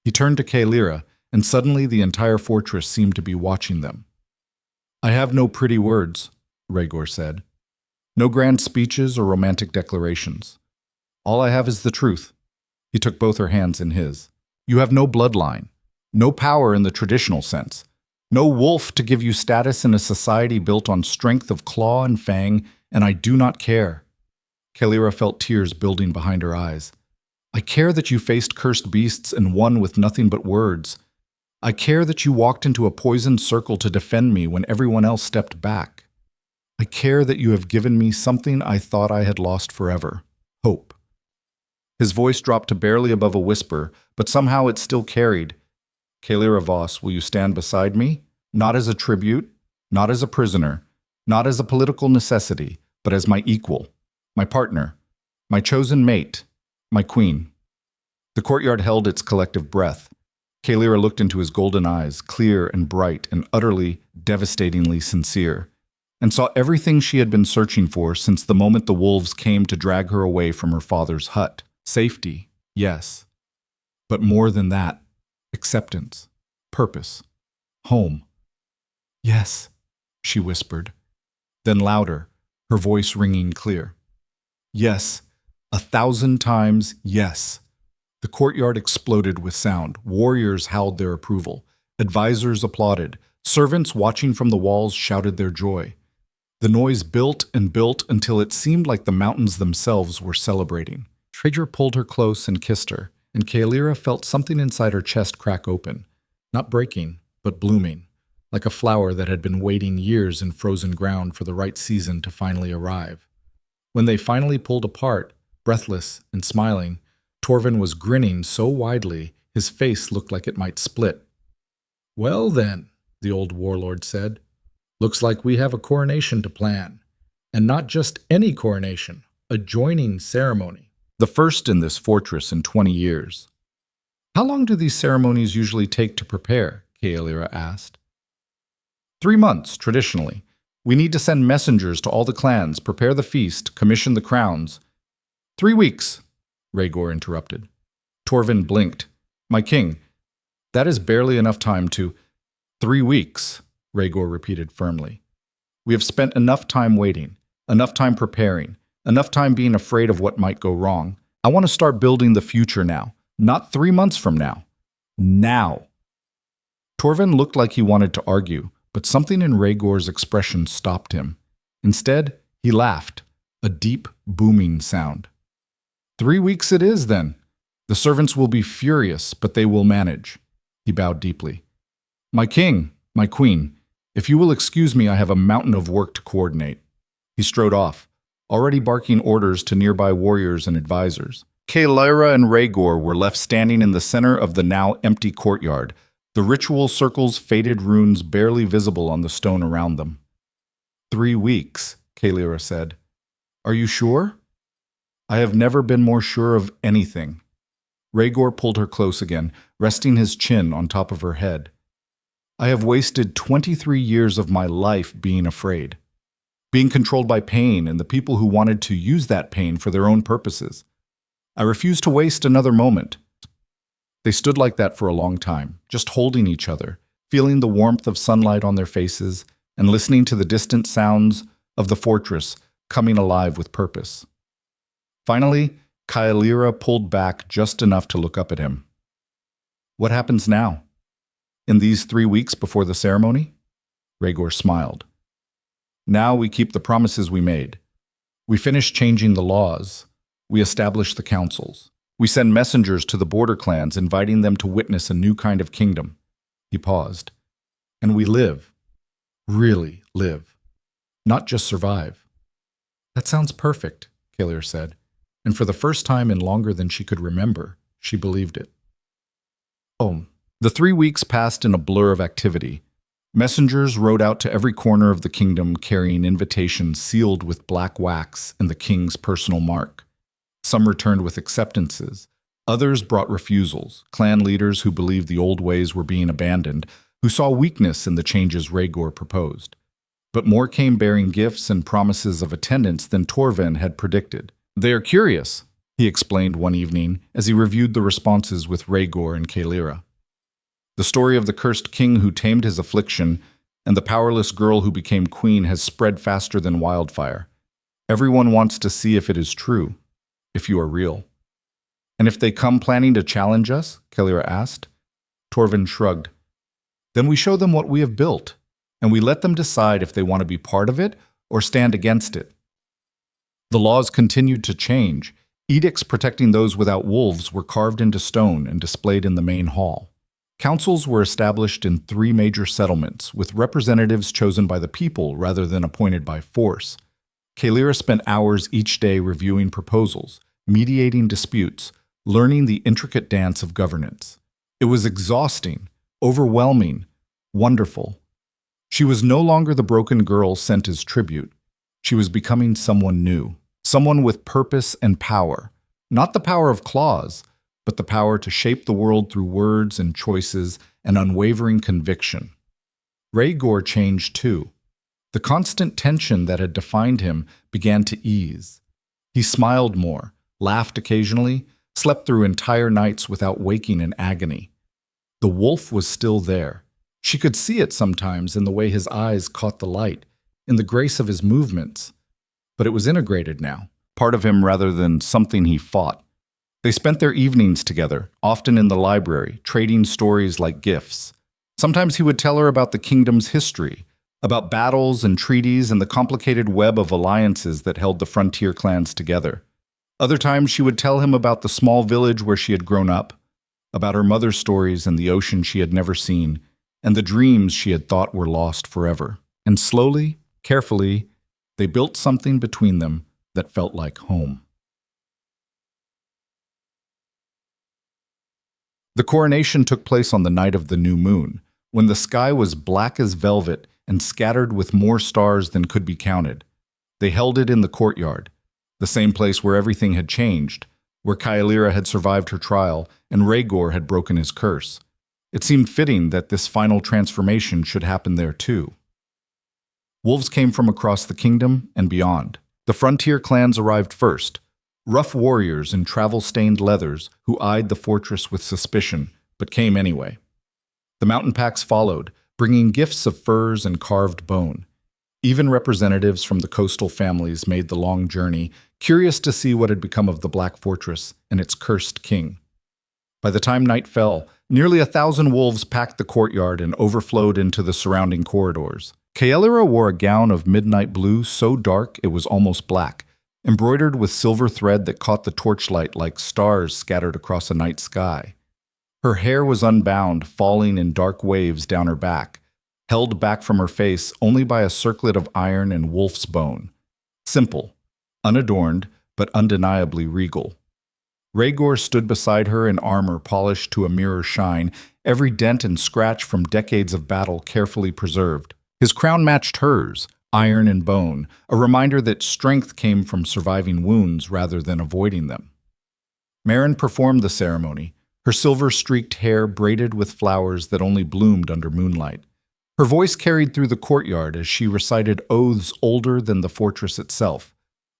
He turned to Kaelira, and suddenly the entire fortress seemed to be watching them. "I have no pretty words," Rhaegor said. "No grand speeches or romantic declarations. All I have is the truth." He took both her hands in his. "You have no bloodline, no power in the traditional sense, no wolf to give you status in a society built on strength of claw and fang, and I do not care." Kaelira felt tears building behind her eyes. "I care that you faced cursed beasts and won with nothing but words. I care that you walked into a poisoned circle to defend me when everyone else stepped back. I care that you have given me something I thought I had lost forever, hope." His voice dropped to barely above a whisper, but somehow it still carried. "Kaelira Voss, will you stand beside me? Not as a tribute, not as a prisoner, not as a political necessity, but as my equal, my partner, my chosen mate, my queen." The courtyard held its collective breath. Kaelira looked into his golden eyes, clear and bright and utterly, devastatingly sincere, and saw everything she had been searching for since the moment the wolves came to drag her away from her father's hut. Safety, yes, but more than that, acceptance, purpose, home. "Yes," she whispered. Then louder, her voice ringing clear. "Yes, 1,000 times yes." The courtyard exploded with sound. Warriors howled their approval. Advisors applauded. Servants watching from the walls shouted their joy. The noise built and built until it seemed like the mountains themselves were celebrating. Traeger pulled her close and kissed her, and Kaelira felt something inside her chest crack open, not breaking, but blooming, like a flower that had been waiting years in frozen ground for the right season to finally arrive. When they finally pulled apart, breathless and smiling, Torvin was grinning so widely his face looked like it might split. "Well then," the old warlord said, "looks like we have a coronation to plan. And not just any coronation, a joining ceremony. The first in this fortress in 20 years. "How long do these ceremonies usually take to prepare?" Kaelira asked. 3 months, traditionally. We need to send messengers to all the clans, prepare the feast, commission the crowns. 3 weeks, Rhaegor interrupted. Torvin blinked. "My king, that is barely enough time to—" 3 weeks, Rhaegor repeated firmly. "We have spent enough time waiting, enough time preparing, enough time being afraid of what might go wrong. I want to start building the future now, not 3 months from now. Now." Torvin looked like he wanted to argue, but something in Rhaegor's expression stopped him. Instead, he laughed, a deep, booming sound. 3 weeks it is, then. The servants will be furious, but they will manage. He bowed deeply. "My king, my queen, if you will excuse me, I have a mountain of work to coordinate." He strode off, already barking orders to nearby warriors and advisors. Kaelira and Rhaegor were left standing in the center of the now empty courtyard, the ritual circle's faded runes barely visible on the stone around them. 3 weeks, Kaelira said. Are you sure? I have never been more sure of anything. Rhaegor pulled her close again, resting his chin on top of her head. I have wasted 23 years of my life being afraid, being controlled by pain and the people who wanted to use that pain for their own purposes. I refuse to waste another moment. They stood like that for a long time, just holding each other, feeling the warmth of sunlight on their faces, and listening to the distant sounds of the fortress coming alive with purpose. Finally, Kaelira pulled back just enough to look up at him. What happens now? In these 3 weeks before the ceremony? Rhaegor smiled. Now we keep the promises we made. We finish changing the laws. We establish the councils. We send messengers to the border clans, inviting them to witness a new kind of kingdom. He paused. And we live. Really live. Not just survive. That sounds perfect, Kaelira said. And for the first time in longer than she could remember, she believed it. The 3 weeks passed in a blur of activity. Messengers rode out to every corner of the kingdom carrying invitations sealed with black wax and the king's personal mark. Some returned with acceptances. Others brought refusals, clan leaders who believed the old ways were being abandoned, who saw weakness in the changes Rhaegor proposed. But more came bearing gifts and promises of attendance than Torvin had predicted. They are curious, he explained one evening as he reviewed the responses with Rhaegor and Kaelira. The story of the cursed king who tamed his affliction and the powerless girl who became queen has spread faster than wildfire. Everyone wants to see if it is true, if you are real. And if they come planning to challenge us? Kaelira asked. Torvin shrugged. Then we show them what we have built, and we let them decide if they want to be part of it or stand against it. The laws continued to change. Edicts protecting those without wolves were carved into stone and displayed in the main hall. Councils were established in 3 major settlements, with representatives chosen by the people rather than appointed by force. Kaelira spent hours each day reviewing proposals, mediating disputes, learning the intricate dance of governance. It was exhausting, overwhelming, wonderful. She was no longer the broken girl sent as tribute. She was becoming someone new, someone with purpose and power. Not the power of claws, but the power to shape the world through words and choices and unwavering conviction. Rhaegor changed too. The constant tension that had defined him began to ease. He smiled more, laughed occasionally, slept through entire nights without waking in agony. The wolf was still there. She could see it sometimes in the way his eyes caught the light, in the grace of his movements. But it was integrated now, part of him rather than something he fought. They spent their evenings together, often in the library, trading stories like gifts. Sometimes he would tell her about the kingdom's history, about battles and treaties and the complicated web of alliances that held the frontier clans together. Other times she would tell him about the small village where she had grown up, about her mother's stories and the ocean she had never seen, and the dreams she had thought were lost forever. And slowly, carefully, they built something between them that felt like home. The coronation took place on the night of the new moon, when the sky was black as velvet and scattered with more stars than could be counted. They held it in the courtyard, the same place where everything had changed, where Kaelira had survived her trial and Rhaegor had broken his curse. It seemed fitting that this final transformation should happen there too. Wolves came from across the kingdom and beyond. The frontier clans arrived first, rough warriors in travel-stained leathers who eyed the fortress with suspicion, but came anyway. The mountain packs followed, bringing gifts of furs and carved bone. Even representatives from the coastal families made the long journey, curious to see what had become of the Black Fortress and its cursed king. By the time night fell, nearly 1,000 wolves packed the courtyard and overflowed into the surrounding corridors. Kaelira wore a gown of midnight blue so dark it was almost black, embroidered with silver thread that caught the torchlight like stars scattered across a night sky. Her hair was unbound, falling in dark waves down her back, held back from her face only by a circlet of iron and wolf's bone. Simple, unadorned but undeniably regal. Rhaegor stood beside her in armor polished to a mirror shine, every dent and scratch from decades of battle carefully preserved. His crown matched hers, iron and bone, a reminder that strength came from surviving wounds rather than avoiding them. Meryn performed the ceremony, her silver-streaked hair braided with flowers that only bloomed under moonlight. Her voice carried through the courtyard as she recited oaths older than the fortress itself,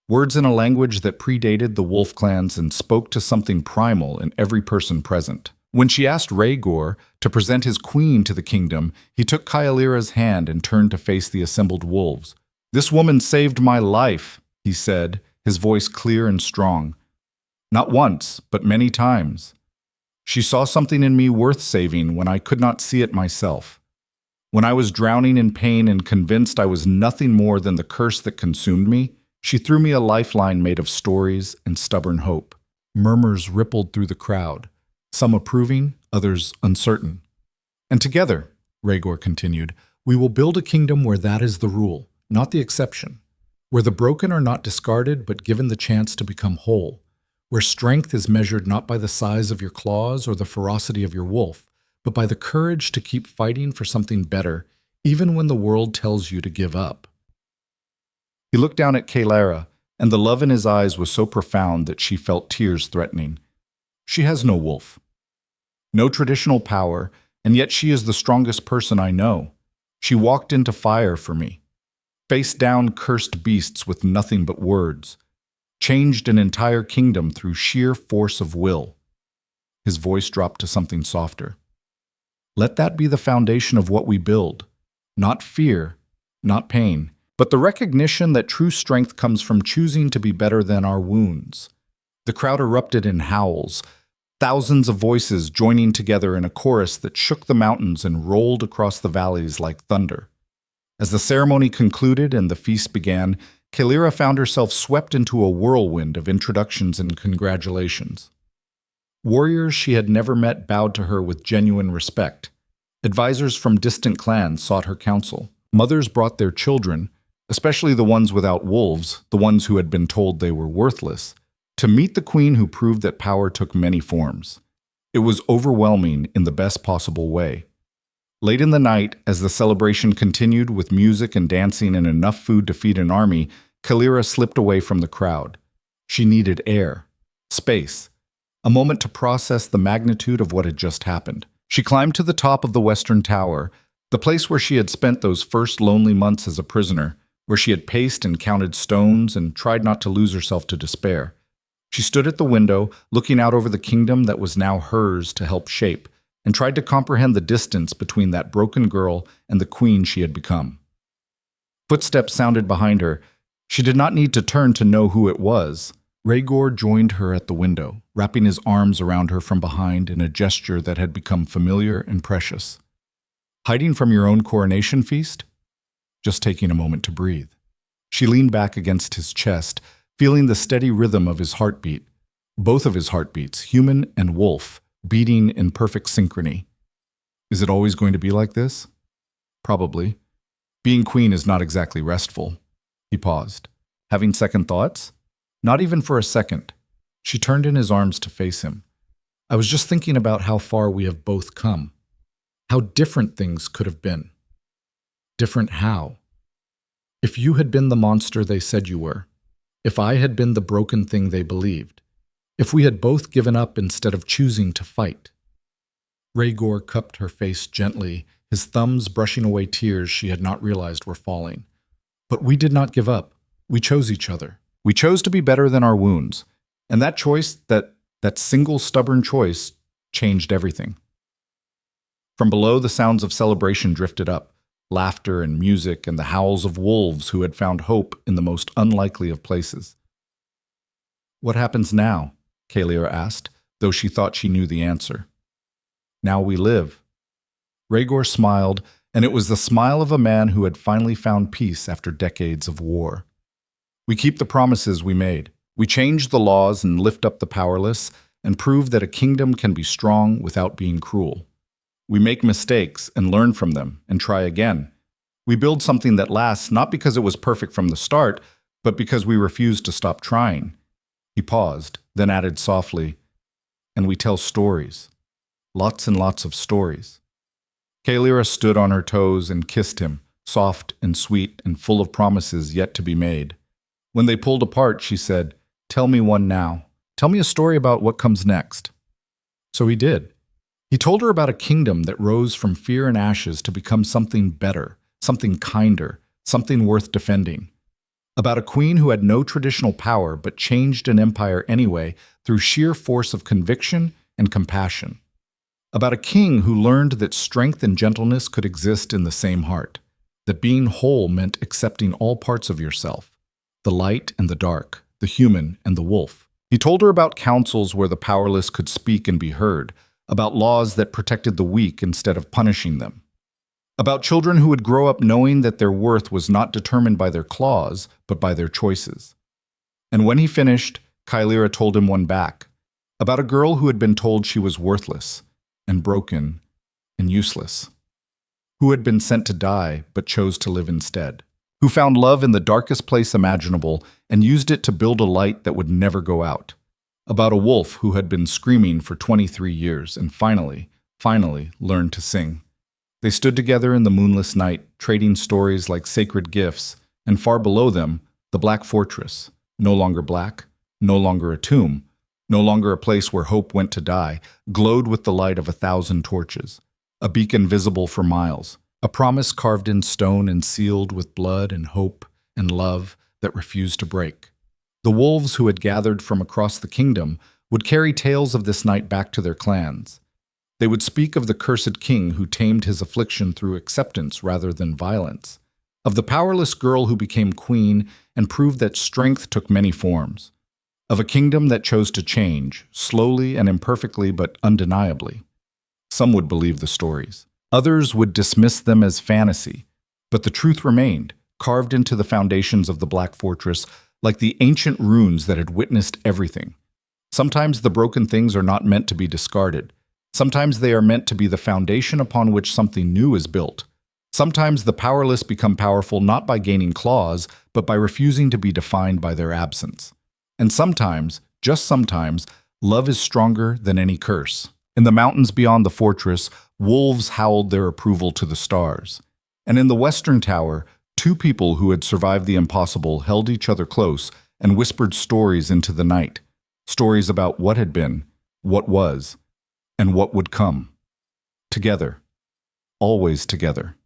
words in a language that predated the wolf clans and spoke to something primal in every person present. When she asked Rhaegor to present his queen to the kingdom, he took Kaelira's hand and turned to face the assembled wolves. "This woman saved my life," he said, his voice clear and strong. "Not once, but many times. She saw something in me worth saving when I could not see it myself. When I was drowning in pain and convinced I was nothing more than the curse that consumed me, she threw me a lifeline made of stories and stubborn hope." Murmurs rippled through the crowd, some approving, others uncertain. "And together," Rhaegor continued, "we will build a kingdom where that is the rule, not the exception, where the broken are not discarded but given the chance to become whole, where strength is measured not by the size of your claws or the ferocity of your wolf, but by the courage to keep fighting for something better, even when the world tells you to give up." He looked down at Kaelira, and the love in his eyes was so profound that she felt tears threatening. "She has no wolf, no traditional power, and yet she is the strongest person I know. She walked into fire for me, faced down cursed beasts with nothing but words, changed an entire kingdom through sheer force of will." His voice dropped to something softer. "Let that be the foundation of what we build. Not fear, not pain, but the recognition that true strength comes from choosing to be better than our wounds." The crowd erupted in howls, thousands of voices joining together in a chorus that shook the mountains and rolled across the valleys like thunder. As the ceremony concluded and the feast began, Kaelira found herself swept into a whirlwind of introductions and congratulations. Warriors she had never met bowed to her with genuine respect. Advisors from distant clans sought her counsel. Mothers brought their children, especially the ones without wolves, the ones who had been told they were worthless, to meet the queen who proved that power took many forms. It was overwhelming in the best possible way. Late in the night, as the celebration continued with music and dancing and enough food to feed an army, Kaelira slipped away from the crowd. She needed air, space, a moment to process the magnitude of what had just happened. She climbed to the top of the Western Tower, the place where she had spent those first lonely months as a prisoner, where she had paced and counted stones and tried not to lose herself to despair. She stood at the window, looking out over the kingdom that was now hers to help shape, and tried to comprehend the distance between that broken girl and the queen she had become. Footsteps sounded behind her. She did not need to turn to know who it was. Rhaegor joined her at the window, wrapping his arms around her from behind in a gesture that had become familiar and precious. "Hiding from your own coronation feast?" Just taking a moment to breathe. She leaned back against his chest, feeling the steady rhythm of his heartbeat, both of his heartbeats, human and wolf, beating in perfect synchrony. "Is it always going to be like this?" "Probably. Being queen is not exactly restful." He paused. "Having second thoughts?" "Not even for a second." She turned in his arms to face him. "I was just thinking about how far we have both come. How different things could have been." "Different how?" "If you had been the monster they said you were. If I had been the broken thing they believed. If we had both given up instead of choosing to fight." Rhaegor cupped her face gently, his thumbs brushing away tears she had not realized were falling. "But we did not give up. We chose each other. We chose to be better than our wounds. And that choice, that single stubborn choice, changed everything." From below, the sounds of celebration drifted up, laughter and music and the howls of wolves who had found hope in the most unlikely of places. "What happens now?" Kaelira asked, though she thought she knew the answer. "Now we live." Rhaegor smiled, and it was the smile of a man who had finally found peace after decades of war. "We keep the promises we made. We change the laws and lift up the powerless, and prove that a kingdom can be strong without being cruel. We make mistakes and learn from them and try again. We build something that lasts not because it was perfect from the start, But because we refused to stop trying. He paused, then added softly, and we tell stories. Lots and lots of stories. Kaelira stood on her toes and kissed him, soft and sweet and full of promises yet to be made. When they pulled apart, she said, "Tell me one now. Tell me a story about what comes next." So he did. He told her about a kingdom that rose from fear and ashes to become something better, something kinder, something worth defending. About a queen who had no traditional power but changed an empire anyway through sheer force of conviction and compassion. About a king who learned that strength and gentleness could exist in the same heart, that being whole meant accepting all parts of yourself, the light and the dark, the human and the wolf. He told her about councils where the powerless could speak and be heard, about laws that protected the weak instead of punishing them, about children who would grow up knowing that their worth was not determined by their claws, but by their choices. And when he finished, Kaelira told him one back, about a girl who had been told she was worthless and broken and useless, who had been sent to die but chose to live instead, who found love in the darkest place imaginable and used it to build a light that would never go out, about a wolf who had been screaming for 23 years and finally learned to sing. They stood together in the moonless night, trading stories like sacred gifts, and far below them, the black fortress, no longer black, no longer a tomb, no longer a place where hope went to die, glowed with the light of 1,000 torches, a beacon visible for miles, a promise carved in stone and sealed with blood and hope and love that refused to break. The wolves who had gathered from across the kingdom would carry tales of this night back to their clans. They would speak of the cursed king who tamed his affliction through acceptance rather than violence, of the powerless girl who became queen and proved that strength took many forms, of a kingdom that chose to change, slowly and imperfectly but undeniably. Some would believe the stories. Others would dismiss them as fantasy, but the truth remained, carved into the foundations of the Black Fortress like the ancient runes that had witnessed everything. Sometimes the broken things are not meant to be discarded. Sometimes they are meant to be the foundation upon which something new is built. Sometimes the powerless become powerful not by gaining claws, but by refusing to be defined by their absence. And sometimes, just sometimes, love is stronger than any curse. In the mountains beyond the fortress, wolves howled their approval to the stars. And in the western tower, two people who had survived the impossible held each other close and whispered stories into the night. Stories about what had been, what was, and what would come. Together. Always together.